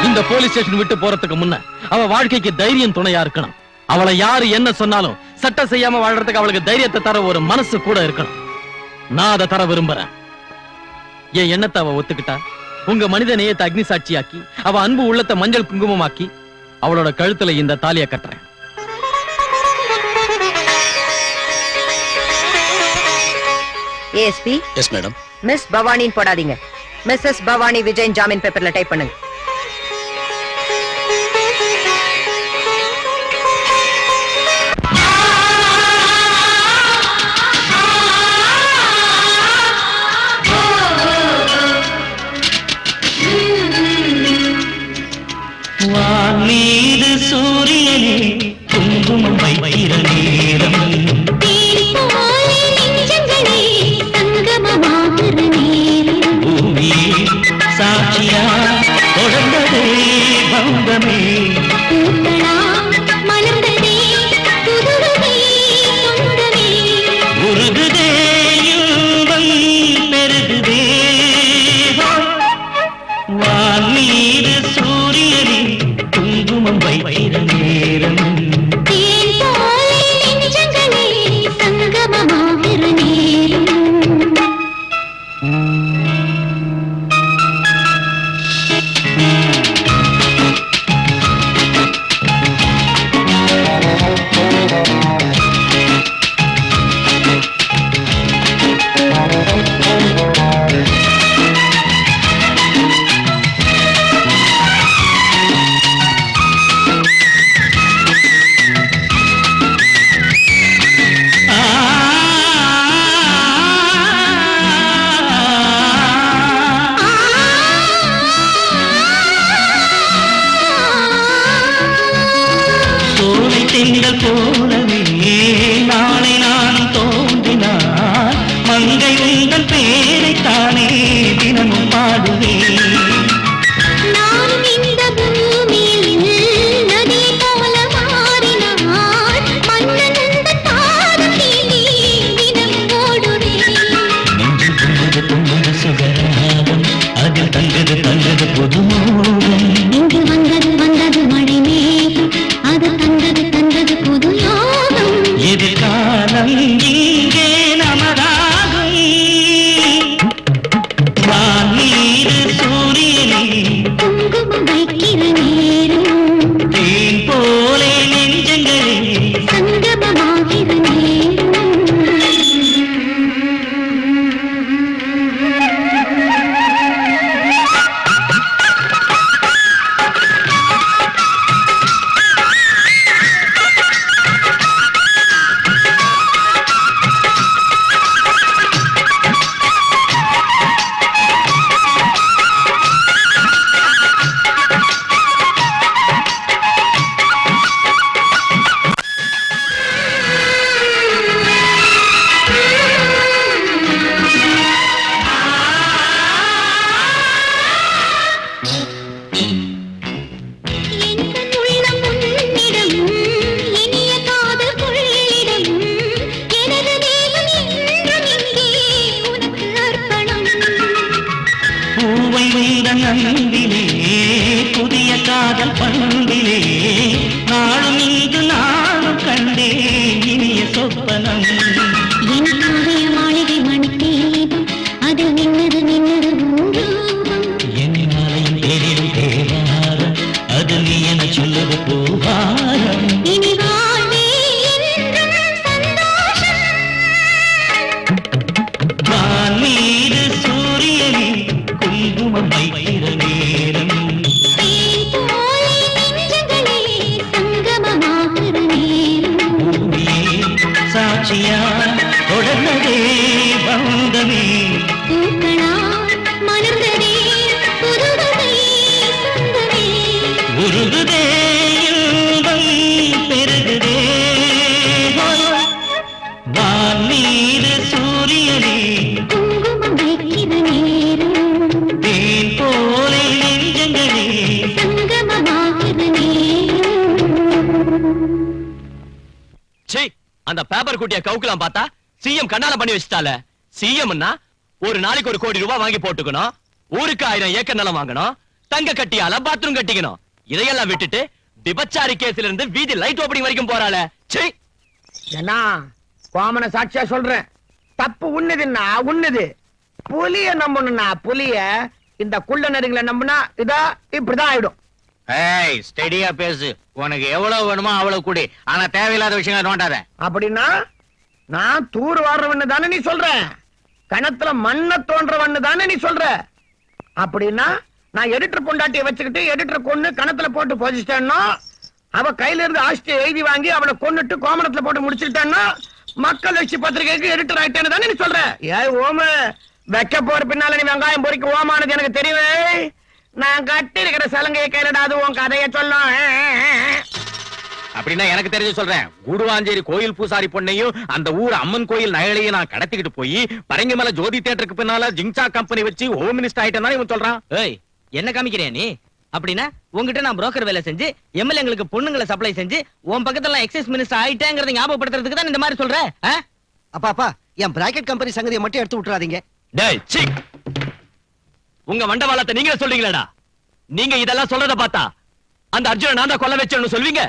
இந்த போலீஸ் ஸ்டேஷன் விட்டு போறதுக்கு முன்ன அவ வாழ்க்கைக்கு தைரியம் துணையா இருக்கணும். அவளை யாரு என்ன சொன்னாலும் சட்டம் செய்யாம வாழ்றதுக்கு அவளுக்கு தைரியத்தை தர ஒரு மனசு கூட இருக்கணும். நான் அதை தர விரும்புறேன். என் எண்ணத்தை அவ ஒத்துக்கிட்டா, உங்க மனித நேயத்தை அக்னி சாட்சியாக்கி, அவ அன்பு உள்ளத்தை மஞ்சள் குங்குமமாக்கி அவளோட கழுத்துல இந்த தாலியை கட்டுறேன். ஏஎஸ்பி. Yes madam. மிஸ் பவானின்னு போடாதீங்க. மிஸ்ஸஸ் பவானி விஜயன் ஜாமீன் பேப்பர்ல டைப் பண்ணுங்க. வானீது சூரியனே குங்குமம் வைக்கிற நேரம், பூமியே சாட்சியா தொடர்ந்ததே பந்தமே, உருகுதே இன்பம் பெருகுதே. வானீது சூரியனே குங்குமம் வைக்கிற நேரம், திங்கள் போலவே நாளை நான் தோன்றினார், மங்கை உங்கள் பேரைத்தானே தினமும் பாடுவேன். நெஞ்சில் பொங்கது பொங்கது சுகராகம், அதில் தங்கது தங்கது புதுமோகம், இங்கு வந்தது வந்தது மழை மேகம், அது தந்தது தந்தது புது யோகம், எதிர்காலம் இங்கே நமதாகும். வானீரு சூரியனே குங்குமம் வைக்கிற நேரம், தேன் போலே நெஞ்சங்களே சங்கமமாகிற நேரம். அன்பிலே புதிய காதல் பண்பிலே நாளும் இங்கு நானும் கண்டேன் இனிய சொப்பனம் எனக்காகிய மாளிகை மணித்தேடும் அது நின்னது நின்னது என் மலையின் பேரிடும் தேவாரம் அது நீ என சொல்லுது பூவாரம் இனி வாழ்வே என்றும் சந்தோஷம் வான் மீது சூரியனே குங்குமம் வைக்கிற நேரம் தேன் போலே நெஞ்சங்களே சங்கமமாகிற நேரம் பூமியே சாட்சியா தொடர்ந்ததே பந்தமே பூக்களால் மலர்ந்ததே புதுவகை சொந்தமே உருகுதே இன்பம் பெருகுதே வான் மீது சூரியனே குங்குமம் வைக்கிற நேரம் தேன் போலே நெஞ்சங்களே சங்கமமாகிற நேரம் சீ, அந்த பேப்பர் குட்டிய கவுக்கலாம் பார்த்தா சிஎம் கண்ணால பண்ணி வச்சுட்டால. சிஎம்னா ஒரு நாளைக்கு 1 கோடி ரூபாய் வாங்கி போட்டுக்கணும், ஊருக்கு 1000 ஏக்கர் நிலம் வாங்கணும், தங்க கட்டியால பாத்ரூம் கட்டிக்கணும். இதையெல்லாம் விட்டுட்டு விபச்சாரி கேஸ்ல இருந்து வீதி லைட் ஓப்பனிங் வரைக்கும் போறாள. சீ, ஏன்னா கோமன சாட்சியா சொல்றேன், தப்பு உண்ணுதுன்னா உண்ணுது. புலிய நம்பணும்னா புலிய, இந்த குள்ள நரிங்களை நம்பினா இதா இப்படிதான் ஆயிடும். ஏய் ஸ்டெடியா பேசு. உனக்கு எவ்வளவு வேணுமோ அவ்வளவு கூடி. ஆனா தேவையில்லாத விஷயங்களை நோண்டாத. அப்படின்னா நான் தூர் வாடுறவன்னு தானே நீ சொல்ற? கணத்துல மண்ண தோன்றவன்னு தானே நீ சொல்ற? அப்படின்னா நான் எடிட்டர் பொண்டாட்டியை வச்சுக்கிட்டு எடிட்டர் கொன்னு கணத்துல போட்டு போதிச்சிட்டேன்னா, அவ கையில இருந்து ஆஸ்தியை எழுதி வாங்கி அவளை கொன்னுட்டு கோமணத்துல போட்டு முடிச்சுட்டேன்னா மக்கள் லட்சி பத்திரிகைக்கு எடிட்டர் ஆயிட்டேன்னு தானே நீ சொல்ற? ஏய் ஓம, வைக்க போற பின்னால நீ வெங்காயம் பொறிக்க ஓமானது எனக்கு தெரியுமே. நான் கட்டி இருக்கிற சலங்கையை கையிலடா அது உன் கதைய சொல்லும். அப்படின்னா எனக்கு தெரிஞ்சு சொல்றேன். கூடுவாஞ்சேரி கோயில் பூசாரி பொண்ணையும் அந்த ஊர் அம்மன் கோயில் நகைகளையும் நான் கடத்திக்கிட்டு போய் பரங்கிமலை ஜோதி தியேட்டருக்கு பின்னால ஜிங்சா கம்பெனி வச்சு ஹோம் மினிஸ்டர் ஆயிட்டேன் இவன் சொல்றான். ஏய், என்ன காமிக்கிறியா நீ? அப்படின்னா உங்ககிட்ட நான் புரோக்கர் வேலை செஞ்சு எம்எல்ஏங்களுக்கு பொண்ணுங்களை சப்ளை செஞ்சு உன் பக்கத்துல எக்ஸைஸ் மினிஸ்டர் ஆயிட்டேங்கிறத ஞாபகப்படுத்துறதுக்கு தான் இந்த மாதிரி சொல்ற? அப்பா என் பிராக்கெட் கம்பெனி சங்கதியை மட்டும் எடுத்து விட்டுறாதீங்க. டேய் சீ, உங்க மண்டவாளத்தை நீங்களே சொல்றீங்களேடா. நீங்க இதெல்லாம் சொல்றத பார்த்தா அந்த அர்ஜுன நான் தான் கொல்ல வச்சேன்னு சொல்வீங்க,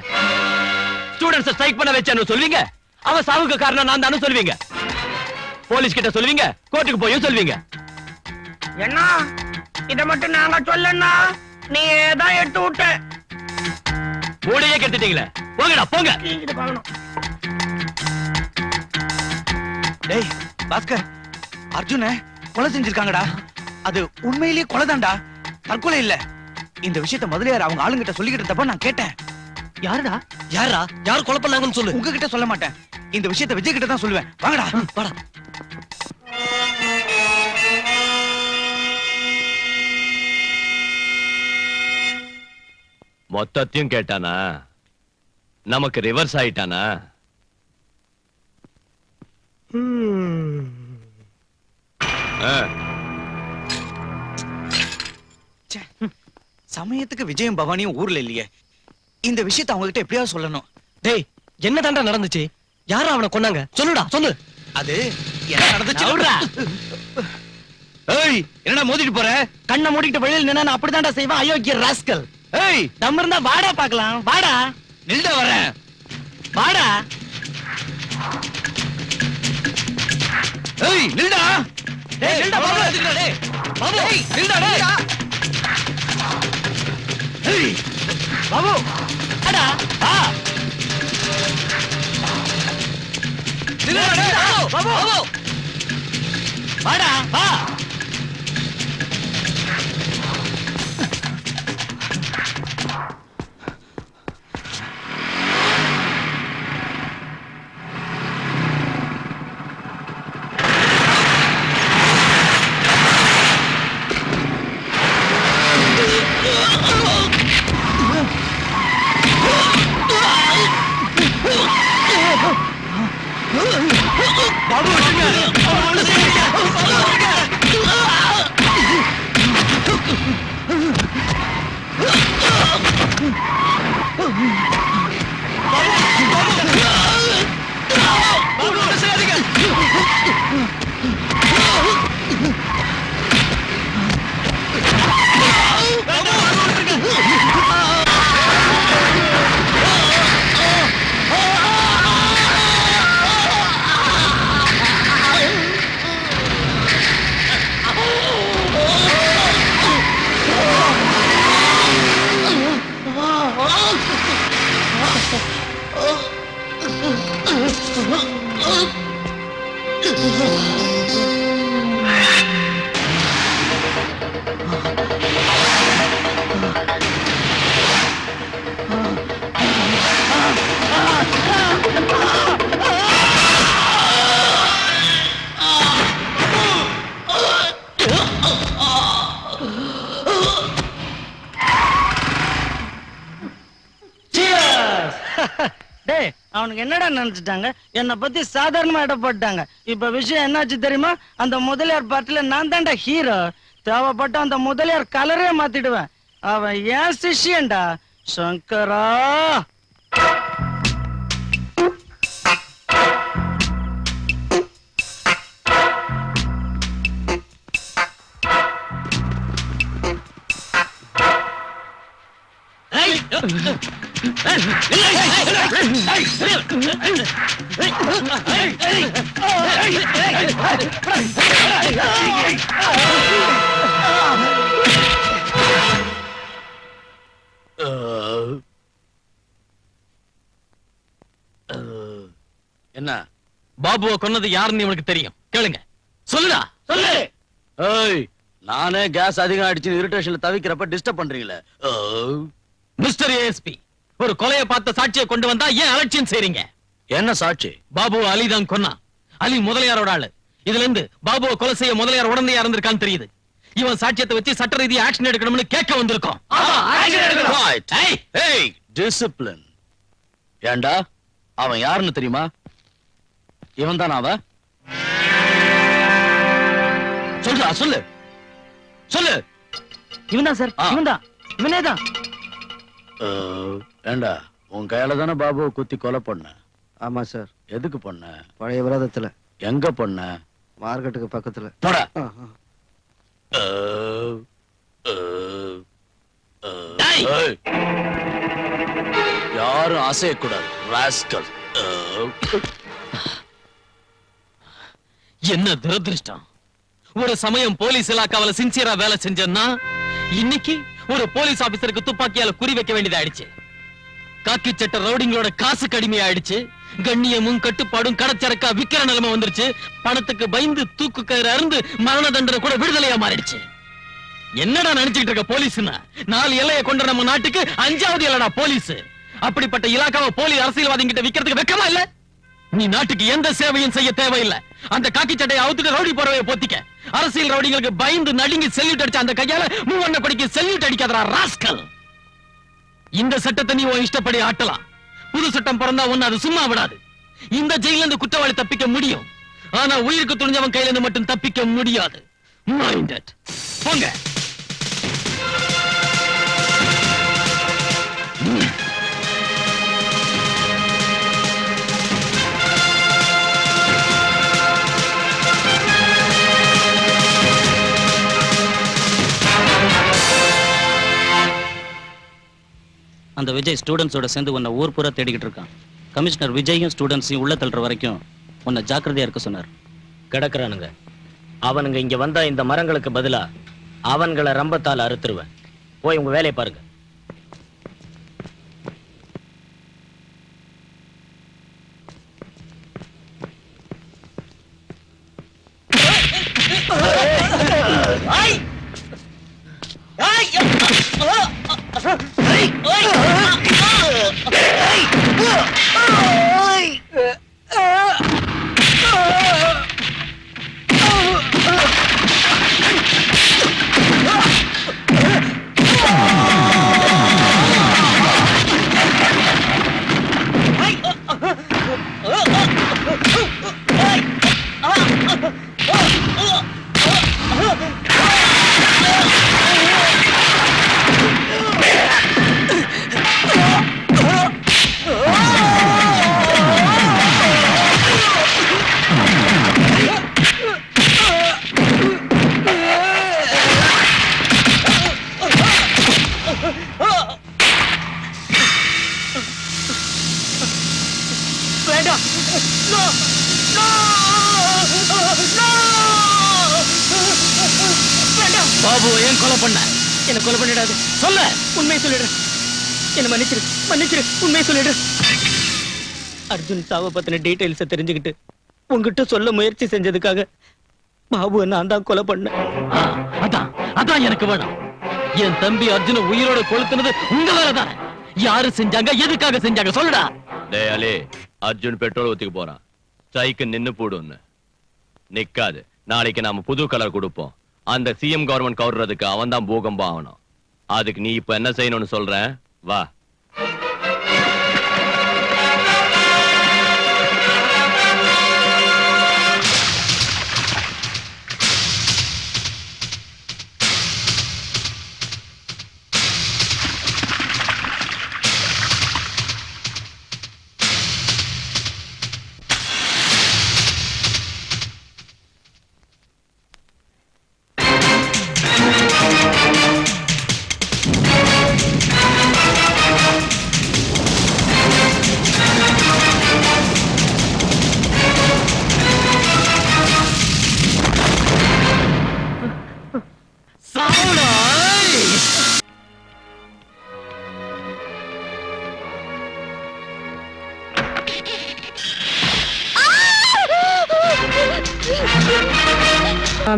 ஸ்டூடண்ட்ஸ் ஸ்ட்ரைக் பண்ண வச்சேன்னு சொல்வீங்க, அவன் சாவுக்கு காரணம் நான் தானு சொல்வீங்க, போலீஸ் கிட்ட சொல்வீங்க, கோர்ட்டுக்கு போயும் சொல்வீங்க. என்ன இத மட்டும் நாங்க சொல்லனா நீ ஏதான் எடுத்து விட்ட? மூடையே கெடுத்துட்டீங்களே, போங்கடா போங்க. இது பார்க்கணும். டேய் பாஸ்கர், அர்ஜுன கொலை செஞ்சிருக்காங்கடா. அது உண்மையிலேயே கொலைதான்டா, தற்கொலை இல்ல. இந்த விஷயத்தை முதலியார் அவங்க ஆளுங்கிட்ட சொல்லிக்கிட்டு இருந்தப்ப நான் கேட்டேன். யாருடா? யார் கொலை பண்ணாங்கன்னு சொல்லு. உங்ககிட்ட சொல்ல மாட்டேன், இந்த விஷயத்தை விஜய் கிட்ட தான் சொல்லுவேன். வாங்கடா வாடா. மொத்தத்தையும் கேட்டானா? நமக்கு ரிவர்ஸ் ஆயிட்டானா? சமயத்துக்கு விஜயம் பவானியும் ஊர்ல இல்லையே. இந்த விஷயத்தை அவங்க கிட்ட எப்படியாவது சொல்லணும். டேய், என்ன தாண்டா நடந்துச்சு? யாரா அவனை கொன்னாங்க? சொல்லுடா சொல்லு. அது என்ன நடந்துச்சு? ஏய், என்னடா மோதிட்டு போற? கண்ணை மூடிட்டு வெளியில நின்னா அப்படிதான்டா செய்வான் அயோக்கிய ராஸ்கல். ஏய், நம்ம இருந்தா வாடா பார்க்கலாம். வாடா. நில்டா வரேன். வாடா. ஏய் நில்டா. டேய் நில்டா பாபு. டேய் பாபு. ஏய் நில்டா டேய். ஏய் பாபு. அடா. வா. நில்டா டேய். பாபு. வாடா. வா. பாபு விட்டுங்க. பாபு விட்டுங்க. பாபு டேய் அவனுக்கு என்னடா நினைச்சிட்டாங்க என்ன பத்தி சாதாரணமா இட போட்டாங்க. இப்ப விஷயம் என்னாச்சு தெரியுமா? அந்த முதலியார் பார்ட்டில நான் தான்டா ஹீரோ. தேவைப்பட்ட அந்த முதலியார் கலரே மாத்திடுவேன். அவன் ஏன் சிஷ்யன்டா சங்கரா. என்ன பாபுவை கொன்னது யாருன்னு இவனுக்கு தெரியும். கேளுங்க. சொல்லுடா. சொல்லு. ஏய், நானே கேஸ் அதிகம் அடிச்சு இரிட்டேஷன்ல தவிக்கிறப்ப டிஸ்டர்ப் பண்றீங்களே. மிஸ்டர் ஏஎஸ்பி, ஒரு கொலையை பார்த்த சாட்சியை கொண்டு வந்தா ஏன் அலட்சியம் செய்றீங்க? என்ன சாட்சி? பாபு அலி தான் கொன்னா. அலி முதலியாரோட ஆளு. இதுல இருந்து பாபுவை கொலை செய்ய முதலியார் உடனே இருந்திருக்கான்னு தெரியுது. இவன் சாட்சியத்தை வச்சு சட்ட ரீதியா ஆக்ஷன் எடுக்கணும்னு கேட்க வந்திருக்கோம். டிசிப்ளின். ஏண்டா அவன் யாருன்னு தெரியுமா? இவன் தான் அவன். சொல்றா, சொல்லு சொல்லு. இவன் தான் சார், இவன் தான், இவனே தான். ஏண்டா உன் கையால தானே பாபுவை குத்தி கொலை பண்ண? ஆமா சார். எதுக்கு பண்ண? பழைய விரோதத்துல. எங்க பண்ண? மார்க்கெட்டுக்கு பக்கத்துல. போடா. யாரும் அசையக்கூடாது ராஸ்கல். என்ன துரதிருஷ்டம். ஒரு சமயம் போலீஸ் இலாக்காவில சின்சியரா வேலை செஞ்சேன்னா இன்னைக்கு ஒரு போலீஸ் ஆபீசருக்கு துப்பாக்கியால குறி வைக்க வேண்டியதாயிடுச்சு. காக்கி சட்ட ரவுடிங்களோட காசு கடுமையாயிடுச்சு. கண்ணியமும் கட்டுப்பாடும் கடச்சரக்கா விக்கிற நிலைமை வந்துருச்சு. பணத்துக்கு பயந்து தூக்கு கயிறு அருந்து மரண தண்டனை கூட விடுதலையா மாறிடுச்சு. என்னடா நினைச்சுக்கிட்டு இருக்க போலீஸ்னா? 4 எல்லையை கொண்ட நம்ம நாட்டுக்கு 5வது எல்லடா போலீஸ். அப்படிப்பட்ட இலாக்காவை போலி அரசியல்வாதிகிட்ட விக்கிறதுக்கு வெக்கமா இல்ல? நீ நாட்டுக்கு எந்த சேவையும் செய்ய தேவையில்லை. அந்த காக்கி சட்டையை அவுத்துட்டு ரவுடி போறவைய போத்திக்க. அரசியல் ரவுடிங்களுக்கு பயந்து நடுங்கி செல்யூட் அடிச்ச அந்த கையால மூவண்ண கொடிக்கு செல்யூட் அடிக்காதடா ராஸ்கல். இந்த சட்டத்தை நீ உன் இஷ்டப்படி ஆட்டலாம். புது சட்டம் பிறந்தா ஒன்னு அது சும்மா விடாது. இந்த ஜெயில இருந்து குற்றவாளி தப்பிக்க முடியும். ஆனா உயிருக்கு துணிஞ்சவன் கையில இருந்து மட்டும் தப்பிக்க முடியாது. Mind it. போங்க. அந்த விஜய் ஸ்டூடெண்ட்ஸோட சேர்ந்து உன்னை ஊர் பூரா தேடிக்கிட்டு இருக்கான். கமிஷனர் விஜயும் ஸ்டூடெண்ட்ஸையும் உள்ள தள்ளுற வரைக்கும் உன்னை ஜாக்கிரதையா இருக்க சொன்னார். கிடக்குறானுங்க. அவனுங்க இங்க வந்தா இந்த மரங்களுக்கு பதிலா அவன்களை ரம்பத்தால் அறுத்துருவேன். போய் உங்க வேலையை பாருங்க. பாபு ஏன் கொலை பண்ண? என்ன கொலை பண்ணிடாது. சொல்ல உண்மையை சொல்லிடு. என்ன மன்னிச்சிரு, மன்னிச்சிரு, உண்மையை சொல்லிடு. அர்ஜுன் சாவை பத்தின டீடைல்ஸ தெரிஞ்சுக்கிட்டு உங்ககிட்ட சொல்ல முயற்சி செஞ்சதுக்காக பாபுவை நான் தான் கொலை பண்ணேன். அதான் அதான் எனக்கு வேணும். என் தம்பி அர்ஜுன உயிரோட கொளுத்துனது உங்க வேலைதான். யாரு செஞ்சாங்க, எதுக்காக செஞ்சாங்க சொல்லுடா. டேய் அலி, அர்ஜுன் பெட்ரோல் ஊத்திக்க போறான். ஸ்ட்ரைக்கு நின்னு போடுன்னு நிக்காது. நாளைக்கு நாம புது கலர் கொடுப்போம். அந்த சிஎம் கவர்மெண்ட் கவர்றதுக்கு அவன் தான் பூகம்பம் ஆகணும். அதுக்கு நீ இப்ப என்ன செய்யணும்னு சொல்றேன், வா.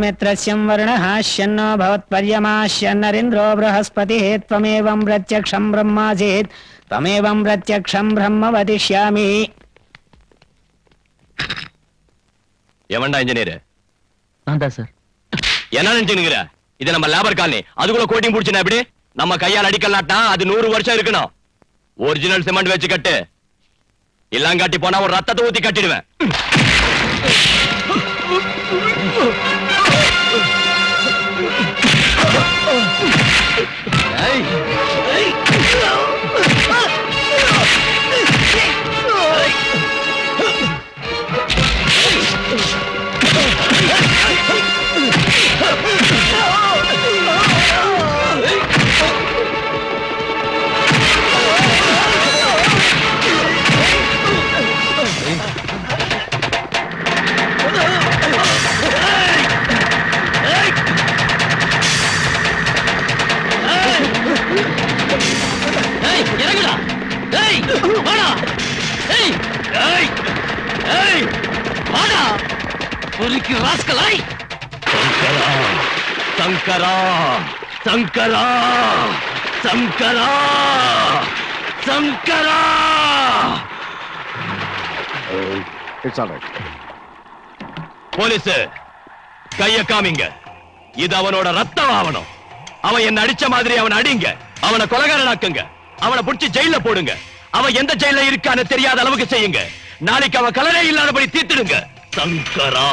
मित्रस्यं वर्णः शन्नो भवत्पर्यमाश्यन्नरिन्द्रो बृहस्पतिः त्वमेवं प्रत्यक्षं ब्रह्मासीत् त्वमेवं प्रत्यक्षं ब्रह्म वदिष्यामि. எவன்டா இன்ஜினியர்? நான் தான் சார். என்ன நினைச்சுக்கிற? இது நம்ம லேபர் காலனி. அதுக்குள்ள கோட்டிங் புடிச்சுனா எப்படி? நம்ம கையால் அடிக்கலாட்டா அது 100 வருஷம் இருக்கணும். ஒரிஜினல் சிமெண்ட் வச்சு கட்டு. இல்லாங்காட்டி போனா ஒரு ரத்தத்தை ஊத்தி கட்டிடுவேன். சங்கரா சங்கரா சங்கரா சங்கரா. போலீஸ் கைய காமிங்க. இது அவனோட ரத்தம் ஆவணும். அவன் என்ன அடிச்ச மாதிரி அவன் அடிங்க. அவனை கொலைகாரனாக்குங்க. அவனை புடிச்சு ஜெயில போடுங்க. அவன் எந்த ஜெயில இருக்கான்னு தெரியாத அளவுக்கு செய்யுங்க. நாளைக்கு அவன் கலரே இல்லாதபடி தீர்த்திடுங்க. சங்கரா.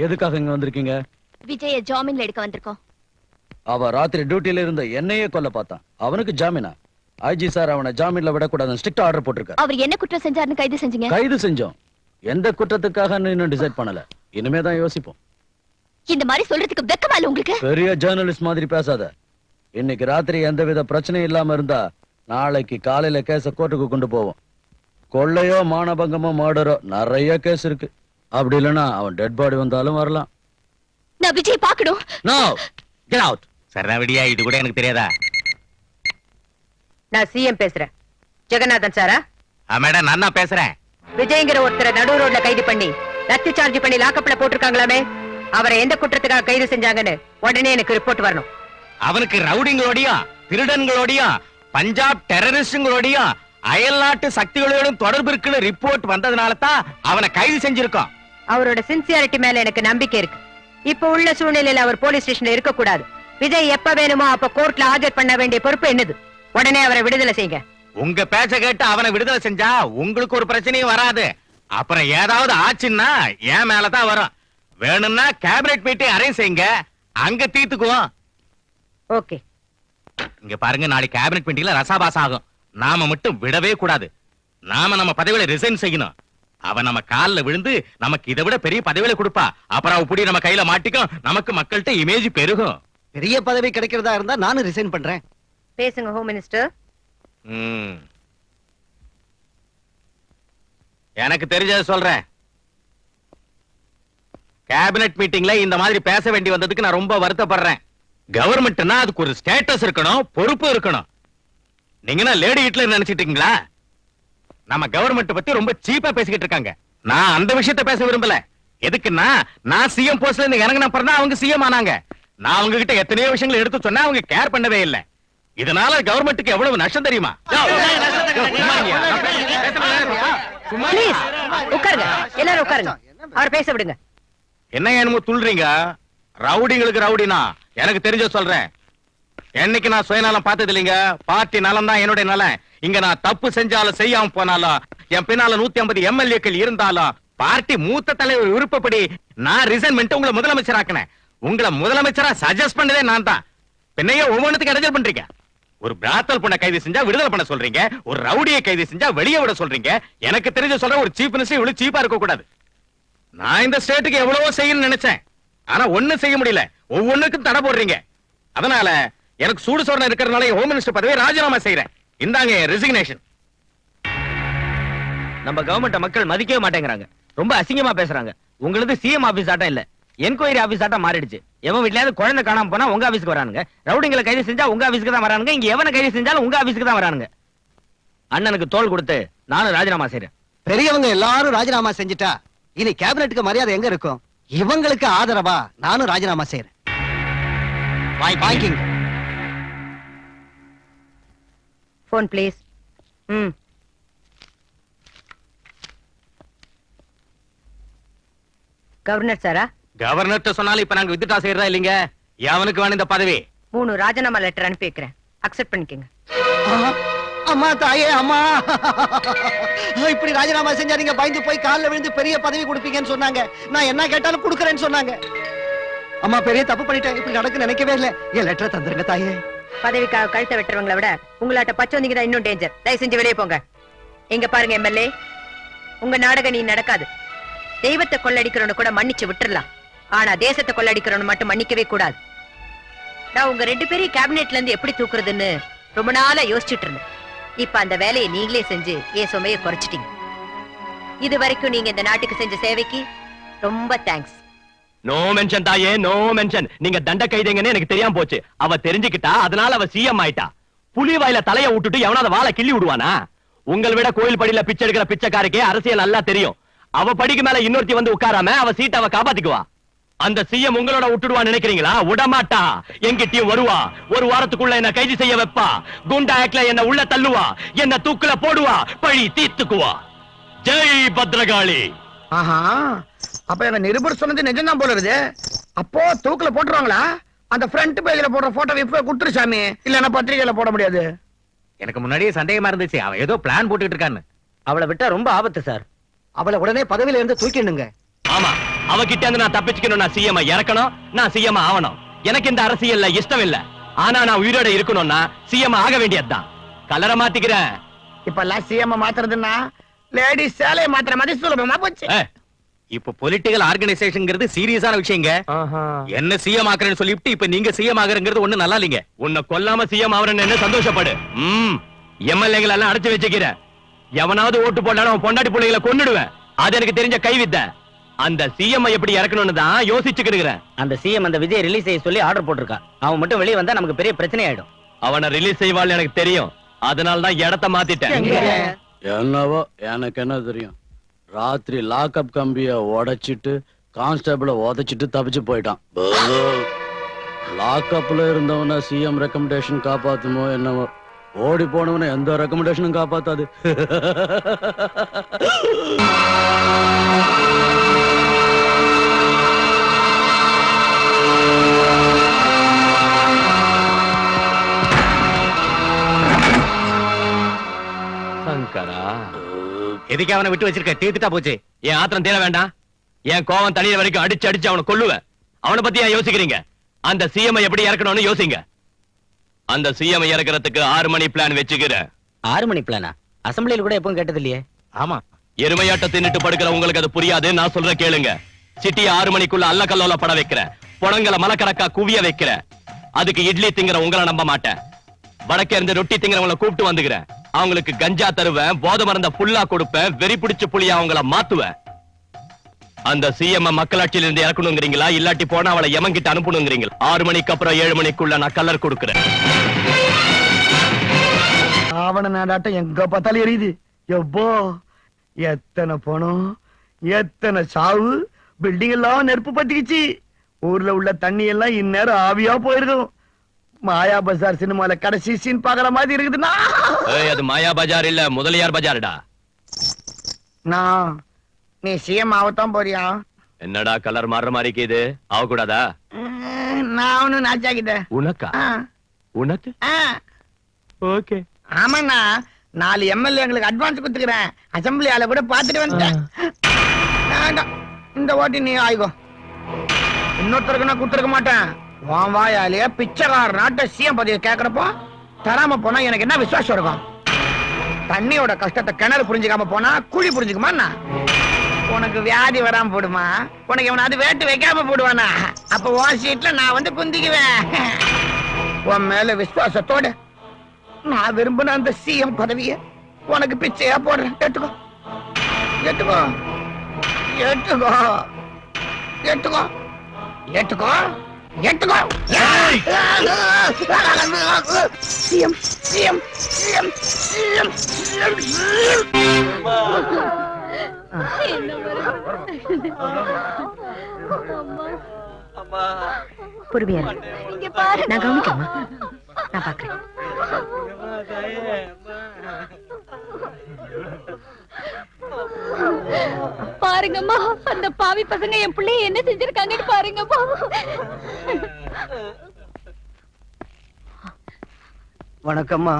எதுக்காக இங்க வந்திருக்கீங்க? விஜய ஜாமீன்ல எடுக்க வந்திருக்கோம். அவ ராத்திரி டியூட்டில இருந்த என்னையே கொல்ல பார்த்தான். அவனுக்கு ஜாமீனா? ஐஜி சார் அவனை ஜாமீன்ல விடக்கூடாதுன்னு ஸ்ட்ரிக்ட் ஆர்டர் போட்டிருக்காரு. அவர் என்ன குற்றம் செஞ்சாருன்னு கைது செஞ்சீங்க? கைது செஞ்சோம். எந்த குற்றத்துக்காக இன்னும் டிசைட் பண்ணல. இனிமே தான் யோசிப்போம். இந்த மாதிரி சொல்றதுக்கு வெக்கமா இல்ல உங்களுக்கு? பெரிய ஜேர்னலிஸ்ட் மாதிரி பேசாத. இன்னைக்கு ராத்திரி எந்தவித பிரச்சனையும் இல்லாம இருந்தா நாளைக்கு காலையில கேஸ கோர்ட்டுக்கு கொண்டு போவோம். கொள்ளையோ மானபங்கமோ மர்டரோ நிறைய கேஸ் இருக்கு. அப்படி இல்லைன்னா அவன் டெட் பாடி வந்தாலும் வரலாம். நான் விஜய் பார்க்கணும். No get out. சரதா விடியா, இது கூட எனக்கு தெரியாதா? நான் சிஎம் பேசுறேன். ஜெகநாதன் சாரா? மேடம் நான் தான் பேசுறேன். விஜய்ங்கிற ஒருத்தரை நடு ரோட்ல கைது பண்ணி லத்தி சார்ஜ் பண்ணி லாக்கப்ல போட்டிருக்காங்களாமே, அவரை எந்த குற்றத்துக்காக கைது செஞ்சாங்கன்னு உடனே எனக்கு ரிப்போர்ட் வரணும். அவனுக்கு ரவுடிங்களோடையும் திருடன்களோடையும் பஞ்சாப் டெரரிஸ்டுங்களோடையும் அயல்நாட்டு சக்திகளோடும் தொடர்பு இருக்குன்னு ரிப்போர்ட் வந்ததுனால தான் அவனை கைது செஞ்சிருக்கோம். அவரோட சின்சியாரிட்டி மேல எனக்கு நம்பிக்கை இருக்கு. இப்ப உள்ள சூழ்நிலையில அவர் போலீஸ் ஸ்டேஷன்ல இருக்க கூடாது. விஜய் எப்ப வேணுமோ அப்ப கோர்ட்ல ஆஜர் பண்ண வேண்டிய பொறுப்பு என்னது. உடனே அவரை விடுதலை செய்யுங்க. உங்க பேச்ச கேட்டு அவனை விடுதலை செஞ்சா உங்களுக்கு ஒரு பிரச்சனையும் வராது. அப்புறம் ஏதாவது ஆச்சுன்னா என் மேலதான் வரும். வேணும்னா கேபினெட் மீட்டிங் அரேஞ்ச் செய்யுங்க, அங்க தீர்த்துக்குவோம். ஓகே. இங்க பாருங்க, நாளைக்கு கேபினெட் மீட்டிங்ல ரசாபாஸ் ஆகும். நாம மட்டும் விடவே கூடாது. நாம நம்ம பதவியில ரிசைன் செய்யணும். அவன் நம்ம கால்ல விழுந்து நமக்கு இதை விட பெரிய பதவியில கொடுப்பா. அப்புறம் அவ புடி நம்ம கையில மாட்டிக்கும். நமக்கு மக்கள்கிட்ட இமேஜ் பெருகும். பெரிய பதவி கிடைக்கிறதா இருந்தா நானும் ரிசைன் பண்றேன். பேசுங்க ஹோம் மினிஸ்டர். எனக்கு தெரிஞ்சதை சொல்றேன். கேபினட் மீட்டிங்ல இந்த மாதிரி பேச வேண்டி வந்ததுக்கு நான் ரொம்ப வருத்தப்படுறேன். கவர்மெண்ட்னா அதுக்கு ஒரு ஸ்டேட்டஸ் இருக்கணும், பொறுப்பு இருக்கணும். நீங்க லேடி ஹிட்லர் நினைச்சிட்டு இருக்கீங்களா? நம்ம கவர்மெண்ட் பத்தி ரொம்ப சீப்பா பேசிக்கிட்டு இருக்காங்க. நான் அந்த விஷயத்தை பேச விரும்பல. எதுக்குன்னா நான் சிஎம் போஸ்ட்ல இருந்து இறங்கின அப்புறம் தான் அவங்க சிஎம் ஆனாங்க. நான் அவங்க கிட்ட எத்தனையோ விஷயங்களை எடுத்து சொன்னா அவங்க கேர் பண்ணவே இல்லை. இதனால கவர்மெண்ட்டுக்கு எவ்வளவு நஷ்டம் தெரியுமா? Please, உட்காருங்க. எல்லாரும் உட்காருங்க. அவர் பேச விடுங்க. என்ன என்னமோ துள்றீங்க? ரவுடிங்களுக்கு ரவுடினா எனக்கு தெரிஞ்ச சொல்றேன். என்னைக்கு நான் சுயநலம் பார்த்தது இல்லைங்க. பார்ட்டி நலம் தான் என்னுடைய நலம். இங்க நான் தப்பு செஞ்சாலும் செய்யாம போனாலும் என் பின்னால 150 எம்எல்ஏக்கள் இருந்தாலும் பார்ட்டி மூத்த தலைவர் விருப்பப்படி நான் ரிசைன் பண்ணிட்டு உங்களை முதலமைச்சராக்கினேன். உங்களை முதலமைச்சரா சஜஸ்ட் பண்ணதே நான் தான். பின்னையே ஒவ்வொன்றுக்கு இடைஞ்சல் பண்றீங்க. ஒரு பிராத்தல் பொண்ணை கைது செஞ்சா விடுதலை பண்ண சொல்றீங்க, ஒரு ரவுடியை கைது செஞ்சா வெளியே விட சொல்றீங்க. எனக்கு தெரிஞ்ச சொல்ற ஒரு சீஃப் மினிஸ்டர் இவ்வளவு சீப்பா இருக்க கூடாது. நான் இந்த ஸ்டேட்டுக்கு எவ்வளவோ செய்யணும்னு நினைச்சேன். ஆனா ஒண்ணும் செய்ய முடியல. ஒவ்வொன்றுக்கும் தடை போடுறீங்க. அதனால எனக்கு சூடு சொரணை இருக்கிறதுனால ஹோம் மினிஸ்டர் பதவியை ராஜினாமா செய்யறேன். இந்தாங்க ரெசிக்னேஷன். நம்ம கவர்மெண்ட மக்கள் மதிக்கவே மாட்டேங்கிறாங்க. ரொம்ப அசிங்கமா பேசுறாங்க. உங்களுக்கு சிஎம் ஆபீஸ் ஆட்டம் இல்ல, என்கொயரி ஆபீஸ் ஆட்டம் மாறிடுச்சு. எவன் வீட்லயாவது குழந்தை காணாம போனா உங்க ஆபீஸ்க்கு வரானுங்க. ரவுடிங்களை கைது செஞ்சா உங்க ஆபீஸ்க்கு தான் வரானுங்க. இங்க எவனை கைது செஞ்சாலும் உங்க ஆபீஸ்க்கு தான் வரானுங்க. அண்ணனுக்கு தோள் கொடுத்து நானும் ராஜினாமா செய்யறேன். பெரியவங்க எல்லாரும் ராஜினாமா செஞ்சுட்டா இனி கேபினெட்டுக்கு மரியாதை எங்க இருக்கும்? இவங்களுக்கு ஆதரவா நானும் ராஜினாமா செய்யறேன். வாங்கிங்க. Phone please. கவர்னர் சாரா? கவர்னர் சொன்னாலும் இப்ப நாங்க வித்ட்ரா செய்யறதா இல்லீங்க. எவனுக்கு வேணும் இந்த பதவி? 3 ராஜினாமா லெட்டர் அனுப்பி வைக்கிறேன். அக்செப்ட் பண்ணிக்கங்க. அம்மா தாயே அம்மா, இப்படி ராஜினாமா செஞ்சா நீங்க பயந்து போய் காலில் விழுந்து பெரிய பதவி கொடுப்பீங்கன்னு சொன்னாங்க. நான் என்ன கேட்டாலும் கொடுக்கறேன்னு சொன்னாங்க. அம்மா பெரிய தப்பு பண்ணிட்டேன். இப்படி நடக்கு நினைக்கவே இல்லை. என் லெட்டரை தந்துருங்க தாயே. பதவிக்காக கழுத்தை வெட்டுறவங்களை விட உங்களாட்ட பச்சோந்திங்க தான் இன்னும் டேஞ்சர். தயவு செஞ்சு வெளியே போங்க. எங்க பாருங்க எம்எல்ஏ, உங்க நாடகம் நீ நடக்காது. தெய்வத்தை கொள்ளடிக்கிறவனு கூட மன்னிச்சு விட்டுறலாம். ஆனா தேசத்தை கொள்ளடிக்கிறவனு மட்டும் மன்னிக்கவே கூடாது. நான் உங்க 2 பேரையும் கேபினெட்ல இருந்து எப்படி தூக்குறதுன்னு ரொம்ப நாளா யோசிச்சுட்டு இருந்தேன். இப்ப அந்த வேலையை நீங்களே செஞ்சு என் சுமையை குறைச்சிட்டீங்க. இது வரைக்கும் நீங்க இந்த நாட்டுக்கு செஞ்ச சேவைக்கு ரொம்ப தேங்க்ஸ். நோ மென்ஷன் தாயே, நோ மென்ஷன். நீங்க தண்ட கைதேங்கன்னு எனக்கு தெரியாம போச்சு. அவ தெரிஞ்சுக்கிட்டா, அதனால அவ சிஎம் ஆயிட்டா. புலி வாயில தலைய விட்டுட்டு எவனாவது வாழை கிள்ளி விடுவானா? உங்களை விட கோயில் படியில பிச்சை எடுக்கிற பிச்சைக்காரக்கே அரசியல் நல்லா தெரியும். அவ படிக்கு மேல இன்னொருத்தி வந்து உட்காராம அவ சீட்டை அவ காப்பாத்திக்குவா. அந்த சிஎம் உங்களோட விட்டுடுவா நினைக்கிறீங்களா? விடமாட்டா. எங்கிட்டயும் வருவா. ஒரு வாரத்துக்குள்ள என்ன கைது செய்ய வைப்பா. குண்டா ஆக்ல என்ன உள்ள தள்ளுவா. என்ன தூக்குல போடுவா. பழி தீர்த்துக்குவா. ஜெய் பத்ரகாளி. ஆஹா, அப்ப எங்க நிருபர் சொன்னது நிஜம்தான் போல இருக்குது. அப்போ தூக்குல போட்டுருவாங்களா? அந்த ஃப்ரண்ட் பேஜ்ல போடுற போட்டோ இப்ப குடுத்துரு சாமி, இல்லன்னா பத்திரிகையில போட முடியாது. எனக்கு முன்னாடியே சந்தேகமா இருந்துச்சு அவன் ஏதோ பிளான் போட்டுட்டு இருக்கான்னு. அவளை விட்டா ரொம்ப ஆபத்து சார். அவளை உடனே பதவியில இருந்து தூக்கிடுங்க. ஆமா, அவகிட்ட இருந்து நான் தப்பிச்சுக்கணும். நான் சிஎம் இறக்கணும். நான் சிஎம் ஆகணும். எனக்கு இந்த அரசியல்ல இஷ்டம் இல்ல. ஆனா நான் உயிரோட இருக்கணும்னா சிஎம் ஆக வேண்டியதுதான். கலரை மாத்திக்கிறேன். இப்ப எல்லாம் சிஎம் மாத்துறதுன்னா லேடிஸ் சேலையை மாத்திர மாதிரி சுலபமா போச்சு. இப்ப பொலிட்டிக்கல் ஆர்கனைசேஷன்ங்கிறது சீரியஸான விஷயங்க. என்ன சிஎம் ஆக்குறேன்னு சொல்லிட்டு இப்ப நீங்க சிஎம் ஆகுறங்கிறது ஒண்ணு நல்லா இல்லைங்க. உன்னை கொல்லாம சிஎம் ஆவறேன்னு சந்தோஷப்படு. எம்எல்ஏங்களை எல்லாம் அடைச்சு வச்சுக்கிற. எவனாவது ஓட்டு போட்டாலும் அவன் பொண்டாட்டி பிள்ளைகளை கொன்னுடுவேன். அது எனக்கு தெரிஞ்ச கைவித்த. அந்த சிஎம் எப்படி இறக்கணும்னு தான் யோசிச்சுக்கிறேன். அந்த சிஎம் அந்த விஜய் ரிலீஸ் செய்ய சொல்லி ஆர்டர் போட்டிருக்கா. அவன் மட்டும் வெளியே வந்தா நமக்கு பெரிய பிரச்சனை ஆயிடும். அவனை ரிலீஸ் செய்வாள் எனக்கு தெரியும். அதனால தான் இடத்த மாத்திட்டேன். என்னவோ எனக்கு என்ன தெரியும். ராத்திரி லாக்அப் கம்பிய உடைச்சிட்டு கான்ஸ்டபிள உதைச்சிட்டு தப்பிச்சு போயிட்டான். லாக்அப்ல இருந்தவன சிஎம் ரெக்கமெண்டேஷன் காப்பாத்துமோ என்னவோ. ஓடி போனவன எந்த ரெக்கமெண்டேஷனும் காப்பாத்தாது. சங்கரா, எதுக்கு அவனை விட்டு வச்சிருக்க? தீர்த்துட்டா போச்சு. என் ஆத்திரம் தேட வேண்டாம். என் கோவம் தனிய வரைக்கும் அடிச்சு அடிச்சு அவனை கொல்லுவேன். அவனை பத்தி ஏன் யோசிக்கிறீங்க? அந்த சிஎம் எப்படி இறக்கணும்னு யோசிங்க. அந்த சிஎம் இறக்கிறதுக்கு 6 மணி பிளான் வச்சுக்கிற. 6 மணி பிளானா? அசம்பிளியில கூட எப்பவும் கேட்டது இல்லையே. ஆமா, எருமையாட்ட தின்னுட்டு படுக்கிற உங்களுக்கு அது புரியாது. நான் சொல்ற கேளுங்க. சிட்டி 6 மணிக்குள்ள அல்ல கல்லோல பட வைக்கிற. புடங்களை மலக்கடக்கா குவிய வைக்கிற. அதுக்கு இட்லி திங்கிற உங்களை நம்ப மாட்டேன். வடக்கே இருந்து ரொட்டி திங்கிறவங்களை கூப்பிட்டு வந்துக்கிறேன். அவங்களுக்கு கஞ்சா தருவேன், போதை மருந்த புல்லா கொடுப்பேன், வெறி பிடிச்ச புலியா அவங்கள மாத்துவேன். அந்த சிஎம் மக்களாட்சியில இருந்து இறக்கணுங்கிறீங்களா, இல்லாட்டி போனா அவளை எமங்கிட்ட அனுப்பணுங்கிறீங்களா? 6 மணிக்கு அப்புறம் 7 மணிக்குள்ள நான் கலர் கொடுக்கிறேன். ஆவண நாடாட்டம் எங்க பார்த்தாலும் எரியுது. எப்போ எத்தனை பணம், எத்தனை சாவு, பில்டிங் எல்லாம் நெருப்பு பத்திக்கிச்சு. ஊர்ல உள்ள தண்ணி எல்லாம் இந்நேரம் ஆவியா போயிருக்கும். மாயா பஜார் சினிமால கடைசி சீன் பாக்குற மாதிரி இருக்குதுன்னா அது மாயா பஜார் இல்ல, முதலியார் பஜார்டா. நான் நீ சிஎம் ஆகத்தான் போறியா? என்னடா கலர் மாறுற மாதிரி இது? ஆக கூடாதா? நான் ஒண்ணு நாச்சாக்கிட்டேன். உனக்கா? உனக்கு? ஓகே. ஆமாண்ணா, 4 எம்எல்ஏ எங்களுக்கு அட்வான்ஸ் கொடுத்துக்கிறேன். அசம்பிளி ஆள கூட பாத்துட்டு வந்துட்டேன். இந்த ஓட்டி நீ ஆயிக்கோ. இன்னொருத்தருக்கு நான் கொடுத்துருக்க மாட்டேன். உன் வாயாலேயே பிச்சைக்கார நாட்டை சிஎம் பதவியை கேட்கறப்போ தராம போனா எனக்கு என்ன விசுவாசம் இருக்கும்? தண்ணியோட கஷ்டத்தை கிணறு புரிஞ்சுக்காம போனா குழி புரிஞ்சுக்குமா? உனக்கு வியாதி வராம போடுமா? உனக்கு எவனாவது வேட்டு வைக்காம போடுவானா? அப்ப உன் சீட்ல நான் வந்து குந்திக்குவேன். உன் மேல விசுவாசத்தோட நான் விரும்பின அந்த சிஎம் பதவியை உனக்கு பிச்சையா போடுறேன். ஏத்துக்கோ, ஏத்துக்கோ, ஏத்துக்கோ, ஏத்துக்கோ, ஏத்துக்கோ, ஏத்துக்கோ. CM, CM, CM, CM, CM, CM. பொறுமையா நான் கவனிக்கமா, நான் பாக்குறேன். பாருங்கம்மா, அந்த பாவி பசங்க என் பிள்ளைய என்ன செஞ்சிருக்காங்கன்னு பாருங்கம்மா. வணக்கம்மா.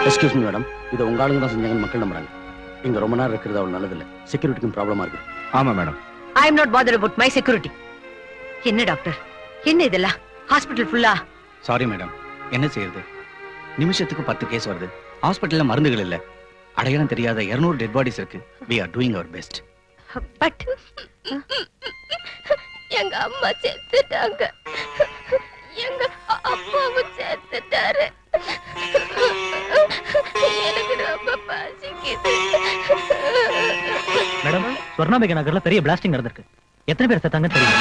எக்ஸ்கியூஸ் மீ மேடம், இது உங்க ஆளுங்க தான் செஞ்சாங்கன்னு மக்கள் நம்புறாங்க. இங்க ரொம்ப நேரம் இருக்கிறது அவ்வளவு நல்லது இல்ல. செக்யூரிட்டிக்கும் ப்ராப்ளமா இருக்கு. ஆமா madam. I am not bothered about my security. என்ன டாக்டர், என்ன இதெல்லாம்? ஹாஸ்பிடல் ஃபுல்லா? சாரி மேடம், என்ன செய்யறது? நிமிஷத்துக்கு 10 கேஸ் வருது. ஹாஸ்பிடல்ல மருந்துகள் இல்ல. அடையாளம் தெரியாத 200 டெட் பாடிஸ் இருக்கு. we are doing our best. But எங்க அம்மா செத்துட்டாங்க, எங்க அப்பாவும் செத்துட்டாரு. எனக்கு ரொம்ப பசிக்குது. மேடம், ஸ்வர்ணாம்பிகை நகர்ல பெரிய பிளாஸ்டிங் நடந்திருக்கு. எத்தனை பேர் செத்தாங்கன்னு தெரியல.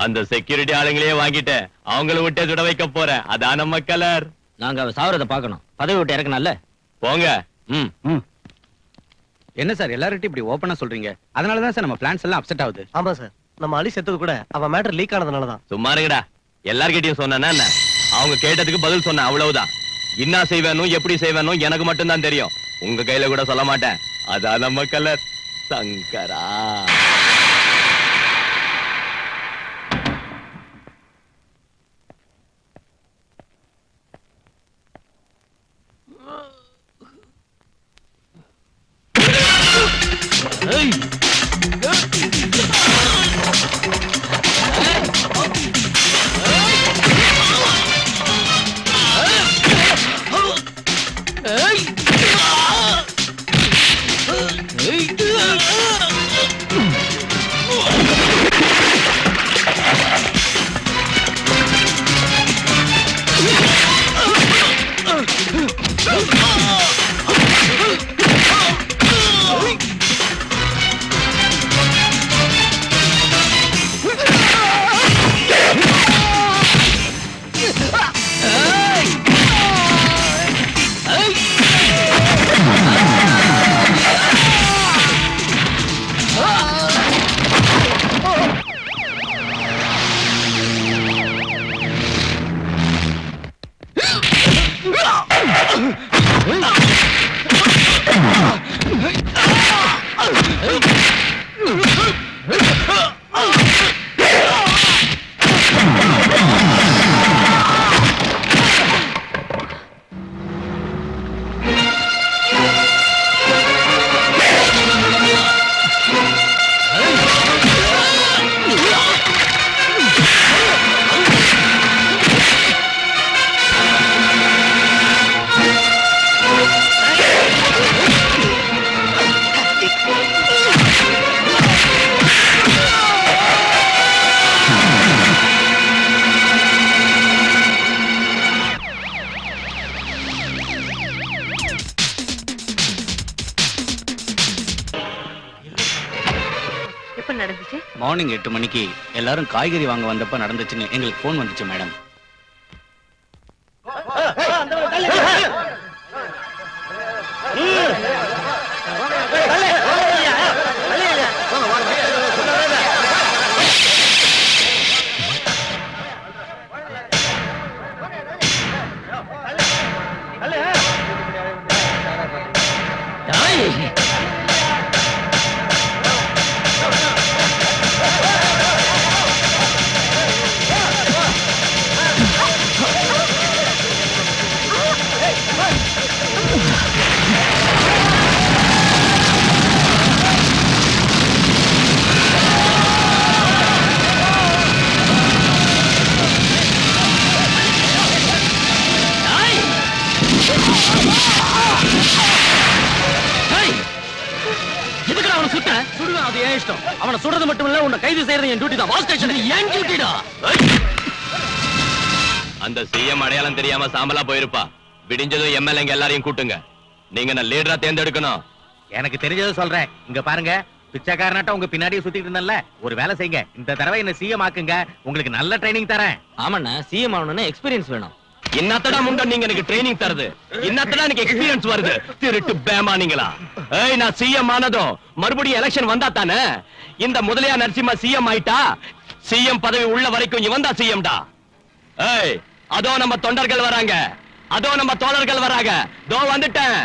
அந்த செக்யூரிட்டி ஆளுங்களே வாங்கிட்டேன், அவங்கள விட்டே சுட வைக்க போறேன். அதான் நம்ம கலர். நாங்க அவ சாவறத பார்க்கணும். பதவி விட்டு இறக்கணும்ல. போங்க. என்ன சார் எல்லார்கிட்டயும் இப்படி ஓபனா சொல்றீங்க? அதனால தான் சார் நம்ம பிளான்ஸ் எல்லாம் அப்செட் ஆகுது. ஆமா சார், நம்ம அலி செத்தது கூட அவன் மேட்டர் லீக் ஆனதுனால தான். சும்மா இருங்கடா. எல்லார்கிட்டயும் சொன்னா என்ன? அவங்க கேட்டதுக்கு பதில் சொன்ன, அவ்வளவுதான். என்ன செய்வேனும் எப்படி செய்வேனும் எனக்கு மட்டும்தான் தெரியும். உங்க கையில கூட சொல்ல மாட்டேன். அதான் நம்ம கலர். சங்கரா. மார்னிங் 8 மணிக்கு எல்லாரும் காய்கறி வாங்க வந்தப்ப நடந்துச்சுன்னு எங்களுக்கு போன் வந்துச்சு மேடம். எதுக்குடா அவனை சுட்ட? சுடுவேன், அது ஏன் இஷ்டம். அவனை சுடுறது மட்டும் இல்ல, உன்னை கைது செய்யறது என் டியூட்டி தான். வால் ஸ்டேஷன் என் டியூட்டிடா. அந்த சிஎம் அடையாளம் தெரியாம சாம்பலா போயிருப்பா. விடிஞ்சதும் எம்எல்ஏங்க எல்லாரையும் கூட்டுங்க. நீங்க நான் லீடரா தேர்ந்தெடுக்கணும். எனக்கு தெரிஞ்சதை சொல்றேன். இங்க பாருங்க, பிச்சைக்காரனாட்ட உங்க பின்னாடியே சுத்திட்டு இருந்தேன்ல, ஒரு வேலை செய்யுங்க. இந்த தடவை என்ன சிஎம் ஆக்குங்க. உங்களுக்கு நல்ல ட்ரைனிங் தரேன். ஆமாண்ணா, சிஎம் ஆகணும்னா எக்ஸ்பீரியன்ஸ் வேணும். இன்னத்தடா முண்ட நீங்க எனக்கு ட்ரைனிங் தருது. இன்னத்தடா எனக்கு எக்ஸ்பீரியன்ஸ் வருது. திருட்டு பேமானிங்களா? ஏய், நான் சிஎம் ஆனதும் மறுபடியும் எலெக்ஷன் வந்தா தானே. இந்த முதலியா நரசிம்மா சிஎம் ஆயிட்டா, சிஎம் பதவி உள்ள வரைக்கும் இவன் தான் சிஎம்டா. ஏய், அதோ நம்ம தொண்டர்கள் வராங்க, அதோ நம்ம தோழர்கள் வராங்க. தோ வந்துட்டேன்.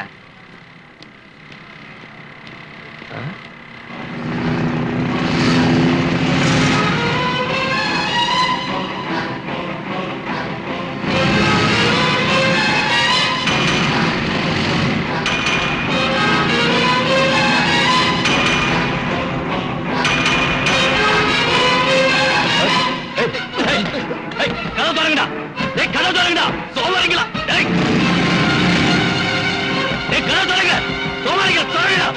கதவு தொடங்குடா. கதவு தொடங்குடா. சோமாரிங்களா? கதவு தொடங்க. சோமாரிங்களா தொடங்குடா.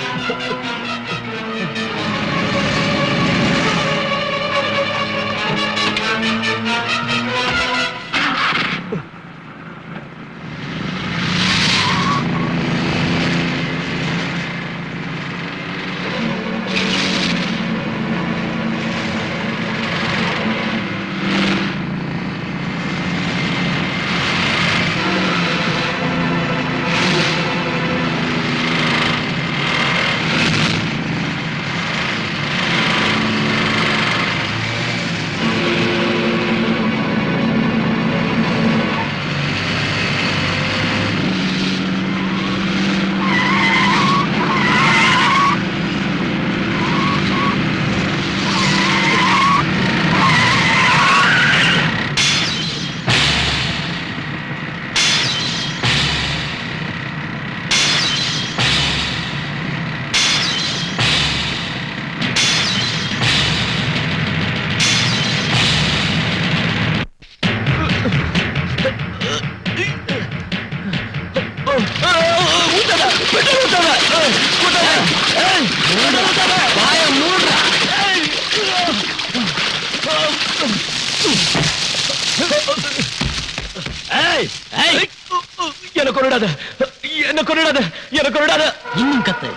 இன்னும் கத்து.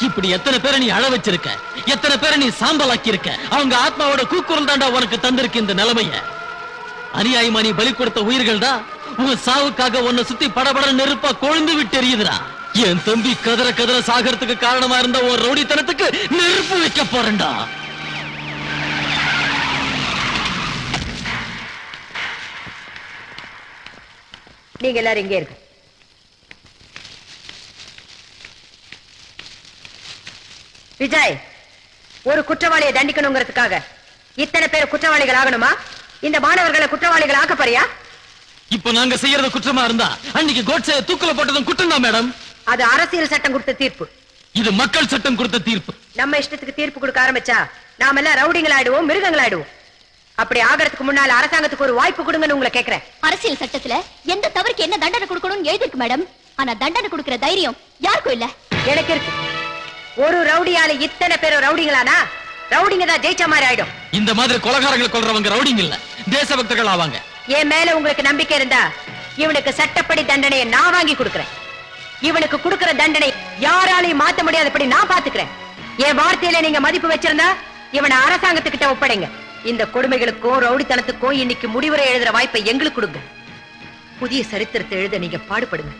இப்படி எத்தனை பேரை நீ அழ வச்சிருக்க, எத்தனை பேரை நீ சாம்பலாக்கி இருக்க. அவங்க ஆத்மாவோட கூக்குரல் தாண்டா உனக்கு தந்திருக்கு இந்த நிலைமைய. அநியாயமா நீ பலி கொடுத்த உயிர்கள் தான் உன் சாவுக்காக உன்னை சுத்தி படபட நெருப்பா கொழுந்து விட்டு எரியுதுடா. என் தம்பி கதற கதற சாகறதுக்கு காரணமா இருந்த ஒரு ரவுடித்தனத்துக்கு நெருப்பு வைக்க போறேன்டா. நீங்க எல்லாரும் இங்கே இருக்கு. விஜய், ஒரு குற்றவாளியை தண்டிக்கணுங்கிறதுக்காக இத்தனை பேர் குற்றவாளிகள் ஆகணுமா? இந்த மாணவர்களை குற்றவாளிகள் ஆக்க போறியா? இப்ப நாங்க செய்யறது குற்றமா இருந்தா அன்னைக்கு கோட்ஸே தூக்குல போட்டதும் குற்றம் தான் மேடம். அது அரசியல் சட்டம் கொடுத்த தீர்ப்பு. இது மக்கள் சட்டம் கொடுத்த தீர்ப்பு. நம்ம இஷ்டத்துக்கு தீர்ப்பு கொடுக்க ஆரம்பிச்சா நாம எல்லாம் ரவுடிங்கள் ஆயிடுவோம், மிருகங்கள் ஆயிடுவோம். அப்படி ஆகிறதுக்கு முன்னால அரசாங்கத்துக்கு ஒரு வாய்ப்பு கொடுங்கன்னு உங்களை கேக்குறேன். அரசியல் சட்டத்துல எந்த தவறுக்கு என்ன தண்டனை கொடுக்கணும்னு எழுதிருக்கு மேடம். ஆனா தண்டனை கொடுக்கிற தைரியம் யாருக்கும் இல்ல. எனக்கு இருக்கு. ஒரு ரவுடியால இத்தனை பேரும் ரவுடிங்களானா ரவுடிங்க தான் ஜெயிச்ச மாதிரி ஆயிடும். இந்த மாதிரி கொலைகாரங்களை கொல்றவங்க ரவுடிங்க இல்ல, தேசபக்தர்கள் ஆவாங்க. என் மேல உங்களுக்கு நம்பிக்கை இருந்தா இவனுக்கு சட்டப்படி தண்டனையை நான் வாங்கி கொடுக்கிறேன். இவனுக்கு கொடுக்கிற தண்டனை யாராலையும் மாத்த முடியாதபடி நான் பாத்துக்கிறேன். என் வார்த்தையில நீங்க மதிப்பு வச்சிருந்தா இவனை அரசாங்கத்துக்கிட்ட ஒப்படைங்க. இந்த கொடுமைகளுக்கும் ரவுடித்தனத்துக்கும் இன்னைக்கு முடிவுரை எழுதுற வாய்ப்பை எங்களுக்கு கொடுங்க. புதிய சரித்திரத்தை எழுத நீங்க பாடுபடுங்க.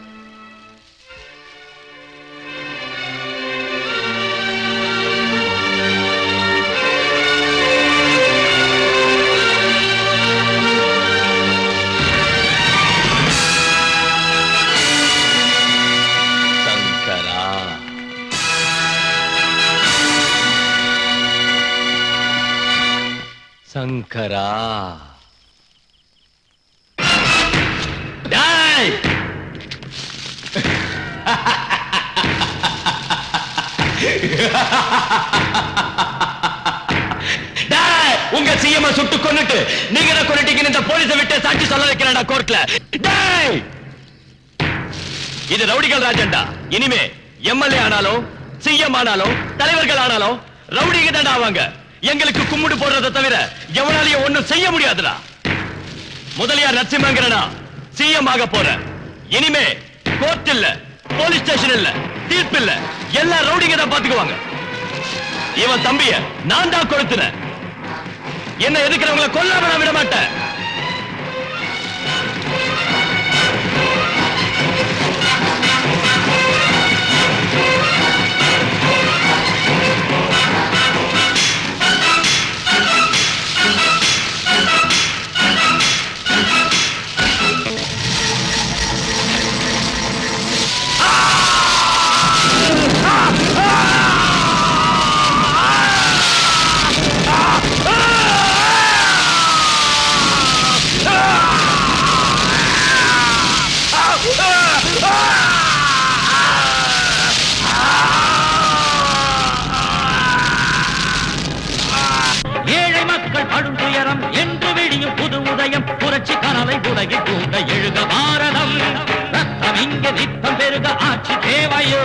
சங்கரா டேய் உங்க சிஎம் சுட்டு கொன்னுட்டு நீங்க என்ன கொன்னுட்டீங்கன்னு இந்த போலீஸை விட்டு சாட்சி சொல்ல வைக்கிறேன்டா கோர்ட்ல. டேய் இது ரவுடிகள் ராஜன்டா. இனிமே எம்எல்ஏ ஆனாலும் சிஎம் ஆனாலும் தலைவர்கள் ஆனாலும் ரவுடிங்க தான்டா ஆவாங்க. எங்களுக்கு கும்முடு போடுறதை தவிர எவனாலையும் ஒண்ணும் செய்ய முடியாதுடா. முதலியார் நரசிம்மங்கரனா சிஎம் ஆக போற. இனிமே கோர்ட் இல்ல, போலீஸ் ஸ்டேஷன் இல்ல, தீர்ப்பு இல்ல, எல்லா ரவுடிங்க தான் பாத்துக்குவாங்க. இவன் தம்பிய நான் தான் கொளுத்துனேன். என்ன எதுக்குறவங்களை கொல்லாம நான் விட மாட்டேன். ஏழை மக்கள் படும் துயரம் என்று விடியும் புது உதயம் புரட்சி கனவை உலகில் தூண்ட எழுக பாரதம் ரத்தம் இங்கு நித்தம் பெருக ஆட்சி தேவையோ